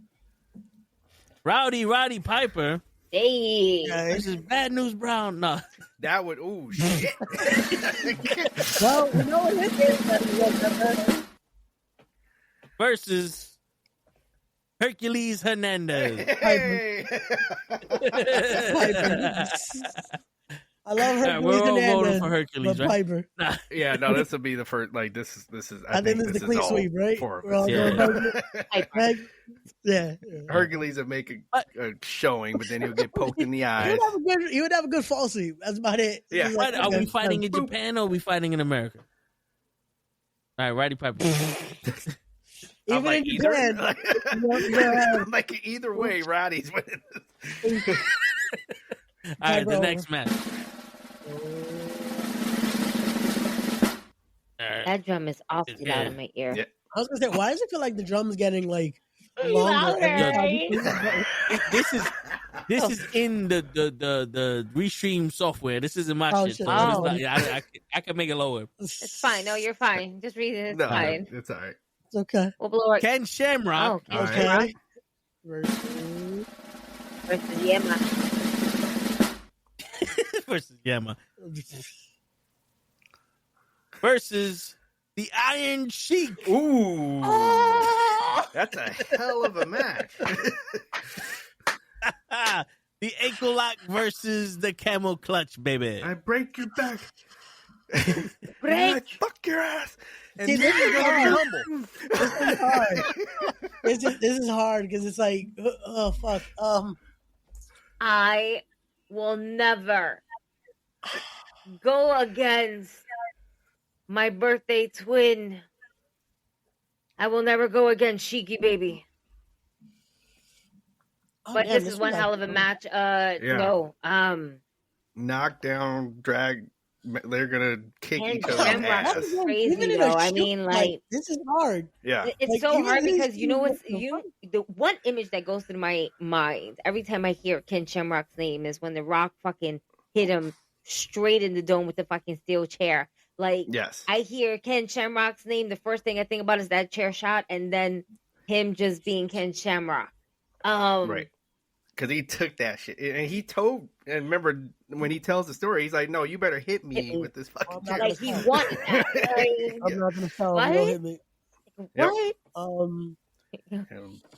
Roddy Piper. Hey. This is Bad News Brown. No. That would, shit. Well, you know what it is. Versus Hercules Hernandez. Hey. I love Hercules we're all Hernandez, voting for Hercules, right? Piper. Yeah, no, this will be the first. Like this is. I think this is the clean sweep, right? We're all going yeah. Hercules would make a showing, but then he would get poked in the eyes. He would have a good fall sweep. That's about it. Yeah. Are we fighting in Japan or are we fighting in America? All right, Roddy Piper. Even like, in Japan, I'm like either way, Roddy's winning. All right, the next match. That drum is awfully loud in my ear. Yeah. I was gonna say, why does it feel like the drum's getting like longer? This is This is in the restream software. This isn't my shit. Shit. So Oh. it's not- I can make it lower. It's fine. No, you're fine. Just read it. It's No, fine. it's all right. It's okay. We'll blow it. Ken Shamrock Oh, Ken All right. Shamrock Okay. Versus... versus Yema. versus Yama versus the Iron Sheik. Ooh, Oh! that's a hell of a match. The ankle lock versus the camel clutch, baby. I break your back. Break. Fuck your ass. And See, then this you're is gonna be hard. humble. This is hard. This is hard because it's like, oh fuck. I will never go against my birthday twin. I will never go against Sheiky Baby. Oh, But damn, this is one hell of a match. No. Knockdown, drag. They're gonna kick Ken each other in the Shamrock's ass. crazy, Even in though. a I shoot mean, fight, like, this is hard. Yeah. it's Like, so even hard his because you know what's team- the one image that goes through my mind every time I hear Ken Shamrock's name is when The Rock fucking hit him straight in the dome with the fucking steel chair. Like, Yes. I hear Ken Shamrock's name, the first thing I think about is that chair shot, and then him just being Ken Shamrock. Right. Because he took that shit. And he told, and remember when he tells the story, he's like, no, you better hit me with this fucking chair. Like, he wanted that. Like, I'm not gonna tell What? him. Don't hit me. what? Um,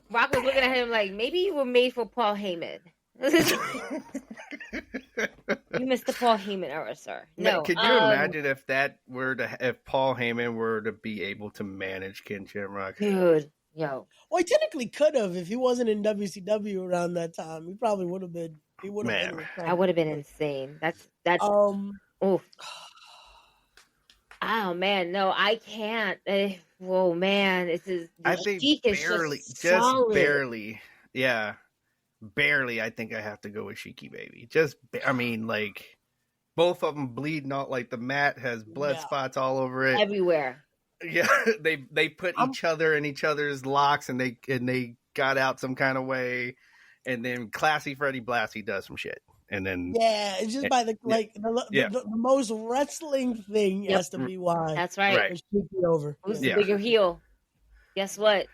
Rock was looking at him like, maybe you were made for Paul Heyman. You missed the Paul Heyman era, sir. No. Could you imagine if if Paul Heyman were to be able to manage Ken Shamrock? Dude, yo. Well, he technically could have if he wasn't in WCW around that time. He probably would have been. He would have been. That would have been insane. That's oof. Oh man, no, I can't. Whoa, man, this is. I think Sheik is barely, just just solid. barely. Yeah. Barely, I think I have to go with Sheiky Baby. I mean, like, both of them bleeding out. Like, the mat has blood spots all over it. Everywhere. Yeah, they put each other in each other's locks, and they got out some kind of way. And then Classy Freddie Blassie does some shit. And then it's just by the most wrestling thing has to be why. That's right. It's Sheiky over. Who's the bigger heel? Guess what?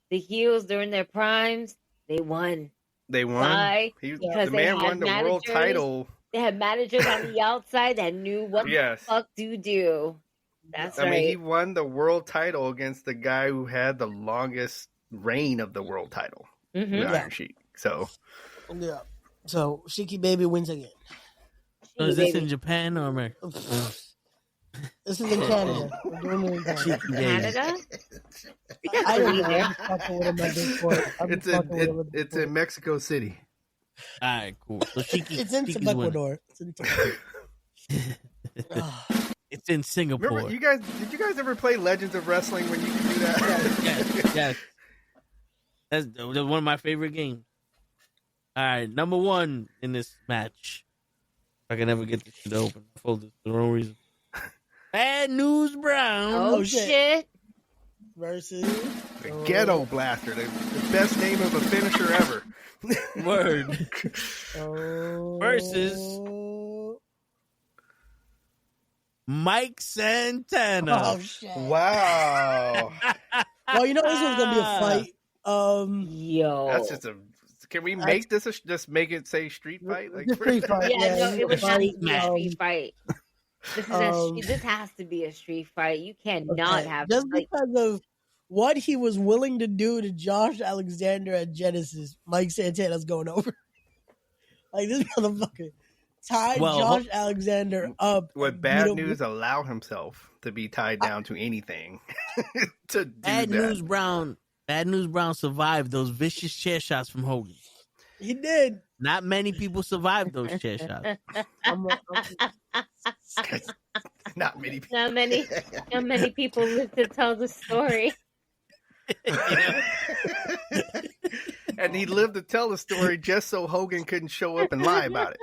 The heels during their primes, they won. They won. Why? The man won the world title. They had managers on the outside that knew what the fuck to do. That's right. I mean, he won the world title against the guy who had the longest reign of the world title, the Iron Sheik. So, yeah. So Sheiky Baby wins again. So is this in Japan or America? This is in Canada. We're doing it in Canada. Canada? I don't know. I'm just fucking with him at this point. It's in Mexico City. All right, cool. So it's in Ecuador. It's in Singapore. Remember, did you guys ever play Legends of Wrestling when you could do that? Yes. That's one of my favorite games. All right, number one in this match. I can never get this shit open. I folded this for the wrong reason. Bad News Brown. Oh, shit. Versus the Ghetto Blaster, the best name of a finisher ever. Word. Versus Mike Santana. Oh shit! Wow. Well, you know this one's gonna be a fight. Yo, that's just a. Can we make this just make it say street fight? Like street fight. Yeah, no, it would have to be a street fight. This this has to be a street fight. You cannot have just because of what he was willing to do to Josh Alexander at Genesis. Mike Santana's going over. Like this motherfucker tied Josh Alexander up. Would Bad News allow himself to be tied down to anything? To do Bad that? Bad News Brown survived those vicious chair shots from Hogan. He did. Not many people survived those chair shots. Not many people. Not many people live to tell the story. And he lived to tell the story just so Hogan couldn't show up and lie about it.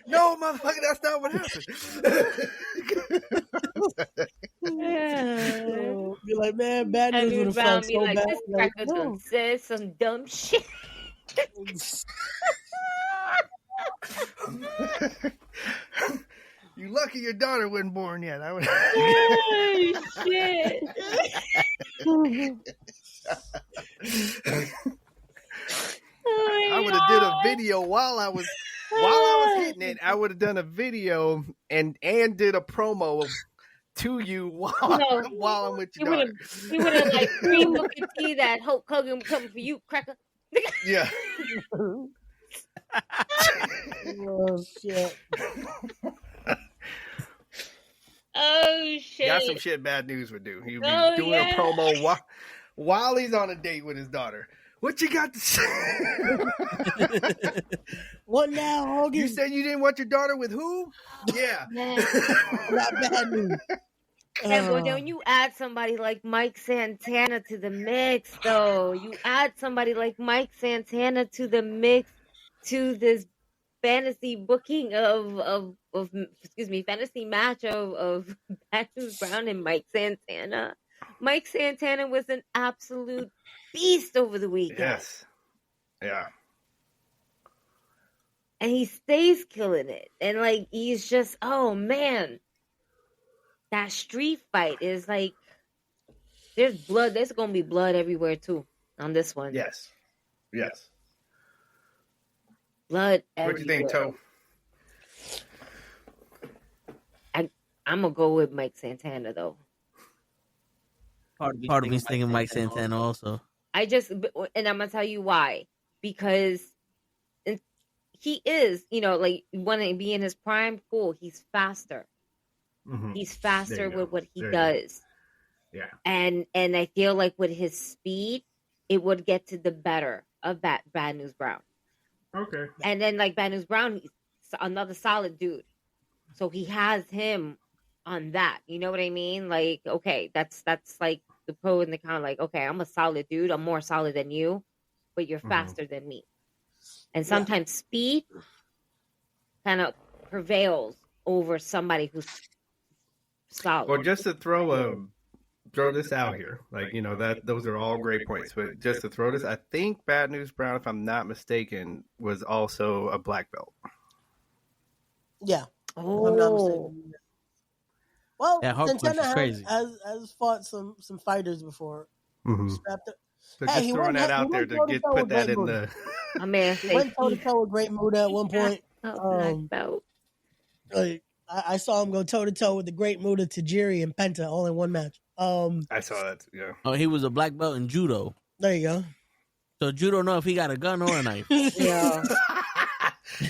No, motherfucker, that's not what happened. Oh, be like, man, bad news would Andrew have Brown felt be so like, bad. this Like, cracker done no. said some dumb shit. You lucky your daughter wasn't born yet. I would. Oh shit! I would have did a video while I was hitting it. I would have done a video and did a promo to you while I'm with your daughter. He would have like screamed, look at T that Hulk Hogan coming for you, cracker. Yeah. Oh shit! Oh shit! Got some shit bad news would do. He'd be Oh, doing yeah. a promo while he's on a date with his daughter. What you got to say? What now, Hogan? You said you didn't want your daughter with who? Yeah. Man. Not bad news. And but then when you add somebody like Mike Santana to the mix, though, you add somebody like Mike Santana to the mix to this fantasy booking fantasy match of Matthews Brown and Mike Santana. Mike Santana was an absolute beast over the weekend. Yes. Yeah. And he stays killing it. And like he's just, oh man. That street fight is like there's blood. There's gonna be blood everywhere too on this one. Yes. Yes. Blood What everywhere. do you think, Toe? I'm gonna go with Mike Santana though. Part of me's thinking Mike Santana also. And I'm gonna tell you why. Because he is, like want to be in his prime. Cool. He's faster. Mm-hmm. He's faster There you with go. what he There you does. Yeah. And I feel like with his speed, it would get to the better of that Bad News Brown. Okay. And then like Bad News Brown, he's another solid dude. So he has him on that. You know what I mean? Like, okay, that's like the pro and the con. Like, okay, I'm a solid dude. I'm more solid than you, but you're faster than me. And sometimes speed kind of prevails over somebody who's solid. Well, just to throw this out here, like that those are all great points, but just to throw this, I think Bad News Brown, if I'm not mistaken, was also a black belt. Yeah. Oh, I'm not mistaken. Well, Yeah, Hulk punch Santana is crazy. has fought some fighters before. Mm-hmm. Strapped up. So Hey, just he throwing went- that he out there went to toe-to-toe put with that Great in Muta. the. my man He went toe to toe with Great Muta at one point. black belt. Like, I saw him go toe to toe with the Great Muta, Tajiri, and Penta all in one match. I saw that. Yeah. Oh, he was a black belt in judo. There you go. So judo know if he got a gun or a knife. Yeah.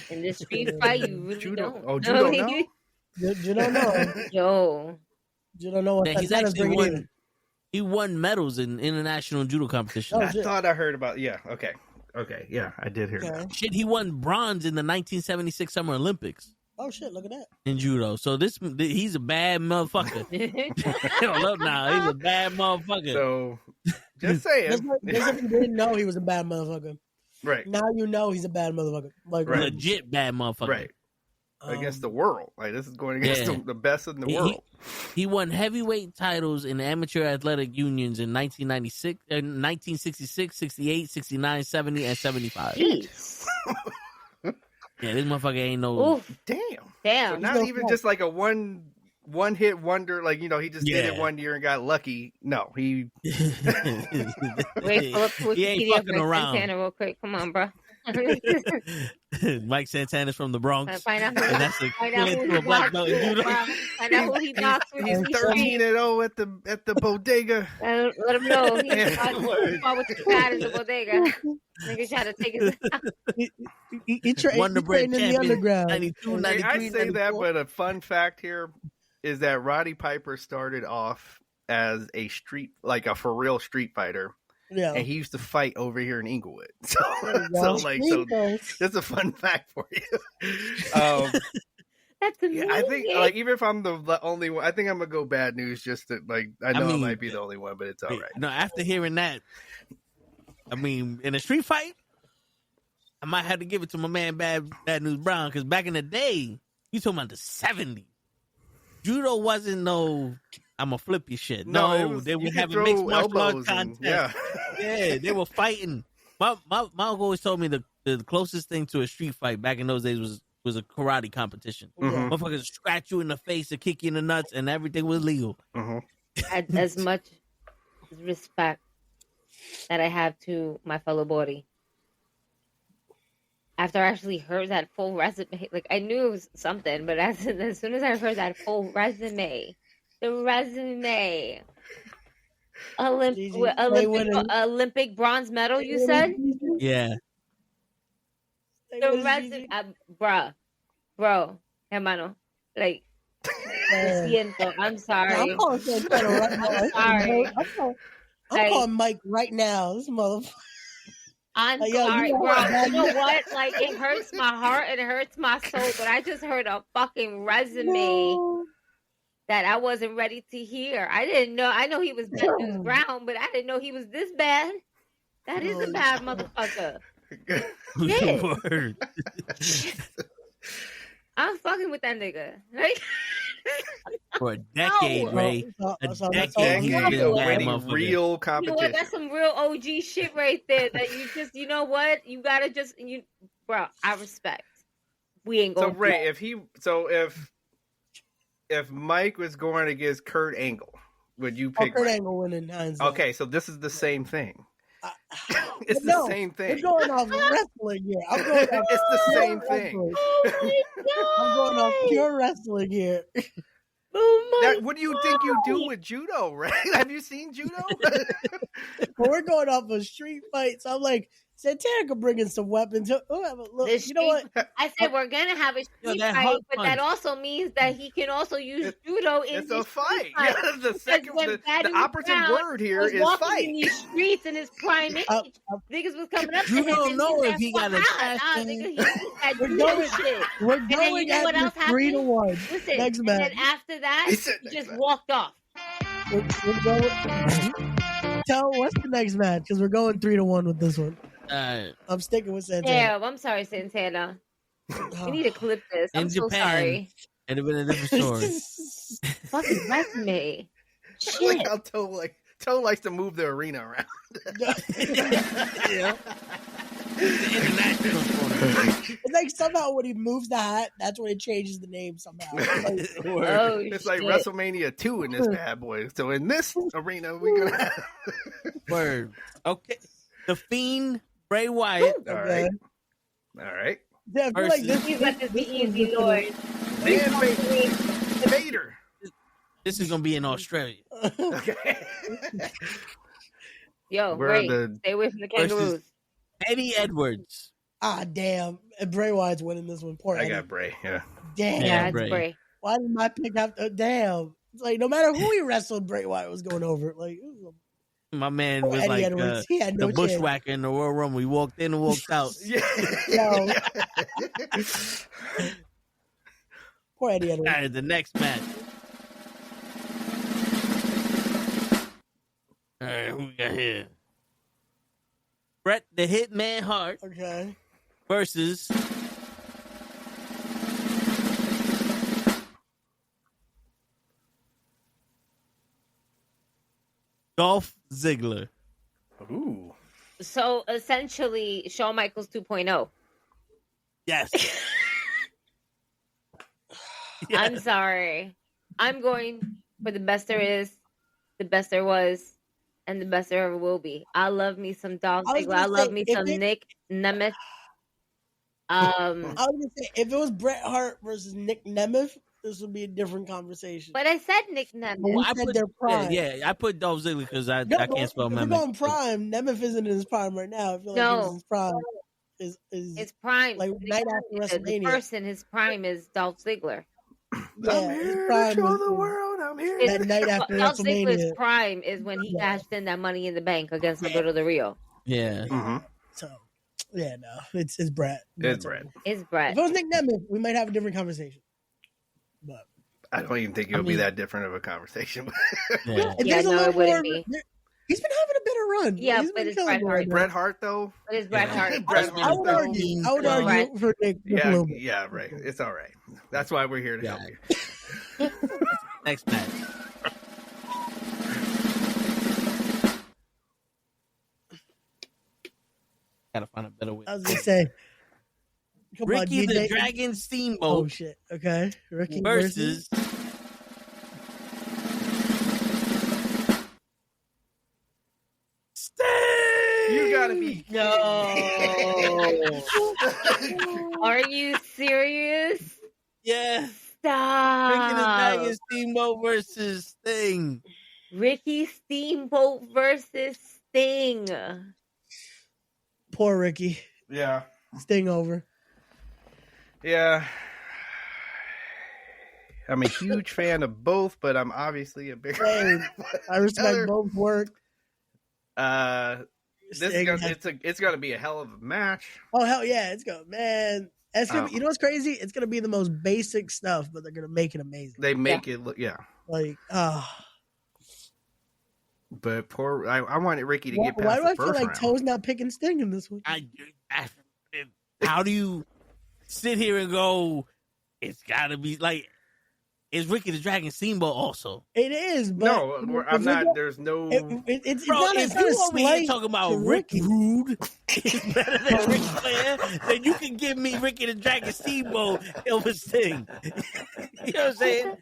In this street fight, you really Judo. don't. Oh, judo now? You don't know. Yo. You don't know what Yeah, he's Santana's actually bringing in. won. He won medals in international judo competition. Oh, I shit. thought I heard about. Yeah. Okay. Yeah, I did hear that. Okay. Shit, he won bronze in the 1976 Summer Olympics Oh shit! Look at that. in judo. So he's a bad motherfucker. Look now, he's a bad motherfucker. So, just Just saying. if you didn't know he was a bad motherfucker. Right. Now you know he's a bad motherfucker. Like, Right. Legit bad motherfucker. Right. Against the world. Like, this is going against Yeah. the best in the world. He won heavyweight titles in amateur athletic unions in 1966, 68, 69, 70, and 75. Jeez. Yeah, this motherfucker ain't no. Oof. Damn. Damn. So not even just like a one hit wonder, like he just did it Yeah. one year and got lucky. No, he Wait, pull up He ain't Wikipedia fucking for around. Santana real quick. Come on, bro. Mike Santana's from the Bronx. Find out who, And that's a find out kid who to a he black boxed belt in with, judo. bro. Find out who he boxed with. he's in the 13-0 at the bodega. street. Let him know. He Yeah. fought with the cat in the bodega. Nigga tried to take his. he trained Wonder Bread in the champion, underground. 92, Hey, 93, I say that, 94. but a fun fact here is that Roddy Piper started off as a for real street fighter, Yeah. and he used to fight over here in Inglewood. So Well, so that's a fun fact for you. That's amazing. Yeah, I think even if I'm the only one, I think I'm gonna go Bad News. Just to I know I mean, might be the only one, but it's all right. No, after hearing that, I mean, in a street fight, I might have to give it to my man Bad News Brown, because back in the day, you talking about the 70s. Judo wasn't no I'm gonna flip your shit. No, No, it was- they you were could having throw mixed martial arts elbows and- contest. Yeah, they were fighting. My uncle always told me the closest thing to a street fight back in those days was a karate competition. Mhm. Motherfuckers scratch you in the face and kick you in the nuts, and everything was legal. As much respect that I have to my fellow body. After I actually heard that full resume, like I knew it was something, but as soon as I heard that full resume, the resume, Olympic bronze medal, you said? Yeah. The resume, bro, hermano, like, lo siento, I'm sorry. I'm calling Santana right now. I'm sorry. I'm calling Mike right now. This motherfucker. I'm Like, yo, sorry, you know bro. what, You know what? Like, it hurts my heart and it hurts my soul, but I just heard a fucking resume that I wasn't ready to hear. I didn't know. I know he was bad news brown, but I didn't know he was this bad. That is a bad motherfucker. Yeah. Word. I'm fucking with that nigga. Like, For a decade, No. Ray. A decade Decade he's of been a bad winning motherfucker. real you know what? competition. That's some real OG shit right there. That you just, you know what? You gotta just, bro. I respect. We ain't So going. Ray, if Mike was going against Kurt Angle, would you pick? Kurt Ray? Angle winning hindsight. Okay, so this is the same thing. It's No, the same We're thing. going off wrestling here. I'm going off It's the pure same thing. wrestling. Oh my I'm going off pure wrestling here. Oh my. What do you think you do with judo, Ray? Have you seen judo? But we're going off a street fight. So I'm like, Santana could bring in some weapons. He'll have a look. The You know what? I said we're gonna have a street that fight, hot but punch. that also means that he can also use judo in It's the a street fight. fight. Yeah, the second, when the Badu opposite Brown word here was is walking fight. in these streets in his prime age. Niggas was coming up to You him don't and know he's if like, he got a "Fuck, chest nah, in- nigga, he that We're judo going- shit." We're And then you going know at what else this 3-1. Listen, Next and match. then after that, He said he next just match. walked off. We're going. Tell what's the next match? Because we're going 3-1 with this one. Alright. I'm sticking with Santana. Damn, I'm sorry, Santana. You need to clip this. I'm In so Japan. sorry. It'd have been a different story. Fucking resume. Like Shit. how Toe likes to move the arena around. Yeah. International story. It's like somehow when he moves the hat, that's when it changes the name somehow. Like, Oh, It's like shit. WrestleMania 2 in this bad boy. So in this arena, we're gonna have. Word. Okay. The Fiend, Bray Wyatt. All right. All right. yeah, I feel like this, He's like this the this one's easy just gonna- Lord. And Vader. This is gonna be in Australia. Okay. Yo, We're Ray, the- stay away from the versus- kangaroos. Eddie Edwards. Ah, damn. And Bray Wyatt's winning this one. Poor I Eddie. got Bray. Yeah. Damn. Yeah, Yeah, it's Bray. Bray. Why did my pick have to? Damn. It's like no matter who he wrestled, Bray Wyatt was going over. Like it was My man poor was Eddie like Edwards. He had the no chance. bushwhacker in the Royal Rumble. He walked in and walked out. Yeah. No. Poor Eddie Edwards. All right, the next match. All right, who we got here? Bret the Hitman Hart Okay. versus Dolph Ziggler. Ooh. So essentially, Shawn Michaels 2.0. Yes. I'm sorry. I'm going for the best there is, the best there was, and the best there ever will be. I love me some Dolph I was Ziggler. I gonna love say, me if some it- Nick Nemeth. I was gonna say if it was Bret Hart versus Nick Nemeth, this would be a different conversation. But I said Nick Nemeth. Well, I said put their prime. Yeah, I put Dolph Ziggler because I No, can't spell if we're Nemeth. going prime, Nemeth isn't in his prime right now. I feel like No. he was his prime. Is His prime, like night after the WrestleMania. person, his prime is Dolph Ziggler. yeah, I'm his here prime to show was- the world. I'm here. It's- that night after Dolph Ziggler's WrestleMania. prime is when he cashed in that Money in the Bank against Roberto Del Rio. Yeah. Mm-hmm. So yeah, no, it's Bret. It's Bret. It's If Bret. it was Nick Nemeth, we might have a different conversation. But I don't even think it would be that different of a conversation. Yeah. if Yeah, there's a no, little it wouldn't more, be. He's been having a better run. Yeah, He's but been it's killing Bret it Hart. right now. Bret Hart, though. But it's Bret Yeah. Hart. Bret I would Hart, argue. I would Bret. argue for Nick a Yeah, little bit. yeah, right. It's all right. That's why we're here to help you. Next match. Gotta find a better way. I was gonna say, come on, Ricky the DJ. Dragon Oh Steamboat shit. Okay, Ricky versus Sting. You gotta be No. Are you serious? Yeah. Ricky the Stop. Dragon Steamboat versus Sting. Ricky Steamboat versus Sting. Poor Ricky. Yeah. Sting over. Yeah. I'm a huge fan of both, but I'm obviously a bigger Hey, fan of I respect other. both work. This is Sting gonna, has- it's gonna be a hell of a match. Oh hell yeah, it's going, man. It's gonna be, you know what's crazy? It's gonna be the most basic stuff, but they're gonna make it amazing. They make it look, yeah. Like, But poor, I wanted Ricky to why, get past why do the I feel first like round. Toe's not picking Sting in this one? How do you sit here and go, it's gotta be like, it's Ricky the Dragon Steamboat also? It is, but No, I'm not. There's no. It's Bro, not, if it's not you a over here slight talking about to Rick Ricky. Rude is better than Ric Flair, then you can give me Ricky the Dragon Steamboat over Sting. You know what I'm saying?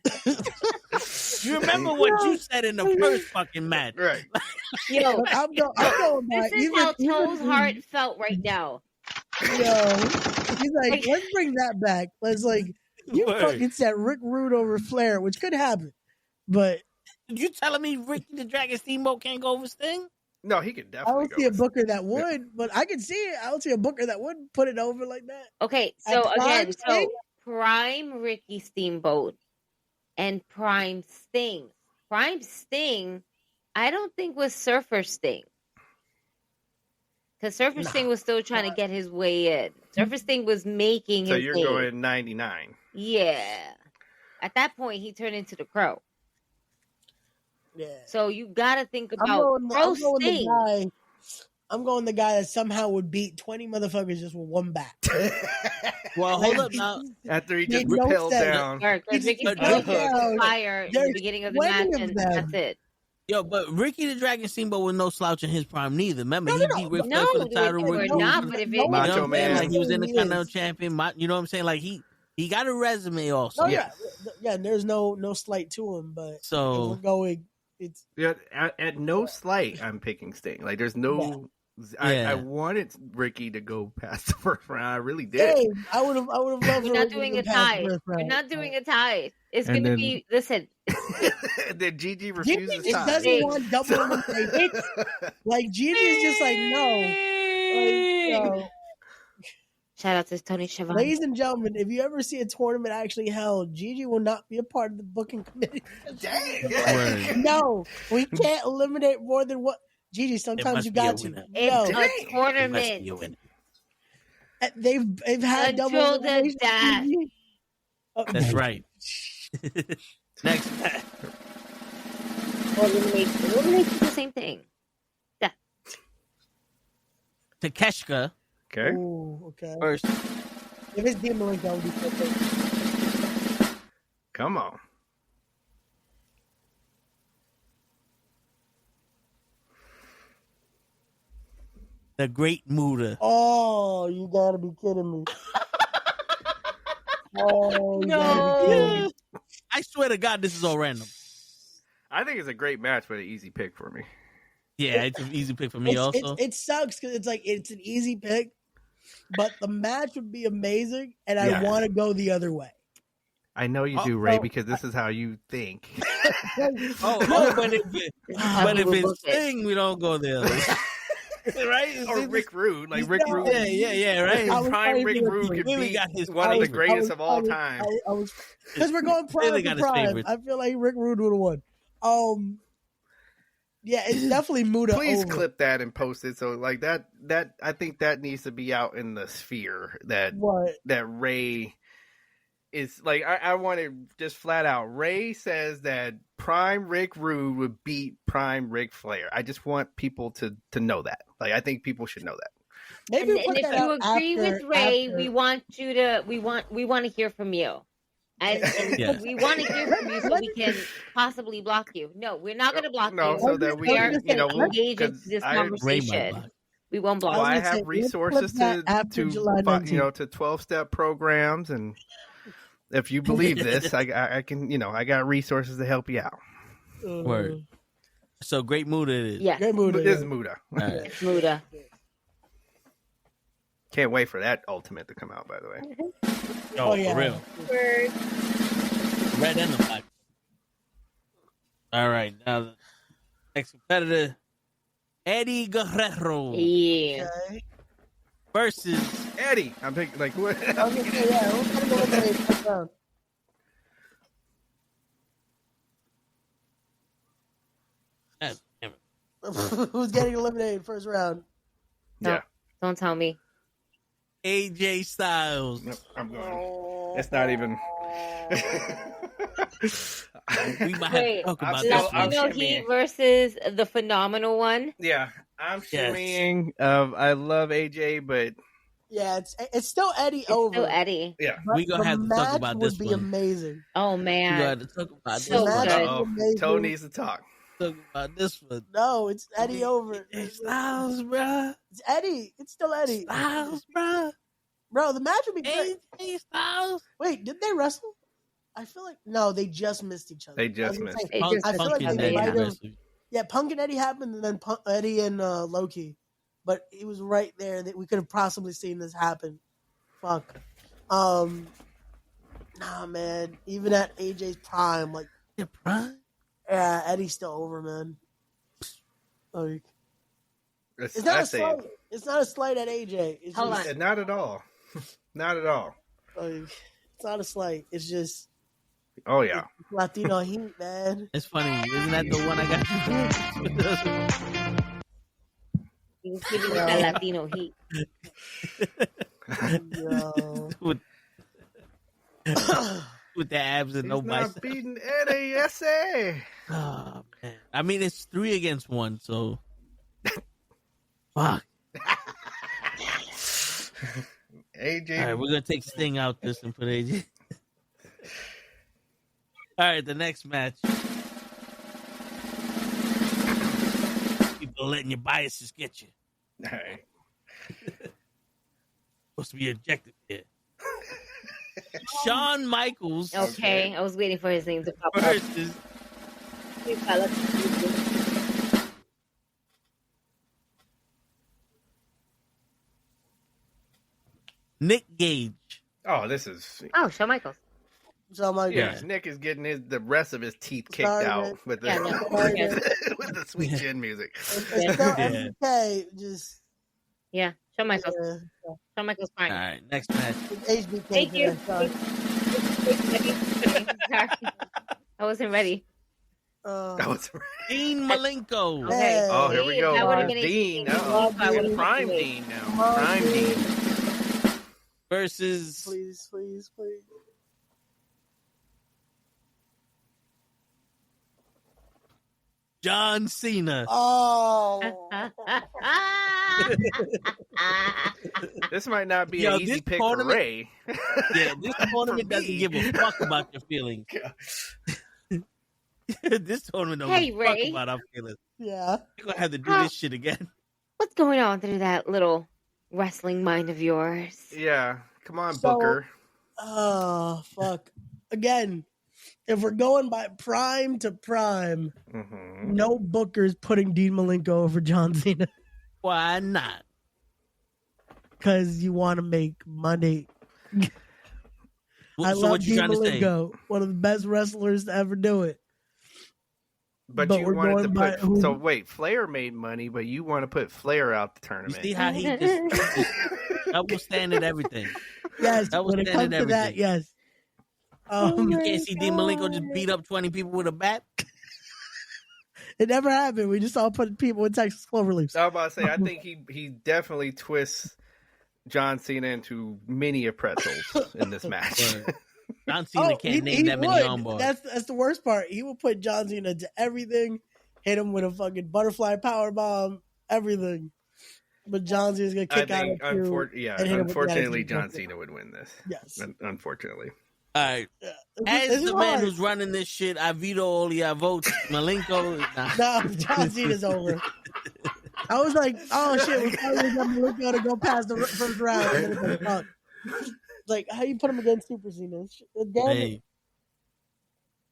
You remember what you said in the first fucking match. Right. Yo, But I'm going by. this is how Toe's heart felt right now. Yo, he's like, let's bring that back. Let's like, you Word. fucking said Rick Rude over Flair, which could happen, but You telling me Ricky the Dragon Steamboat can't go over Sting? No, he could I definitely. don't see a go. booker that would. But I can see it. I don't see a booker that would put it over like that. Okay, so At prime again, Sting? Prime Ricky Steamboat and Prime Sting. Prime Sting, I don't think was Surfer Sting. Because Surfer Sting was still trying to get his way in. Surfer Sting was making So his you're name. going 99. Yeah. At that point, he turned into the Crow. Yeah. So you got to think I'm about going, Crow I'm going Sting. the guy. I'm going the guy that somehow would beat 20 motherfuckers just with one bat. Well, hold up now. After he just Made no repelled sense. down. Because He's Ricky just Steamboat like, was yo, fire in the there's beginning of the match, 20 of and them. that's it. Yo, but Ricky the Dragon Steamboat was no slouch in his prime neither. Remember, No, he no, beat Ric No, Flair for the title. they were Rick Rude not, for but the- if it... you know what Macho I'm saying? Man. Like, he was He Intercontinental is. Champion. You know what I'm saying? Like, he got a resume also. Oh Yeah. yeah. There's no slight to him, but if we're So, going. It's Yeah, at no slight, I'm picking Sting. Like, there's no. Yeah. I wanted Ricky to go past the first round. I really did. hey, I would have loved. We're for not Ricky to doing go a past tie. the first We're round. not doing a tie. It's And going to then- be... Listen, And then Gigi Gigi refuses just tie. doesn't want double elimination. Like Gigi's just like no. Like, no. shout out to Tony Schiavone. Ladies and gentlemen, if you ever see a tournament actually held, Gigi will not be a part of the booking committee. Dang. Word. No, we can't eliminate more than what. Gigi, It sometimes must you be a got to. winner. It's No, a it must be a tournament. winner. they've had double Until the elimination. death. Gigi. That's right. Next match. Or elimination. Elimination is the same thing. Takeshka Okay. Ooh, okay. versus If it's Demon Link, that would be perfect. Come on. the Great Muda. Oh, you gotta be kidding me. Oh, you gotta be kidding me. I swear to God, this is all random. I think it's a great match, but an easy pick for me. Yeah, it's an easy pick for me also. It sucks because it's like it's an easy pick, but the match would be amazing, and I Yeah. want to go the other way. I know you do, Ray, oh, because this is how you think. but if it's Sting, we don't go there. Right? Or Rick Rude. Like Rick No. Rude. Yeah, right? I was Prime fighting Rick with Rude you. could Here we be got his one of the favorite. greatest of all time. Because we're going prime Clearly to got his prime. favorites. I feel like Rick Rude would have won. Yeah, it's definitely Muda. Please over. clip that and post it. So like that I think that needs to be out in the sphere that What? Ray is like I want it just flat out. Ray says that Prime Rick Rude would beat Prime Ric Flair. I just want people to know that. Like I think people should know that. Maybe And if you agree with Ray, we want you to we want to hear from you. And Yes. we want to hear from you so we can possibly block you. No, we're not going to block No, you. so that we We are can, you know, going to engage into 'cause this I- Ray might conversation. block. We won't block. Well, I gonna say, have let's resources flip that after July 19th. to 12-step programs, and if you believe this, I can, I got resources to help you out. Word. So great mood it is. Yes. Great mood. It is Muda. All right. It's Muda. Can't wait for that ultimate to come out, by the way. Oh, yeah. for real. Word. Red and the black. All right. Now the next competitor, Eddie Guerrero Yeah. Okay. Versus Eddie. I'm picking, like, what? I was gonna say, yeah, who's gonna go eliminate first round? God damn it. Who's getting eliminated first round? Yeah. Don't tell me. AJ Styles. Nope, I'm going. It's not even. We might have Wait, to talk about I'm this still- one. Latino Heat versus the phenomenal one. Yeah, I'm Yes. shimmying. I love AJ, but Yeah, it's still Eddie It's over. still Eddie. yeah. but We gonna the have to talk match about would this be one. amazing. Oh We man. got to talk about this So one. good. Uh-oh. Amazing. Toe needs to talk. Talk about this one. No, it's Eddie over. AJ Styles, bruh. It's Eddie. It's still Eddie. Styles, bruh. Bro, the match would be great. AJ Styles. Wait, did they wrestle? I feel like no, they just missed each other. They just I was gonna missed. say, They Punk, just- I feel Punk like and they Eddie might have. wrestled. Yeah, Punk and Eddie happened, and then Eddie and Loki. But it was right there that we could have possibly seen this happen. Fuck. Nah, man. Even at AJ's prime, like, Yeah, prime. yeah, Eddie's still over, man. Like, It's it's not I a say slight. It's not a slight at AJ. It's Hold just, on. not at all. Not at all. like, it's not a slight. It's just Oh yeah. Latino heat, man. It's funny. Isn't that the one I got? He was giving me that Latino heat. Yo. With the abs and no He's not biceps. beating Eddie. SA. Oh, man. I mean, it's 3 against 1, so. Fuck. AJ. All right, we're going to take Sting out this and put AJ. All right, the next match. People letting your biases get you. All right. Supposed to be objective here. Shawn Michaels Okay, I was waiting for his name to pop up. versus Please tell us. Nick Gage. Oh, this is. Oh, Shawn Michaels. So I'm like, Yeah, Nick is getting the rest of his teeth kicked Sorry, out man. with the Yeah, no, with the sweet chin music. it's still Yeah. MK, just Yeah, Shawn Michaels. yeah. Shawn Michaels All fine. right, next match. It's HBK. Thank you. Sorry. Sorry. I wasn't ready. That was Dean Malenko. Okay. Yeah. Oh, here we See, go. that would've There's been Dean. easy. Oh, I would've Prime been Dean now. Come on, Prime Dean. Dean. Versus Please, please, please. John Cena. Oh, This might not be Yo, an easy this pick for tournament- Ray. Yeah, this tournament For doesn't me. give a fuck about your feelings. This tournament don't Hey, give a fuck Ray. about our feelings. yeah. You're gonna have to do this shit again. What's going on through that little wrestling mind of yours? Yeah, come on, So- Booker. Oh, fuck. Again, if we're going by prime to prime, Mm-hmm. no Booker's putting Dean Malenko over John Cena Why not? because you want to make money. I So love what you Dean trying to say? Malenko, one of the best wrestlers to ever do it. But But you we're wanted to going by put. who- So wait, Flair made money, but you want to put Flair out the You tournament. see how he just double standard everything. Yes, That was when it standing comes to that, everything. yes. You can't see Dean Malenko just beat up 20 people with a bat. It never happened. We just all put people in Texas Cloverleafs. I was about to say, I think he definitely twists John Cena into mini pretzels in this match. Word. John Cena can't name that many on board. That's the worst part. He will put John Cena into everything, hit him with a fucking butterfly power bomb, everything. But John Cena's gonna I kick out think, at you. yeah, and hit him with the unfortunately, attitude John adjustment. Cena would win this. Yes. Unfortunately. All right. Yeah. As This is the man hard. who's running this shit, I veto all the votes. Malenko. Nah. No, John Cena's over. I was like, oh shit, we're finally going to go past the first round. And then it's like, fuck. Like, how you put him against Super Cena? Damn it. Hey,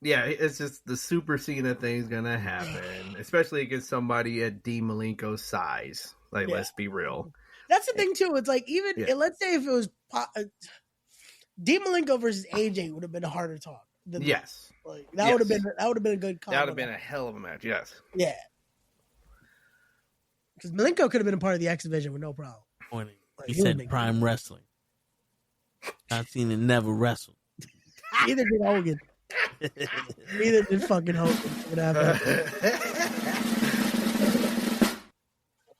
Yeah, it's just the Super Cena thing's gonna happen, especially against somebody at D Malenko's size. Like, Yeah. let's be real. That's the thing too. It's like even let's say if it was D Malenko versus AJ would have been a harder talk. Yes, like that would have been a good. That would have been a hell of a match. Yes. Yeah. Because Malenko could have been a part of the X Division with no problem. Like, he he said Prime Wrestling. I've seen it never wrestle. Neither did Hogan. Neither did fucking Hogan.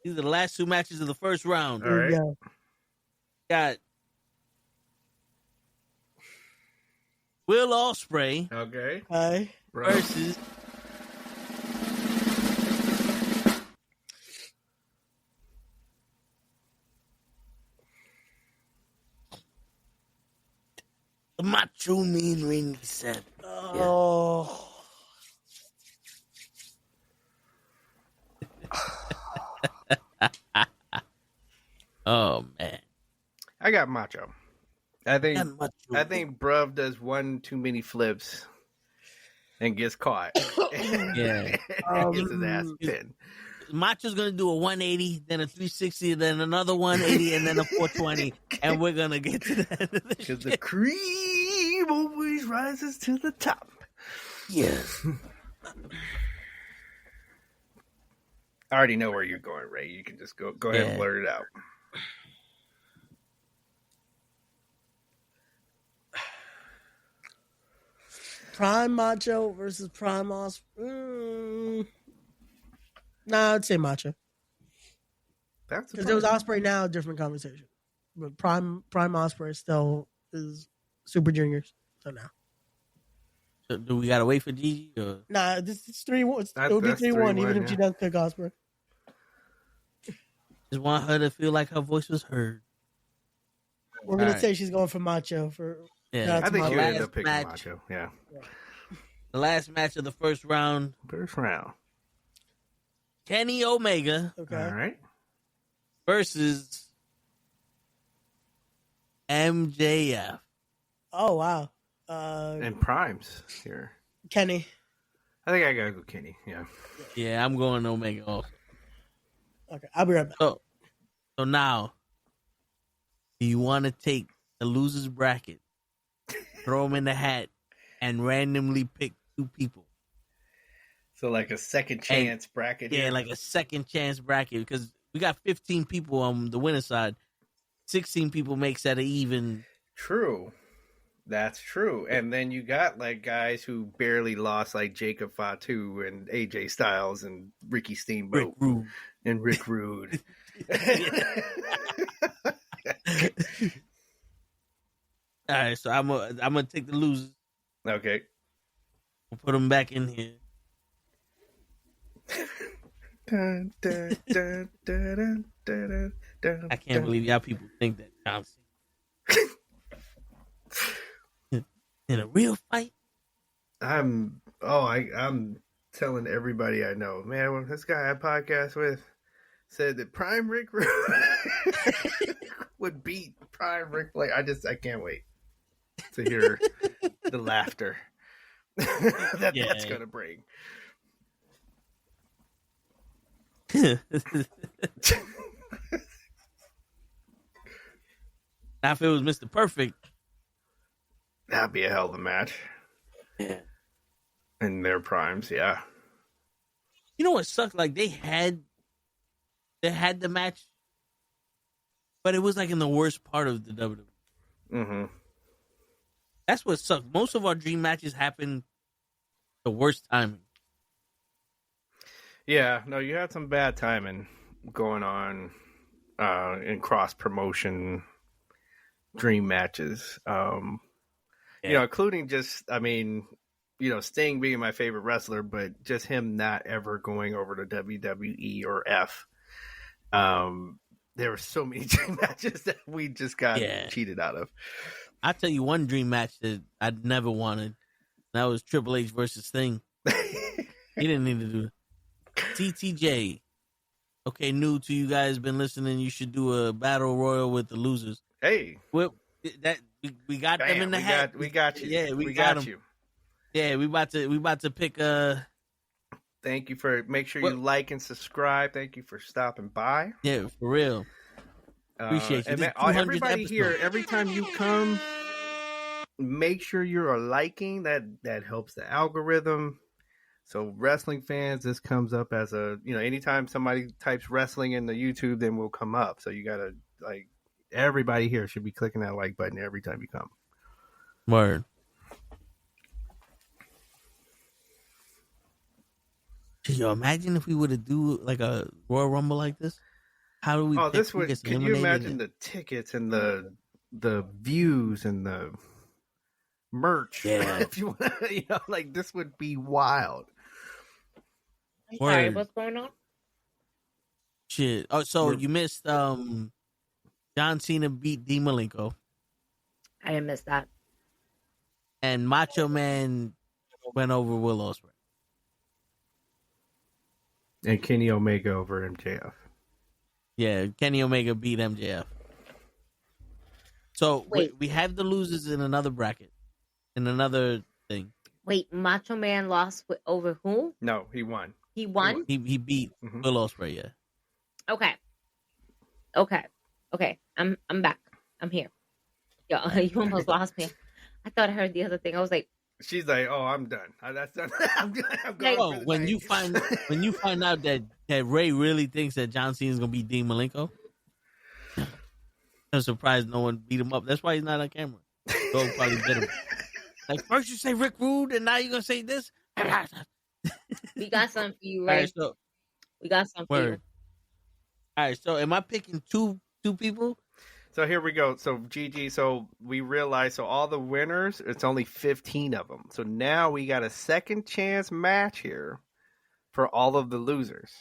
These are the last two matches of the first round. All right. Got Will Ospreay Okay. versus the Macho Man Randy Savage. Oh. Oh man, I got Macho. I think Macho. Bruv does one too many flips and gets caught. Yeah. Gets his ass pinned. Macho's gonna do a 180, then a 360, then another 180, and then a 420, and we're gonna get to that. Because the cream always rises to the top. Yeah. I already know where you're going, Ray. You can just go ahead and blurt it out. Prime Macho versus Prime Ospreay. Nah, I'd say Macho. That's because there was Ospreay now, different conversation. But Prime Ospreay still is Super Juniors. So now. So do we gotta wait for Gigi? Or? Nah, this is 3-1. It would be 3-1, even if she does pick Ospreay. Just want her to feel like her voice was heard. We're gonna say she's going for Macho for. Yeah, I think she ended up picking match, Macho. Yeah. The last match of the first round. Kenny Omega. Okay. All right. Versus MJF. Oh wow. And Primes here. Kenny. I think I gotta go Kenny. Yeah. Yeah, I'm going Omega also. Okay, I'll be right back. So now, do you want to take the loser's bracket, throw them in the hat, and randomly pick two people? So like a second chance bracket. Yeah, here? like a second chance bracket, because we got 15 people on the winner side. 16 people makes that an even. True. That's true. And then you got like guys who barely lost, like Jacob Fatu and AJ Styles and Ricky Steamboat and Rick Rude. All right, so I'm gonna take the losers. Okay. We'll put them back in here. Dun, dun, dun, dun, dun, dun, I can't believe y'all people think that John Cena in a real fight. I'm telling everybody I know, man, when this guy I podcast with said that Prime Rick would beat Prime Rick Flair. I can't wait to hear the laughter that's gonna bring. Now, if it was Mr. Perfect, that'd be a hell of a match. Yeah. In their primes, yeah. You know what sucked? Like they had the match, but it was like in the worst part of the WWE. Mm-hmm. That's what sucked. Most of our dream matches happen the worst timing. Yeah, no, you had some bad timing going on in cross promotion dream matches. You know, including just, I mean, you know, Sting being my favorite wrestler, but just him not ever going over to WWE or F. There were so many dream matches that we just got cheated out of. I'll tell you one dream match that I'd never wanted. That was Triple H versus Sting. He didn't need to do it. TTJ Okay, new to you guys been listening. You should do a battle royal with the losers. Hey, We got them in the hat. We got you. Yeah, we got them. you. Yeah, we about to pick a. Thank you for make sure you like and subscribe. Thank you for stopping by. Yeah, for real. Appreciate you. And This everybody 200th here, episode. every time you come, make sure you're liking. That helps the algorithm. So wrestling fans, this comes up as anytime somebody types wrestling in the YouTube, then we'll come up. So you gotta everybody here should be clicking that like button every time you come. Word. Yo, imagine if we would have do like a Royal Rumble like this. How do we? Oh, pick this who would. gets Can you eliminated? imagine the tickets and the views and the merch? Yeah. If you want, this would be wild. I'm sorry, Word. what's going on? Shit. Oh, so We're- you missed John Cena beat Dean Malenko I didn't miss that. and Macho Man went over Will Ospreay. And Kenny Omega over MJF. Yeah, Kenny Omega beat MJF. So Wait. we have the losers in another bracket, in another thing. Wait, Macho Man lost over who? No, he won. He won? He beat Mhm. Will Ospreay. Yeah. Okay. I'm back. I'm here. Yo, you almost lost me. I thought I heard the other thing. I was like, She's like, "Oh, I'm done. That's done. I'm going Like- Oh, for the when night." you find out that Ray really thinks that John Cena is gonna beat Dean Malenko, I'm surprised no one beat him up. That's why he's not on camera. Go probably beat him. Like first you say Rick Rude, and now you're gonna say this. we got something for you, All right? right, so We got something for you. word. All right, so am I picking two people? So here we go. So GG. So we realized. So all the winners, it's only 15 of them. So now we got a second chance match here for all of the losers.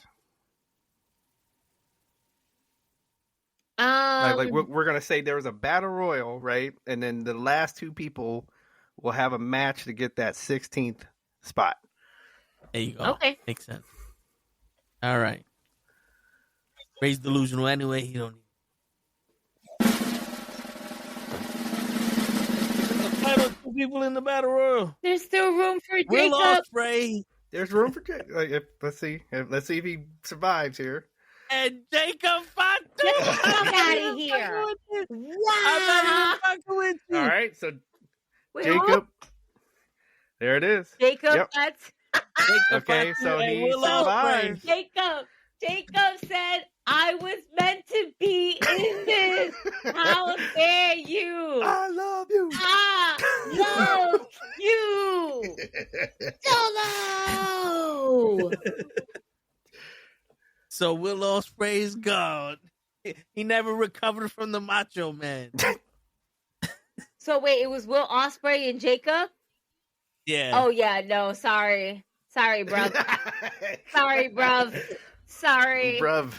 We're gonna say there was a battle royal, right? And then the last two people will have a match to get that 16th spot. There you go. Okay. Makes sense. All right. Ray's delusional anyway. He don't need. The final two people in the battle royal. There's still room for Will Jacob. Ospreay There's room for Jake. Let's see if he survives here. and Jacob Fatu. Get the fuck I'm not outta even here. fucking with you. I'm Wow. not even fucking with you. All right, so Wait, Jacob, there it is. Jacob, Yep. that's Jacob Okay, Fatu so and he Will survived. Ospreay. Jacob said, I was meant to be in this. How dare you? I love you. I love you. Solo. So Will Ospreay is gone. He never recovered from the Macho Man. So wait, it was Will Ospreay and Jacob? Yeah. Oh yeah, no, sorry. Sorry, bruv. Sorry, bruv. Sorry. Bruv.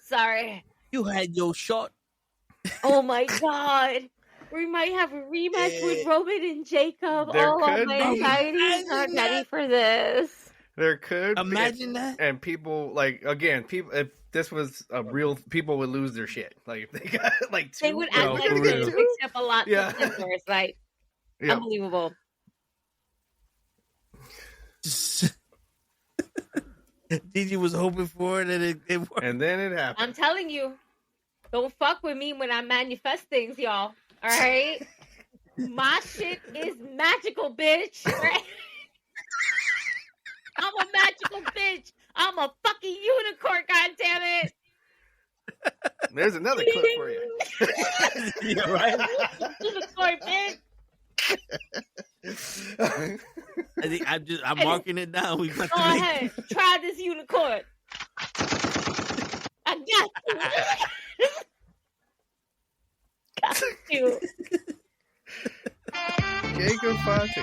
Sorry. You had your shot. Oh my god. We might have a rematch with Roman and Jacob. There Oh, could my be. anxiety is not Imagine ready that. for this. There could Imagine be, that. and people people if this was a real people would lose their shit. Like if they got like two, They would Yo, act for like real. they picked up a lot Yeah. of numbers. Like, Yeah. unbelievable. Gigi was hoping for it, and it worked. And then it happened. I'm telling you, don't fuck with me when I manifest things, y'all. All right? My shit is magical, bitch. All right? I'm a magical bitch. I'm a fucking unicorn, goddammit. There's another clip for you. Yeah, right. Unicorn, bitch. I think I'm marking it down. We got Go to make ahead. Try this unicorn. I got you. Got you. Jacob Fatu.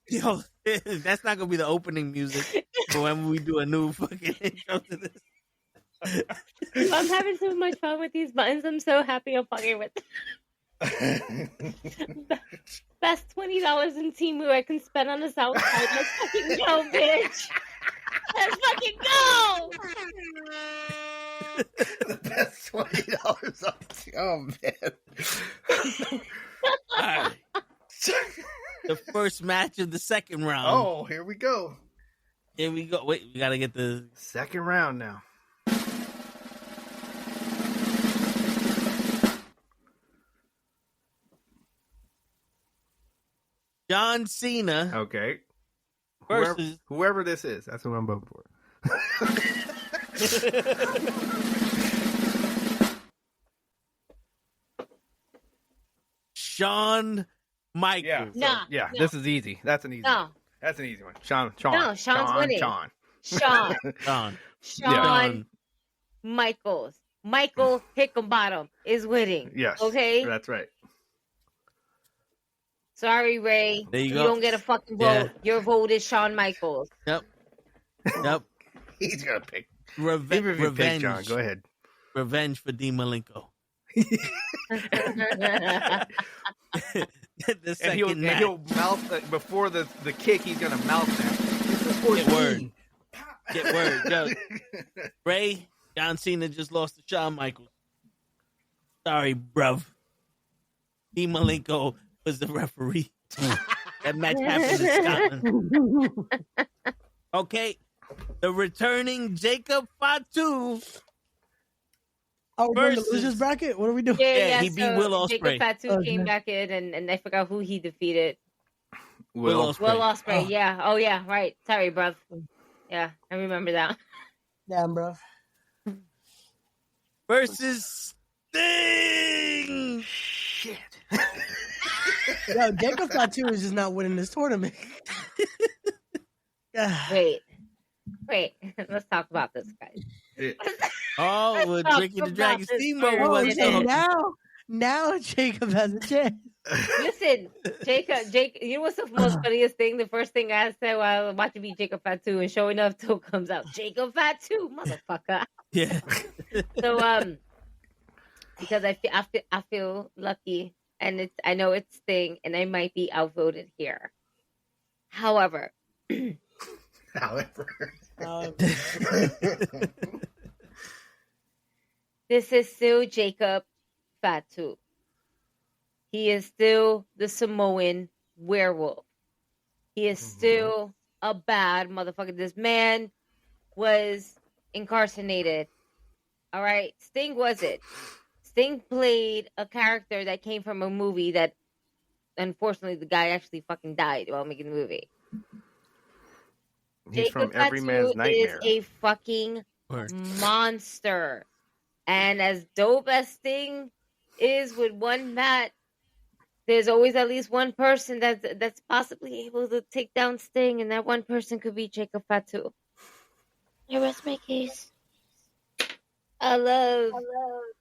Yo, that's not gonna be the opening music for when we do a new fucking intro to this. I'm having so much fun with these buttons. I'm so happy I'm fucking with Best $20 in Temu I can spend on the south side. Let's fucking go, bitch. Let's fucking go. The best $20 oh man. All right. The first match of the second round. Oh, here we go. Here we go. Wait, we gotta get the Second round now. John Cena Okay. versus Whoever this is, that's what I'm voting for. Shawn Michaels. Nah. Yeah, no. this is easy. That's an easy No. one. That's an easy one. Sean. No, Sean's winning. Sean. Sean. Shawn. Shawn Michaels. Michael Hickenbottom is winning. Yes. Okay? That's right. Sorry, Ray. There you You go. don't get a fucking vote. Yeah. Your vote is Shawn Michaels. Yep. Yep. He's gonna pick. Reve- Even if you pick revenge. John, go ahead. Revenge for Dean Malenko. The And second match. he'll mouth before the kick. He's gonna mouth that. This is for Get me. word. Get word. Yo, Ray, John Cena just lost to Shawn Michaels. Sorry, bruv. Dean Malenko was the referee. That match happened in Scotland. Okay. The returning Jacob Fatu. Oh, we're doing the Versus- losers bracket? What are we doing? Yeah, he beat Will Ospreay. Jacob Fatu Okay. came back in, and I forgot who he defeated. Will Ospreay. Will Ospreay, Oh. yeah. Oh, yeah, right. Sorry, bruv. Yeah, I remember that. Damn, bro. Versus Sting. Shit. Yo, Jacob Fatu is just not winning this tournament. Yeah. Wait. Let's talk about this, guys. Oh, we're Talk drinking the about Dragon this Steamboat. first. We Oh, wasn't so- talking- now Jacob has a chance. Listen, Jake, you know what's the most funniest thing? The first thing I said while I was watching me Jacob Fatu, and sure enough, Toe comes out. Jacob Fatu, motherfucker. Yeah. So, because I feel lucky, and I know it's Sting, and I might be outvoted here. However, However. this is still Jacob Fatu. He is still the Samoan werewolf. He is still a bad motherfucker. This man was incarcerated. All right. Sting wasn't. Sting played a character that came from a movie that, unfortunately, the guy actually fucking died while making the movie. He's from Every Man's Nightmare. is a fucking Word. monster. And as dope as Sting is with one mat, there's always at least one person that's possibly able to take down Sting, and that one person could be Jacob Fatu. I rest my case. I love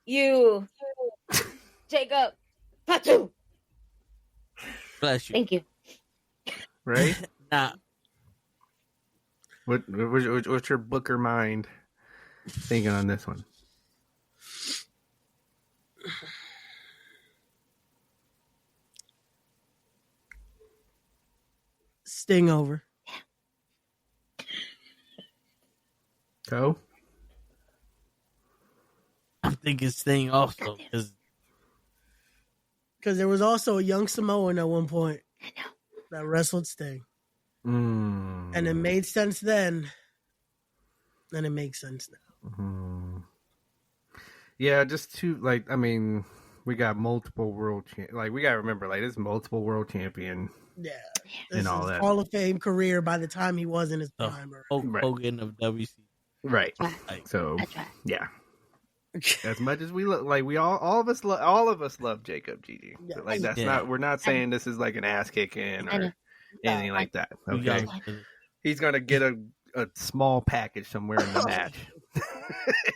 you, Jacob Fatu. Bless you. Thank you. Right? Nah, What's your Booker mind thinking on this one? Sting over. Go. I'm thinking Sting also because Because there was also a young Samoan at one point that wrestled Sting. And it made sense then. And it makes sense now. Yeah, just two. Like, I mean, we got multiple world like we gotta remember, like, this is multiple world champion. Yeah. And This all is that. Hall of Fame career by the time he was in his the prime. Hulk Right. Hogan of WC. Right. Like, So That's right. yeah, as much as we look, like, we all of us love Jacob Gigi. Yeah. Like, that's Yeah. not, we're not saying this is like an ass kicking I know. or anything like that. we Okay, got- he's gonna get a small package somewhere in the match.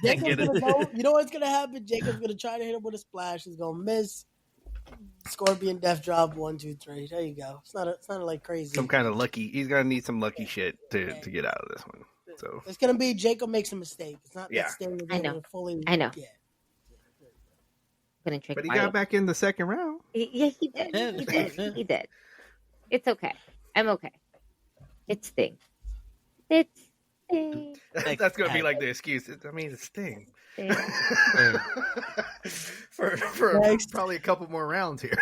Jacob's Get it. gonna go, you know what's gonna happen? Jacob's gonna try to hit him with a splash. He's gonna miss. Scorpion death drop 1, 2, 3. There you go. It's not like crazy. Some kind of lucky. He's gonna need some lucky shit to get out of this one. So It's gonna be Jacob makes a mistake. It's not Yeah. that Sting is I able know. to fully. I know. Yeah. Gonna trick but he Mario. got back in the second round. Yeah, he did. Yeah, He that's did. right, yeah. He did. It's okay. I'm okay. It's Sting. It's That's gonna be like the excuse. I mean, it's Sting. for Next. probably a couple more rounds here.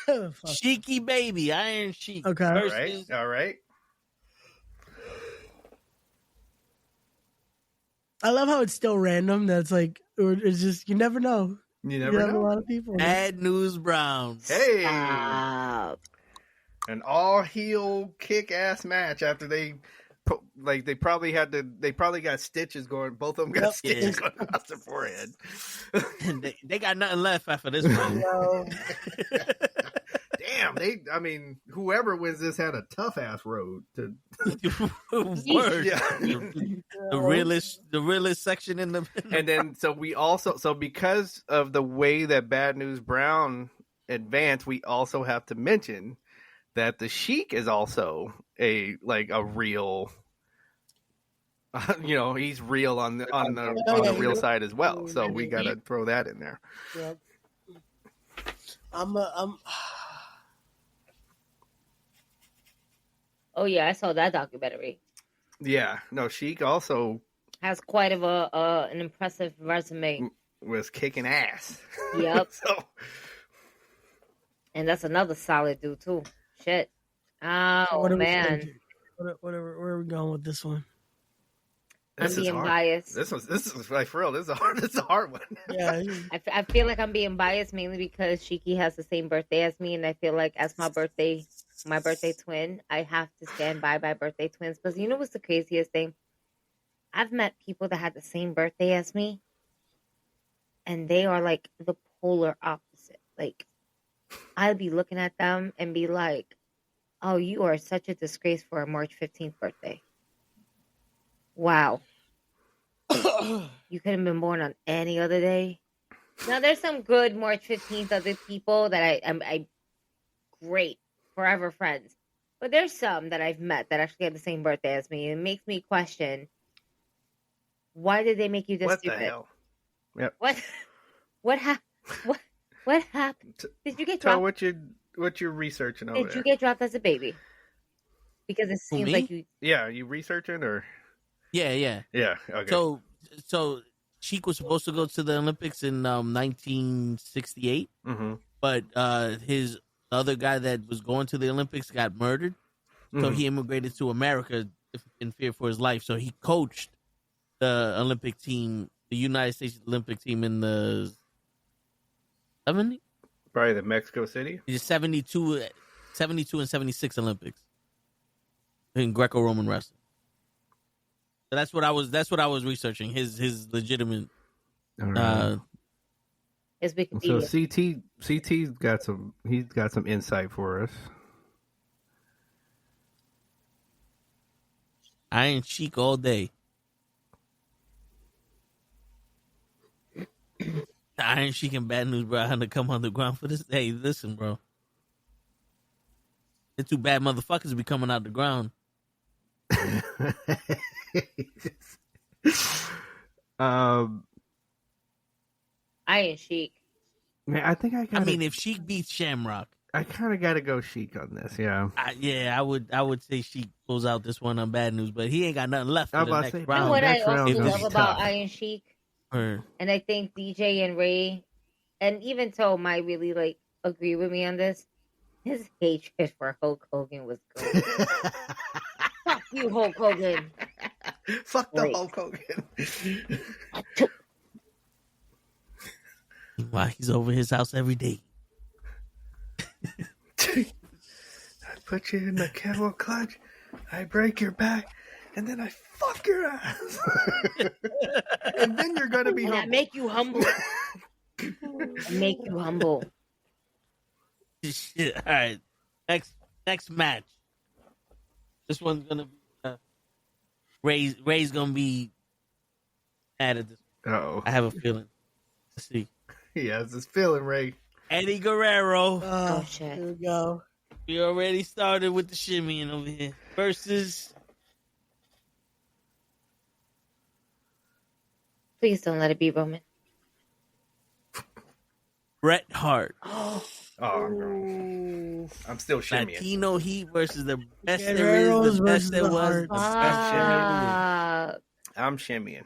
Fuck. Cheeky baby, Iron Sheik. Okay. All Versus right, all right. I love how it's still random. That's like, or it's just, you never know. You You never have a know. lot of people. Bad News Brown. Hey, Stop. an all heel kick ass match after they probably got stitches going. Both of them got Yep. stitches going across their forehead. they got nothing left after this one. So, Damn, whoever wins this had a tough ass road to. Word. Yeah. The realest section in the. And then so because of the way that Bad News Brown advanced, we also have to mention that the Sheik is also a real. He's real on the real side as well. So we gotta throw that in there. yep. Oh yeah, I saw that documentary. Yeah, no, Sheik also Has quite of an impressive resume. was kicking ass. Yep. So And that's another solid dude too. Shit. Oh What are we man. thinking? Where are we going with this one? I'm this is being hard. biased. This is like for real. This is a hard one. Yeah, I feel like I'm being biased mainly because Shiki has the same birthday as me, and I feel like as my birthday twin, I have to stand by my birthday twins. Because you know what's the craziest thing? I've met people that had the same birthday as me, and they are like the polar opposite. Like, I'd be looking at them and be like, "Oh, you are such a disgrace for a March 15th birthday. Wow." You could have been born on any other day. Now, there's some good March 15th other people that I great, forever friends. But there's some that I've met that actually have the same birthday as me. It makes me question, why did they make you this What stupid? the hell? Yep. What happened? Did you get Tell dropped? what you're researching over Did there. you get dropped as a baby? Because it seems me? like you. Yeah, you researching or Yeah. yeah? Okay. So Sheik was supposed to go to the Olympics in 1968, mm-hmm. but his other guy that was going to the Olympics got murdered, so he immigrated to America in fear for his life. So he coached the Olympic team, the United States Olympic team, in the 70s, Probably the Mexico City. 72 and 76 Olympics in Greco-Roman wrestling. So that's what I was researching. His legitimate. All right. Is So Wikipedia. CT's got some insight for us. Iron Sheik all day. Iron Sheik and Bad News Brown to come on the ground for this. Hey, listen, bro. The two bad motherfuckers be coming out the ground. Iron Sheik. Man, I think I mean, if Sheik beats Shamrock, I kind of got to go Sheik on this. Yeah. I would say Sheik pulls out this one on Bad News, but he ain't got nothing left I for was the about to next say, You know round. what I next round also is gonna love be about tough. Iron Sheik? Or- And I think DJ and Ray, and even Toe might really agree with me on this. His hatred for Hulk Hogan was good. Fuck you, Hulk Hogan. Fuck the Wait. Hulk Hogan. Why he's over his house every day. I put you in the kettle clutch, I break your back, and then I fuck your ass. And then you're gonna be And I humble. make you humble. I make you humble. Shit. All right, next match. This one's gonna be Ray's gonna be mad at this. Uh-oh. I have a feeling. Let's see. He has this feeling, Ray. Eddie Guerrero. Oh, shit. Here we go. We already started with the shimmying over here. Versus Please don't let it be Roman. Bret Hart. Oh, I'm still shimmying. Latino Heat versus the best Guerreros there is, the best versus there the was, Hearts. the best there is. I'm shimmying.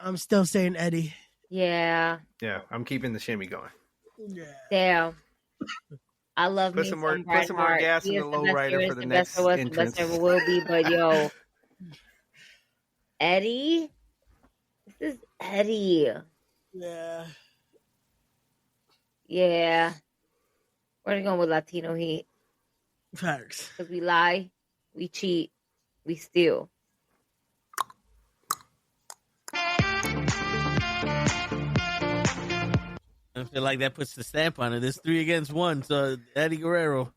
I'm still saying Eddie. Yeah. Yeah, I'm keeping the shimmy going. Yeah. Damn. I love Put me some more- some put Bret some more Hart. gas He in is the the low best rider there for is, the the next best there was, the best entrance. there will be. But yo, Eddie, this is Eddie. Yeah. Yeah, we're going with Latino Heat Facts. because we lie, we cheat, we steal. I feel like that puts the stamp on it. It's 3 against 1, so Eddie Guerrero.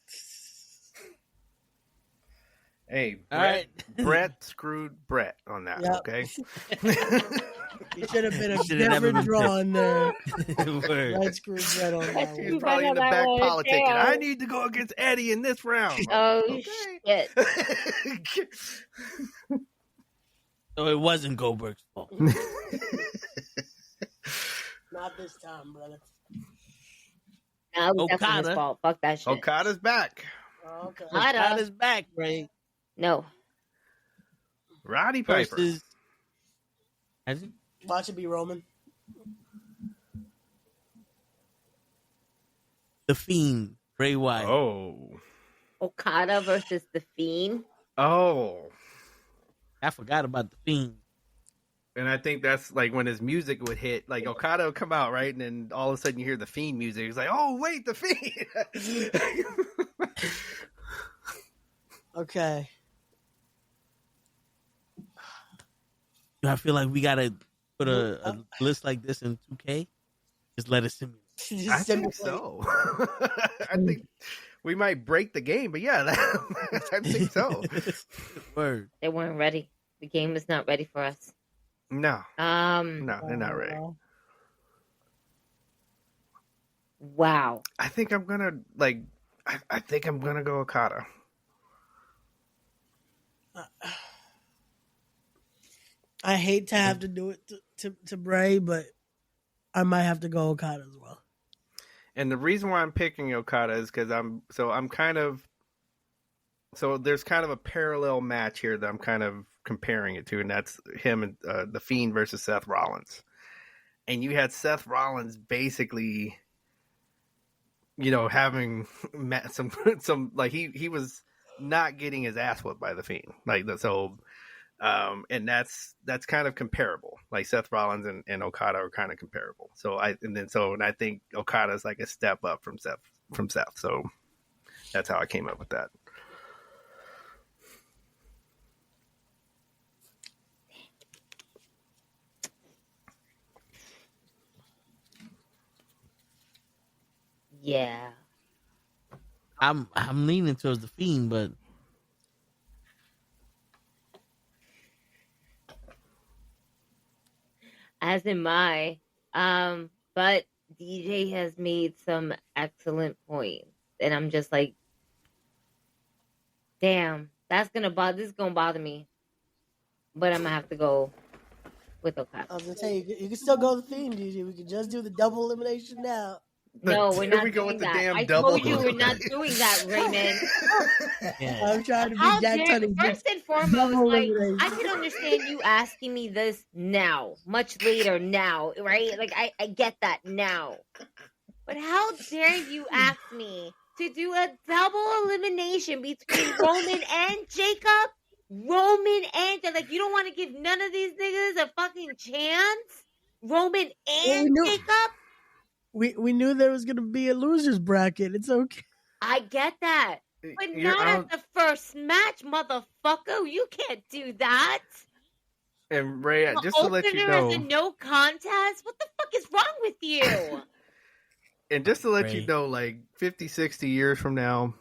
Hey, All right. Brett screwed Brett on that. Yep. Okay. It should have been a Should've never different been draw in there. Word. Let's screw Brett on that He's one. probably in the That back one, politicking. yeah. I need to go against Eddie in this round. Oh Okay. shit! So it wasn't Goldberg's fault. Not this time, brother. Nah, it was definitely his Okada. fault. Fuck that shit. Okada's back. Oh, okay. Okada's back, Ray. No, Roddy Piper. Versus. Has he? Watch it be Roman. The Fiend, Bray Wyatt. Oh. Okada versus the Fiend. Oh. I forgot about the Fiend. And I think that's like when his music would hit, like Okada would come out, right? And then all of a sudden you hear the Fiend music. It's like, oh, wait, the Fiend. Okay. I feel like we gotta put a list like this in 2K. Just let it simulate. I think so. I think we might break the game, but yeah, I think so. Word. They weren't ready. The game was not ready for us. No, no, they're not ready. Wow. I think I'm gonna I think I'm gonna go Okada. I hate to have to do it to Bray, but I might have to go Okada as well. And the reason why I'm picking Okada is because there's kind of a parallel match here that I'm kind of comparing it to, and that's him and the Fiend versus Seth Rollins. And you had Seth Rollins basically, having some like he was not getting his ass whipped by the Fiend, and that's kind of comparable. Like Seth Rollins and Okada are kind of comparable. So I think Okada's like a step up from Seth. So that's how I came up with that. Yeah. I'm leaning towards the Fiend, but As am I. But DJ has made some excellent points. And I'm just like, damn, this is gonna bother me. But I'm gonna have to go with Okada. I was gonna say you can still go the Fiend, DJ. We can just do the double elimination now. No, we're Here not we go doing with the that. damn I double. told you we're not doing that, Raymond. yeah. I'm trying to be How Jack dare Tunney. you? First and foremost, Double like, elimination. I can understand you asking me this now, much later now, right? Like, I get that now. But how dare you ask me to do a double elimination between Roman and Jacob? Roman and, like, you don't want to give none of these niggas a fucking chance? Roman and Jacob? We knew there was gonna be a losers bracket. It's okay. I get that. But not at the first match, motherfucker. You can't do that. And Ray, The just to let you opener know, is a no contest. What the fuck is wrong with you? and just to let you Ray. know, like 50, 60 years from now,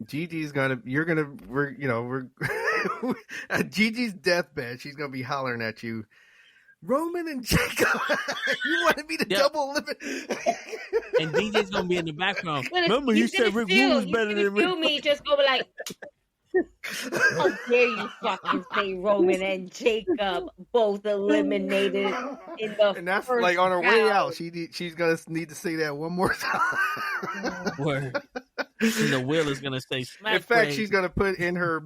Gigi's we're at Gigi's deathbed. She's gonna be hollering at you, Roman and Jacob. You wanted me to double limit. And DJ's gonna be in the background. Gonna- Remember, you he's said gonna Rick feel- Rude was he's better gonna than feel Rick. me just go like, How dare you fucking say Roman and Jacob both eliminated in the And that's first like on her way out. round. She's gonna need to say that one more time. Word. And the will is gonna say smack. In fact, Ray. she's gonna put in her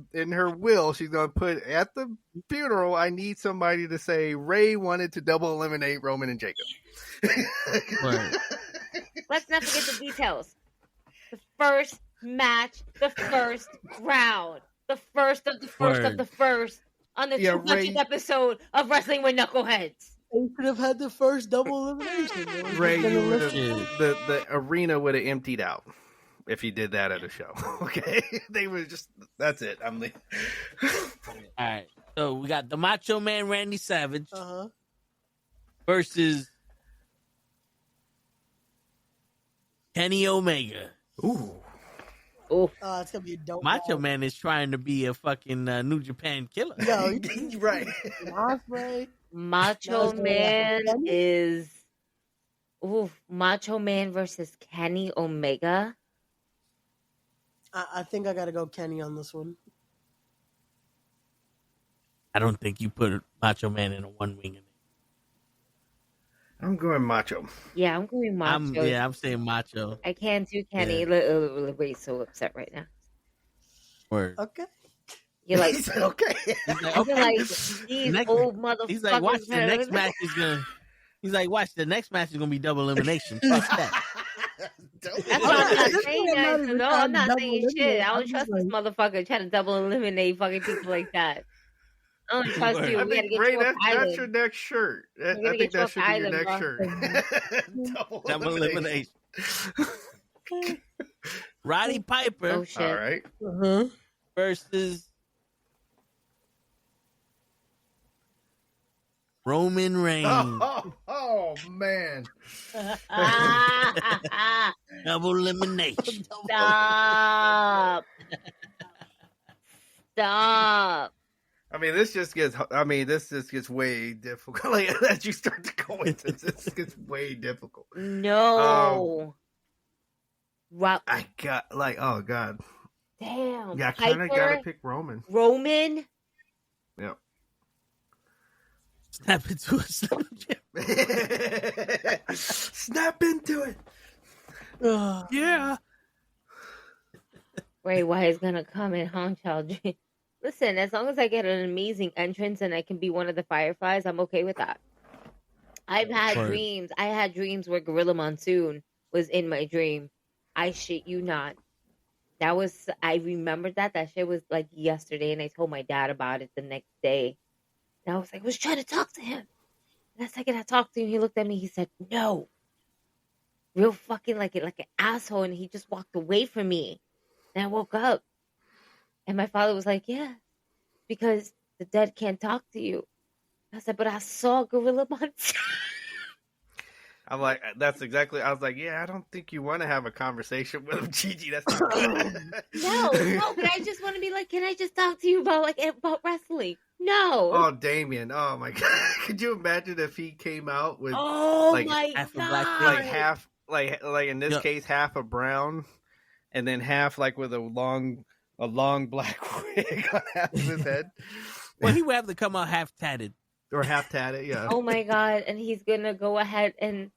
will. She's gonna put at the funeral. I need somebody to say Ray wanted to double eliminate Roman and Jacob. Word. Let's not forget the details. The first match, the first round, the first of the first Word. of the first on the Yeah, 200th Ray- episode of Wrestling with Knuckleheads. They could have had the first double elimination. It was Ray, just you gonna would look- have the arena would have emptied out if you did that at a show. Okay, they were just that's it. I'm leaving. All right. So we got the Macho Man Randy Savage Uh-huh. versus Kenny Omega. Ooh, Oh, It's gonna be a dope. Macho match. Man is trying to be a fucking New Japan killer. Yo, right. Ospreay. Macho No, Man yeah. is Macho Man versus Kenny Omega. I think I gotta go Kenny on this one. I don't think you put Macho Man in a one wing. I'm going macho. Yeah, I'm going Macho. I'm saying Macho. I can't do Kenny. Yeah. Ray's so upset right now. Word. Okay. You're like, okay. He's like, I feel like The these next- old motherfuckers. He's like, watch the next match is gonna. He's like, watch the next match is gonna be double elimination. Fuck that. That's Oh, why I'm yeah, not this saying one I'm that. not even No, trying I'm to not double saying shit. eliminate. I I'm don't just trust this motherfucker trying to double eliminate fucking people like that. I don't trust Word. you. I We gotta think get Ray, you off that's island. your next shirt. We're I gonna think get you that off should be your island, next bro. shirt. Double elimination. Roddy Piper Oh shit. All right. Uh-huh. versus Roman Reigns. Oh, man. Double elimination. Stop. Stop. This just gets way difficult. Like, as you start to go into this, gets way difficult. No. I got, oh, God. Damn. Yeah, I kind of got Piper, to pick Roman. Roman. Yeah. Snap into a Slim Jim. Snap into it. Yeah. Ray Wyatt's gonna come and haunt y'all. Listen, as long as I get an amazing entrance and I can be one of the Fireflies, I'm okay with that. I've had Word. dreams. I had dreams where Gorilla Monsoon was in my dream. I shit you not. I remembered that. That shit was like yesterday, and I told my dad about it the next day. And I was like, I was trying to talk to him. And the second I talked to him, he looked at me, he said, no. Real fucking like an asshole, and he just walked away from me. And I woke up. And my father was like, yeah, because the dead can't talk to you. I said, but I saw Gorilla Monsoon. I'm like, that's exactly. I was like, yeah, I don't think you want to have a conversation with him, Gigi. That's not good. No, but I just want to be like, can I just talk to you about wrestling? No. Oh, Damien. Oh my God. Could you imagine if he came out with Oh like, my half a god! black like half, like in this Yeah. case, half a brown, and then half like with a long black wig on half of his head, Well, he would have to come out half tatted. or half tatted. Yeah. Oh my god! And he's gonna go ahead and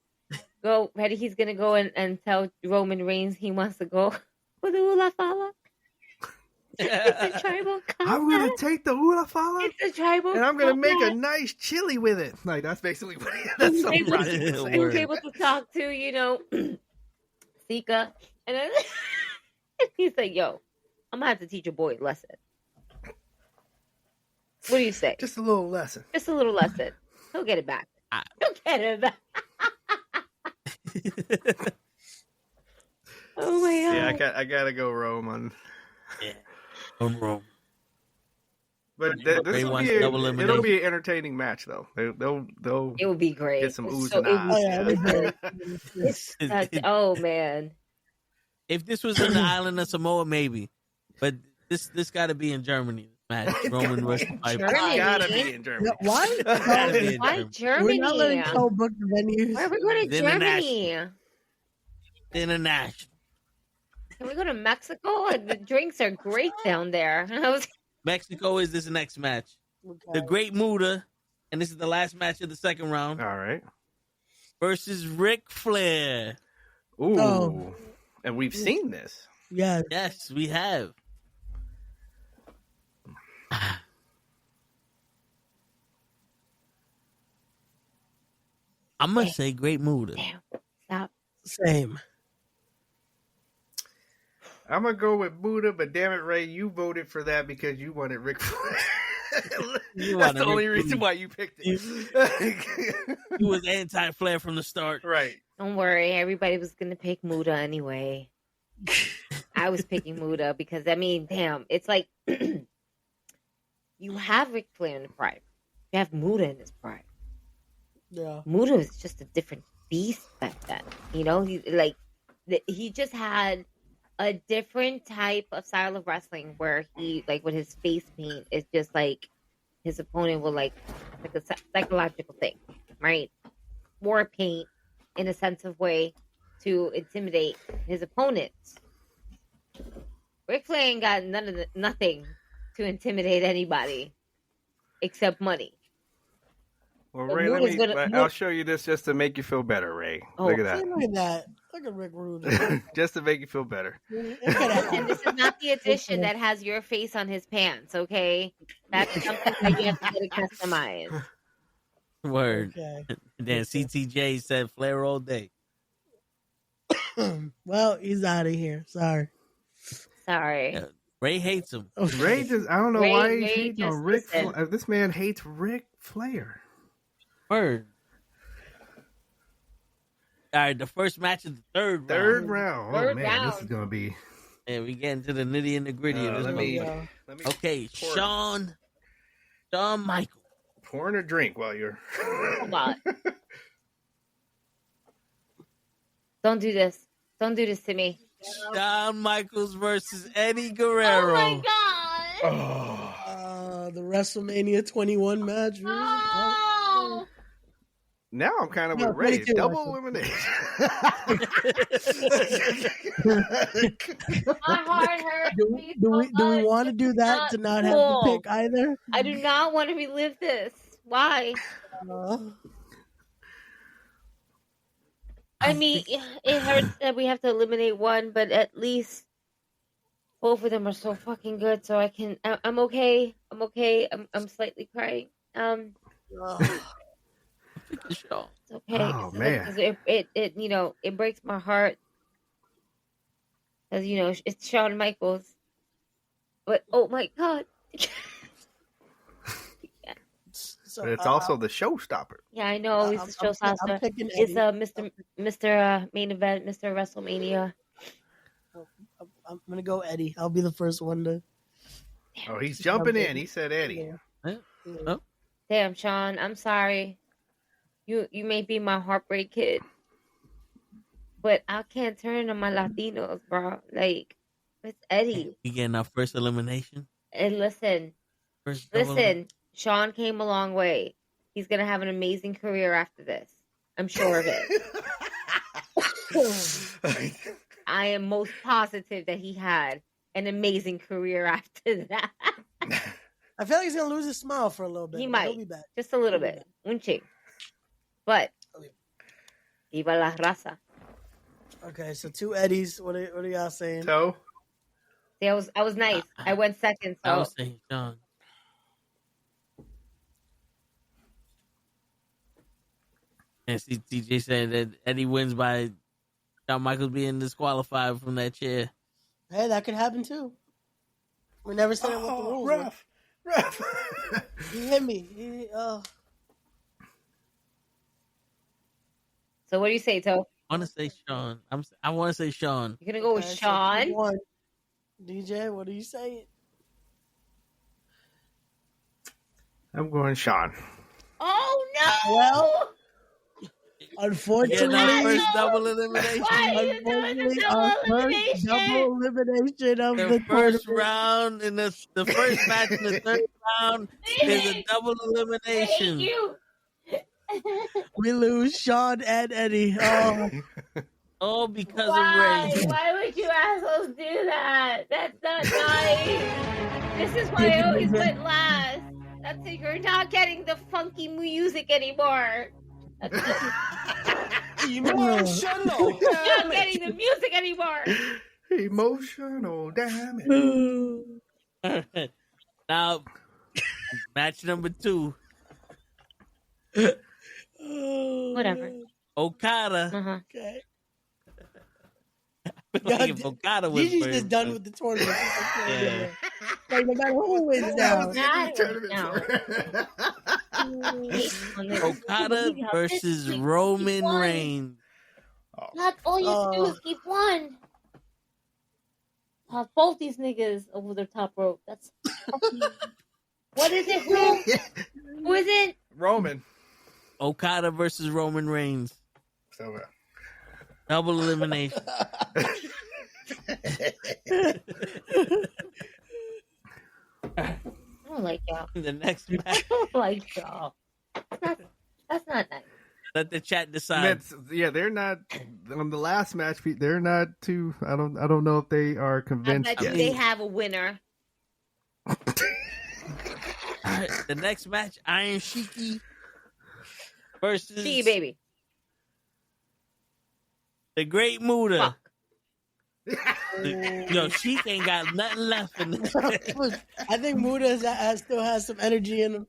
go. Ready? He's gonna go and tell Roman Reigns he wants to go with the Ula Fala. It's a tribal I'm gonna concept. take the Ula Fala, It's a tribal. and I'm gonna make a concept. nice chili with it. Like that's basically what. That's something He's Roddy would able, say. he was Word. able to talk to, Sika, and then he's like, "Yo, I'm gonna have to teach a boy a lesson. What do you say? Just a little lesson. Just a little lesson. He'll get it back. He'll get it back." Oh my god! Yeah, I gotta go Roman. Yeah. Rome. But Ray this will wants be double it'll elimination. be an entertaining match though. They'll It would be great. get some It's oohs so- and it ahs. would- yeah, Yeah. it'd be That's- oh man! If this was in the island of Samoa, maybe. But this got to be in Germany. Match Roman versus Piper. Germany. It's gotta be in Germany. Yeah, why? Gotta be in Why Germany. We're Germany? not letting Cole book the venues. Why are we going to Then Germany? International. Can we go to Mexico? The drinks are great down there. I was Mexico is this next match. Okay. The Great Muta, and this is the last match of the second round, All right. versus Ric Flair. Ooh. Oh. And we've seen this. Yeah. Yes, we have. I'm gonna say Great Muta. Damn. Stop. Same. I'm gonna go with Buddha, but damn it, Ray, you voted for that because you wanted Ric Flair. That's the only reason why you picked it. He was anti-Flair from the start. Right. Don't worry. Everybody was going to pick Muda anyway. I was picking Muda because, I mean, damn. It's like you have Ric Flair in the prime. You have Muda in his prime. Yeah. Muda is just a different beast back then. You know, he just had a different type of style of wrestling where he, like, with his face paint, it's just like his opponent will like a psychological thing, right? War paint in a sense of way to intimidate his opponents. Ric Flair ain't got nothing to intimidate anybody except money. Well, But Ray, I'll show you this just to make you feel better, Ray. Oh. Look at See, that. look at that. Look at Rick Rude. Just to make you feel better. And this is not the edition that has your face on his pants, okay? That's something that you have to get it customized. Word. Okay. Then CTJ said Flair all day. Well, he's out of here. Sorry. Sorry. Yeah. Ray hates him. Ray just, I don't know Ray- why he's Ray hating on just Ric listen. Flair. This man hates Ric Flair. Word. All right, the first match of the third round. Third round. Oh, Third man, round. this is going to be. And we get into the nitty and the gritty of this let me, one. let me Okay, pour, Shawn Michaels. pouring a drink while you're. Hold on. Don't do this. Don't do this to me. Shawn Michaels versus Eddie Oh Guerrero. my god. Oh. The WrestleMania 21 match. Really? Oh. Now I'm kind of No, with Ray. 22, Double actually. elimination. My heart hurts. Do we want to do that to not have to pick either? I do not want to relive this. Why? I mean, it hurts that we have to eliminate one, but at least both of them are so fucking good. So I'm okay. I'm okay. I'm slightly crying. It's okay. Oh, man. 'Cause it you know, it breaks my heart. Because, you know, it's Shawn Michaels. But, oh my God. So, But it's also the showstopper. Yeah, I know. He's the showstopper. I'm picking It's Eddie. Mr. Main Event, Mr. WrestleMania. I'm gonna go Eddie. I'll be the first one to. Oh, he's jumping in. He said Eddie. Damn, Sean, I'm sorry. You may be my heartbreak kid, but I can't turn on my Latinos, bro. Like, it's Eddie. We getting our first elimination. And listen, First double Sean came a long way. He's gonna have an amazing career after this. I'm sure of it. I am most positive that he had an amazing career after that. I feel like he's gonna lose his smile for a little bit. He but might. He'll be back. Just a little bit. Un ching. But Viva la raza. Okay, so two Eddies. What are y'all saying? So, See, I was nice. I went second, I so was saying Shawn. And CTJ said that Eddie wins by Shawn Michaels being disqualified from that chair. Hey, that could happen too. We never said what the rules were. ref. He hit me. so what do you say, Toe? I want to say Shawn. I want to say Shawn. You're gonna go with Okay, so Sean? 2-1. DJ, what do you say? I'm going Sean. Oh no! Well, Getting our unfortunately, first double elimination. Why are you doing the double elimination? double elimination of The the first tournament. round in the first match in the third round is a double I hate elimination. you. We lose Sean and Eddie. Oh, All because Why? of Ray. Why would you assholes do that? That's not nice. This is why I always went last. That's it. You're not getting the funky music anymore. Emotional You're not damage. getting the music anymore. Emotional damage. All right. Now, match number 2. Whatever. Okada. Uh-huh. Okay. Like if Okada was Gigi's first, just done with the tournament. Yeah. Like no matter who wins now. Okada versus Roman Reigns. That's all you have to do is keep one. Toss both these niggas over the top rope. That's what is it? Who is it? Roman. Okada versus Roman Reigns. So, Double elimination. I don't like y'all. The next match. I don't like y'all. That's not nice. Let the chat decide. yeah, they're not on the last match. They're not too. I don't know if they are I convinced bet you yet. they have a winner. All right, the next match, Iron Sheiki versus See, baby. the Great Muda. Fuck. Yo, Sheik ain't got nothing left in this. I think Muda still has some energy in him.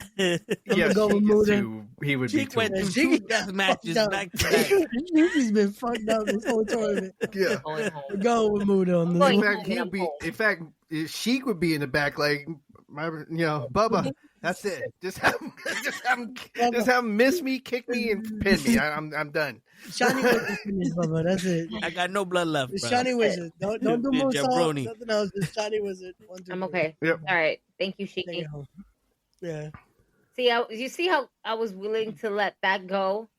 Yeah, go with Sheik is Muda. he would be Sheik too. went through Sheik 2 death matches fucked up. back to back. He's been fucked up this whole tournament. Yeah. Going home. We're going with Muda on this Going one. In fact, he'll be. In fact, Sheik would be in the back, like, Bubba. That's it. Just have him miss me, kick me, and pin me. I'm done. Shiny Wizard finish, Bubba. That's it. I got no blood left, The bro. Shiny Wizard. Don't do Yeah, more jabroni. nothing else. Just Shiny Wizard. 1, 2, I'm 3. okay. Yep. All right. Thank you, Take Shiki. it home. Yeah. See, you see how I was willing to let that go.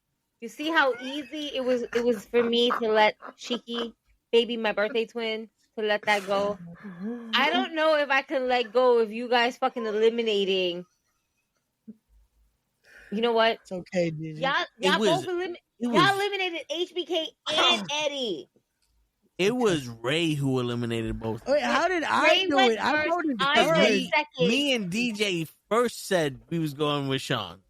You see how easy it was for me to let Shiki, baby, my birthday twin, to let that go. I don't know if I can let go of you guys fucking eliminating. You know what? It's okay, Gigi. Y'all was- both eliminated. it Y'all was- eliminated HBK and Eddie. It was Ray who eliminated both. Wait, how did I Ray do went it? I first, voted I third. went second. Me and DJ first said we was going with Sean.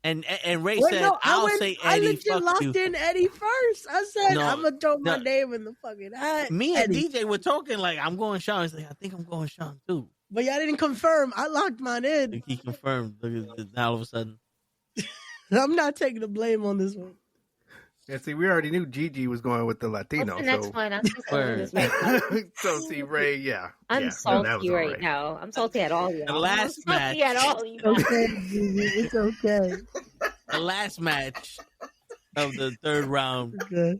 And Ray Wait, said, no, I'll say I Eddie, legit fuck locked you. in Eddie first. I said, No, I'm going to throw my no. name in the fucking hat. Me and Eddie. DJ were talking like, I'm going Sean. He's like, I think I'm going Sean too. But y'all didn't confirm. I locked mine in. Like, he confirmed. Look at this, now all of a sudden. I'm not taking the blame on this one. Yeah, see, we already knew Gigi was going with the Latino. What's the next So, one? I'm just Word. this right now. so see, Ray, yeah. I'm yeah, salty that was right alright. now. I'm salty at all you. The last I'm salty at match. all you. It's okay, Gigi. It's okay. The last match of the third round, Okay.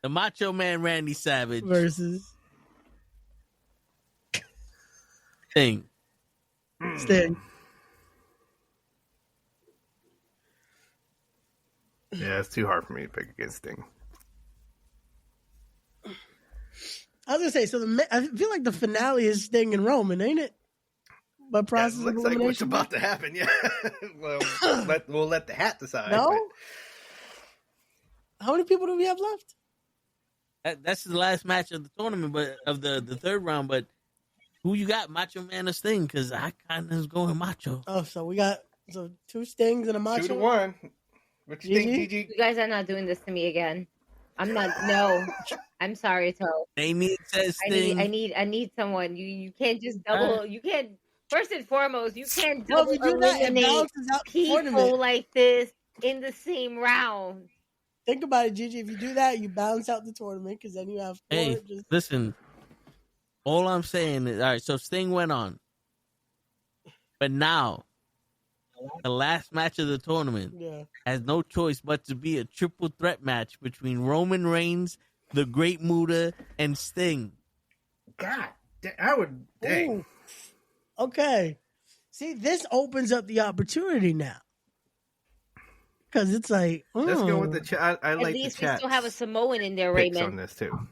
the Macho Man Randy Savage Versus thing. Sting. Yeah, it's too hard for me to pick against Sting. I was gonna say, so I feel like the finale is Sting and Roman, ain't it? By Yeah, process it of looks like what's elimination. about to happen. Yeah. Well, we'll let the hat decide. No. but- How many people do we have left? That's the last match of the tournament, but of the third round. But who you got, Macho Man or Sting? Because I kind of was going Macho. Oh, so we got 2 Stings and a Macho. 2-1. What you think, Gigi? Gigi? You guys are not doing this to me again. I'm not. No, I'm sorry, Toe. Amy says Sting. I need someone. You can't just double. You can't. First and foremost, you can't Well, double if we do that, it eliminate balances out the people tournament. like this in the same round. Think about it, Gigi. If you do that, you balance out the tournament because then you have 4. Hey, listen. All I'm saying is, all right. So Sting went on, but now the last match of the tournament Yeah. has no choice but to be a triple threat match between Roman Reigns, the Great Muda, and Sting. God, I would. Dang. Ooh. Okay. See, this opens up the opportunity now. Because it's like, Let's go with the chat. I At like the least we chat. still have a Samoan in there, picks on Raymond. this too.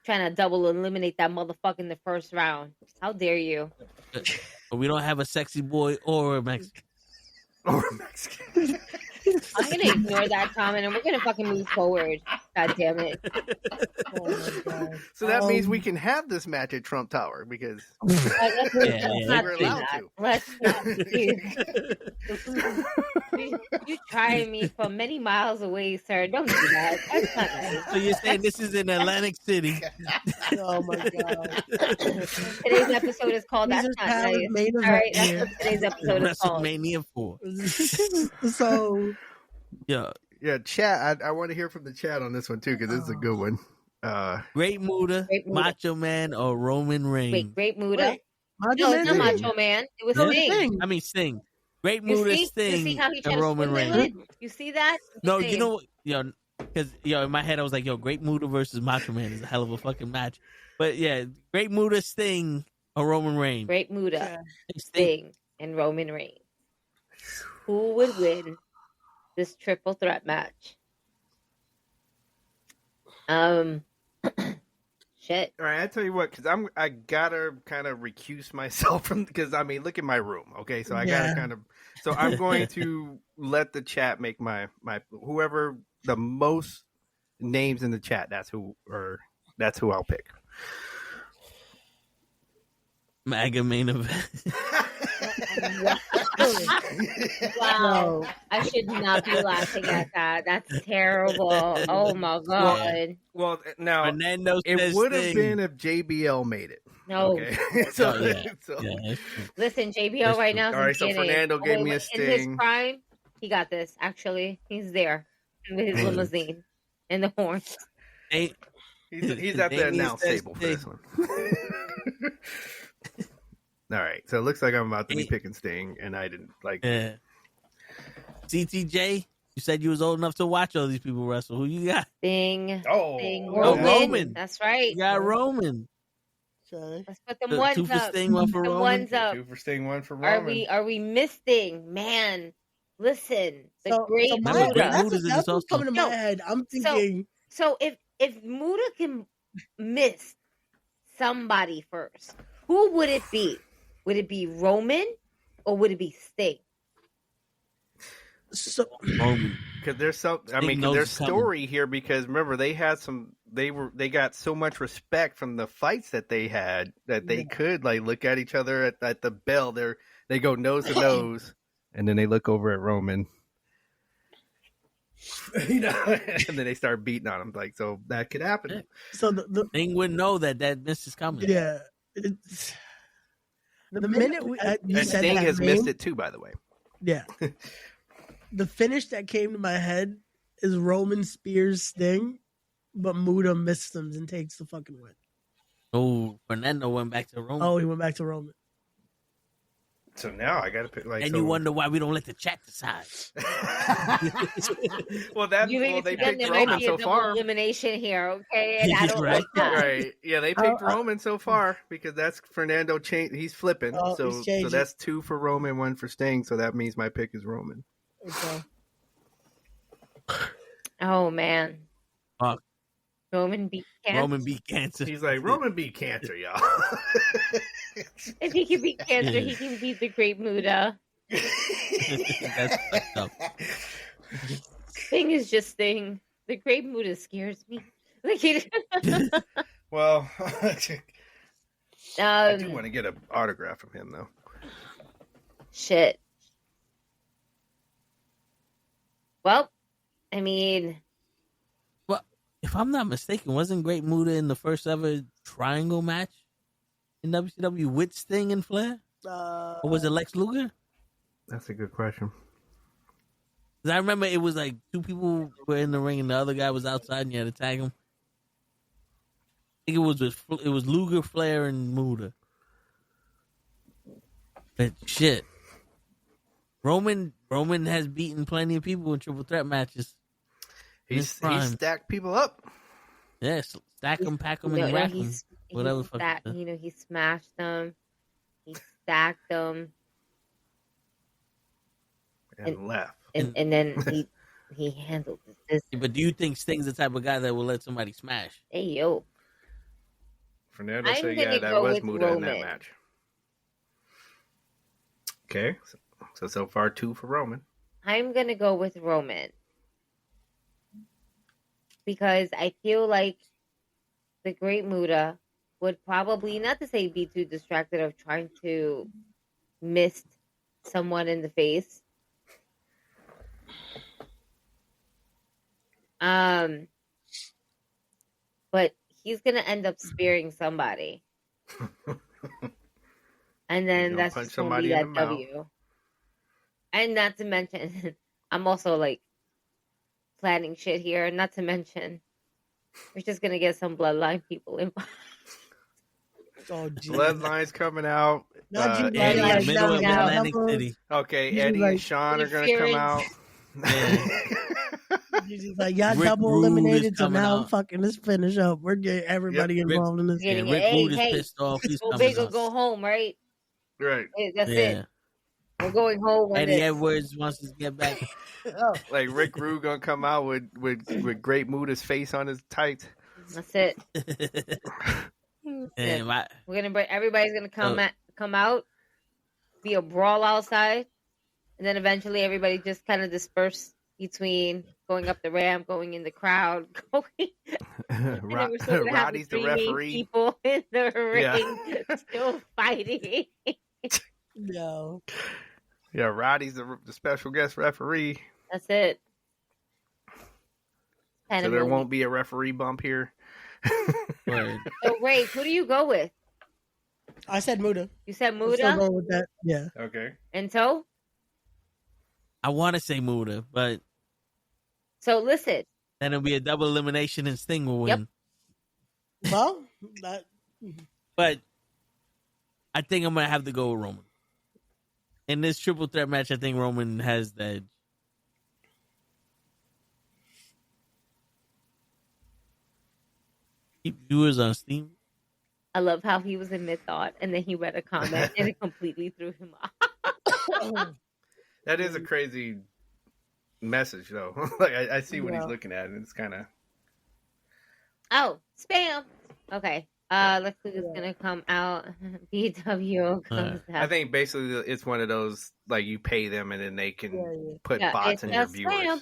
Trying to double eliminate that motherfucker in the first round. How dare you? But we don't have a sexy boy or a Mexican. Or Mexican. I'm gonna ignore that comment and we're gonna fucking move forward. God damn it. Oh my god. So that means we can have this match at Trump Tower because Let's Yeah, not we're do allowed that. to. Let's not do that. You trying me from many miles away, sir. Don't do that. That's not nice. So you're saying this is in Atlantic City? Oh my god. Today's episode is called That's Caesar's Not Palace Nice. main All event right, that's here. what today's episode is called. WrestleMania 4. So Yeah. Yeah, chat. I want to hear from the chat on this one too because this is a good one. Great Muda, Great Muda. Macho Man, or Roman Reigns? Wait, Great Muda. Wait, Macho No, it's Man not did it? Macho Man. It was No, it's Sting. Sting. I mean Sting. Great You Muda, see? Sting, You see how he tried and to Roman swing the Reigns. hood? You see that? No, Same. you know what? Because in my head I was like, Great Muda versus Macho Man is a hell of a fucking match. But yeah, Great Muda, Sting, or Roman Reigns. Great Muda, Yeah. Sting, and Roman Reigns. Who would win this triple threat match? Shit. All right, I tell you what, because I gotta kind of recuse myself from because I mean, look at my room. Okay, so I Yeah. gotta kind of. So I'm going to let the chat make my whoever the most names in the chat. That's who I'll pick. MAGA main event. Wow. I should not be laughing at that. That's terrible. Oh my god. Well, now Fernando it says would have Sting. been if JBL made it. No. Okay, so, Oh, yeah. so Yeah, that's true. Listen, JBL That's right true. now is All right, so in TNA. Fernando gave me a In his Sting. prime, he got this. Actually, he's there with his limousine and the horns. Hey, he's at the Damien announce says table for this one. All right, so it looks like I'm about to be picking Sting, and I didn't like. yeah. CTJ, you said you was old enough to watch all these people wrestle. Who you got? Sting. Oh, Sting. Oh, Roman. Roman. That's right. You got Roman. Okay. Let's put them Two ones for up. Sting, one for Them Roman. ones up. 2 for Sting, 1 for Are Roman. we misting? Man, listen. The great so Remember, my, Muda. Great that's, Muda's in that's this what's also. coming to my No. head. I'm thinking So if Muda can miss somebody first, who would it be? Would it be Roman or would it be Sting? so Roman. Because there's some, I Sting mean, 'cause knows there's it's coming. story here. Because remember, they got so much respect from the fights that they had that they could like look at each other at the bell. They go nose to nose, and then they look over at Roman. You know, and then they start beating on him. Like, so that could happen. so the Sting wouldn't know that this is coming. yeah. It's, the minute you And said Sting that has name, missed it too, by the way. Yeah. The finish that came to my head is Roman Spears Sting, but Muda missed him and takes the fucking win. Oh, Fernando went back to Roman. Oh, he went back to Roman. So now I got to pick like. and so, you wonder why we don't let the chat decide. well, they picked there Roman might be a so double far. elimination here, okay? And I don't Right. like that. Right. Yeah, they picked Roman so far because that's Fernando he's flipping. Oh, so he's changing. that's 2 for Roman, 1 for Sting. So that means my pick is Roman. Okay. Oh man. Fuck. Roman beat cancer. Roman beat cancer. He's like, Roman beat cancer, y'all. If he can beat cancer, he can beat the Great Muda. That's fucked up. Sting is just Sting. The Great Muda scares me. Like he, well, I do um, want to get an autograph from him, though. shit. Well, I mean, Well, if I'm not mistaken, wasn't Great Muda in the first ever triangle match in WCW with Sting and Flair? Or was it Lex Luger? That's a good question. 'Cause I remember it was like two people were in the ring and the other guy was outside and you had to tag him. I think it was Luger, Flair, and Muda. But shit, Roman has beaten plenty of people in triple threat matches. He stacked people up. Yes, stack them, pack them, no, and no, rack them. Whatever he fuck stacked, it is. he smashed them. He stacked them. And left. And then he handled this. But do you think Sting's the type of guy that will let somebody smash? Hey yo, Fernando I'm said, gonna yeah, that go was with Muda in that Roman. match. Okay. So far, 2 for Roman. I'm gonna go with Roman. because I feel like the great Muda would probably, not to say be too distracted of trying to mist someone in the face. But he's gonna end up spearing somebody. And then that's punch just gonna somebody be in that the mouth. W. And not to mention, I'm also like planning shit here. Not to mention, we're just gonna get some bloodline people involved. Oh, geez. Bloodlines coming out. Not you, Yeah, buddy. yeah, Like, middle of yeah. Atlantic double- City. Okay, He's Eddie like- and Sean are going to come out. He's like, y'all Rick double Rude is eliminated, so coming now I'm out. fucking this finish up. We're getting everybody Yep. involved in this. Yeah, Getting Rick it. Rude is Hey, pissed off. He's go coming big or out. go home, right? Right. That's Yeah. it. We're going home with Eddie it. Edwards wants to get back. Oh, Like Rick Rude going to come out with Great Muda's face on his tights. That's it. And We're gonna bring everybody's gonna come out, be a brawl outside, and then eventually everybody just kind of disperse between going up the ramp, going in the crowd, going. And then we're still gonna have Roddy's the the three main referee. people in the Yeah. ring still fighting. no. Yeah, Roddy's the special guest referee. That's it. So there won't be a referee bump here. Word. So Ray, who do you go with? I said Muda. You said I'm still Muda, going with that. Yeah. Okay. and so I want to say Muda, but listen. then it'll be a double elimination and Sting will win. Yep. Well, that, But I think I'm going to have to go with Roman. In this triple threat match, I think Roman has the edge. Keep viewers on Steam. I love how he was in mid thought and then he read a comment and it completely threw him off. That is a crazy message, though. Like I see what he's Yeah. looking at, and it's kind of. Oh, spam. Okay. Let's see who's gonna come out. BW comes I out. think basically it's one of those like you pay them and then they can Yeah. put Yeah, bots it's in your a viewers. spam.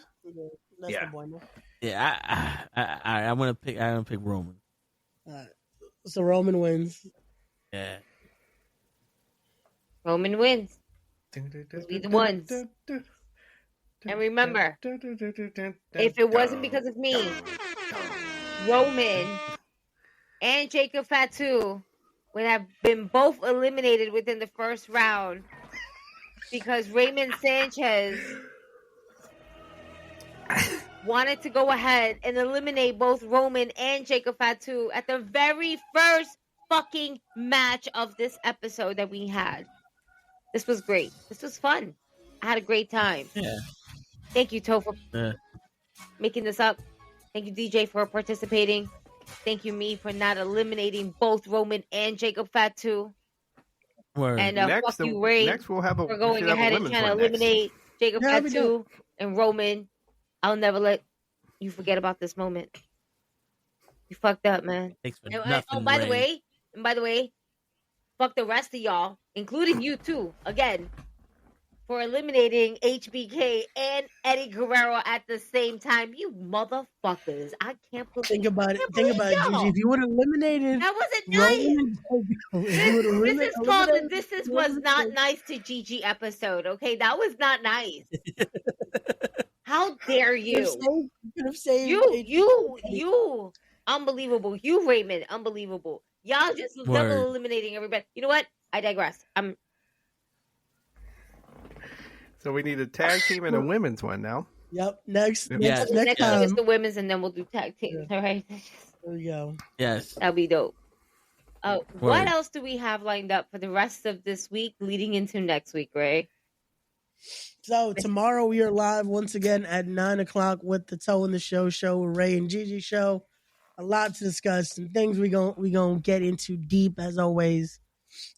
That's Yeah. the bueno. Yeah, I'm gonna pick Roman. So Roman wins. Yeah. Roman wins. Be the ones. And remember, if it wasn't because of me, Roman and Jacob Fatu would have been both eliminated within the first round because Raymond Sanchez wanted to go ahead and eliminate both Roman and Jacob Fatu at the very first fucking match of this episode that we had. This was great. This was fun. I had a great time. Yeah. Thank you, Toe, for Yeah. making this up. Thank you, DJ, for participating. Thank you, me, for not eliminating both Roman and Jacob Fatu. Word. And Next, fuck you, Ray, next we'll have a for we going should have a ahead and women's trying to one next. eliminate Jacob Yeah, we Fatu and Roman. I'll never let you forget about this moment. You fucked up, man. Thanks for And, nothing, by Ray. the way, fuck the rest of y'all, including you too, again, for eliminating HBK and Eddie Guerrero at the same time. You motherfuckers. I can't believe Think about it. can't Think about it, believe y'all. Gigi. If you would have eliminated that wasn't nice. Roman, This is called the This Is Was Not Nice to Gigi episode, okay? That was not nice. How dare you? Could have saved You, unbelievable. You, Raymond, unbelievable. Y'all just was Word. double eliminating everybody. You know what? I digress. So we need a tag team and a women's one now. Yep. Next. Yeah. Next Next week time. is the women's, and then we'll do tag teams. All right, There we go. Yes. that'll be dope. What Word. else do we have lined up for the rest of this week, leading into next week, Ray? So tomorrow we are live once again at 9:00 with the Toe in the Show with Ray and Gigi show. A lot to discuss, some things we gonna get into deep as always.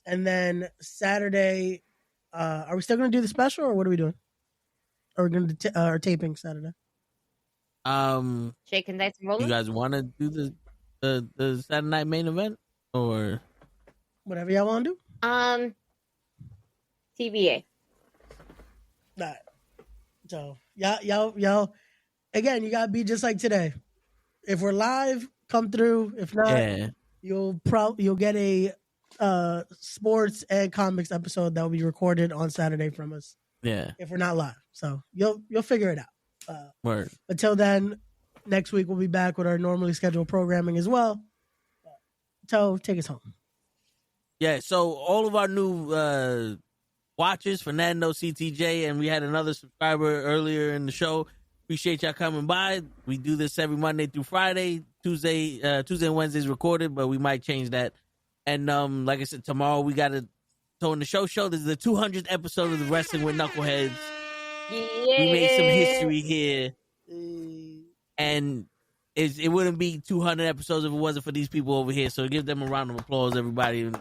And then Saturday, are we still gonna do the special or what are we doing? Are we gonna do our taping Saturday? Shaking dice and You rolling. guys want to do the Saturday night main event or? Whatever y'all want to do. TBA. Nah. So y'all. Again, you gotta be just like today. If we're live, come through. If not, Yeah. you'll get a sports and comics episode that will be recorded on Saturday from us. Yeah. If we're not live, so you'll figure it out. Word. Until then, next week we'll be back with our normally scheduled programming as well. So take us home. Yeah, so all of our new watchers, Fernando, CTJ, and we had another subscriber earlier in the show. Appreciate y'all coming by. We do this every Monday through Friday. Tuesday and Wednesdays recorded, but we might change that. And like I said, tomorrow we got to so in the show. This is the 200th episode of the Wrestling with Knuckleheads. Yeah. We made some history here, and it wouldn't be 200 episodes if it wasn't for these people over here. So give them a round of applause, everybody.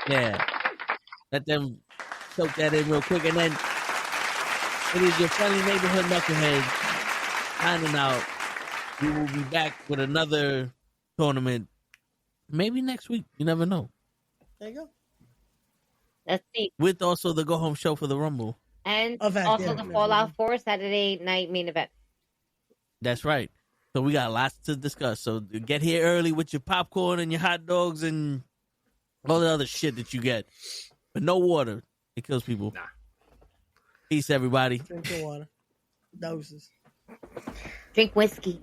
Yeah, let them soak that in real quick, and then it is your friendly neighborhood knucklehead signing out. We will be back with another tournament, maybe next week. You never know. There you go. Let's see. With also the go home show for the Rumble. And Oh, fact, also yeah. the Fallout 4 Saturday night main event. That's right. So we got lots to discuss. So get here early with your popcorn and your hot dogs and all the other shit that you get. But no water. It kills people. Nah. Drink Peace, everybody. your water. Doses. Drink whiskey.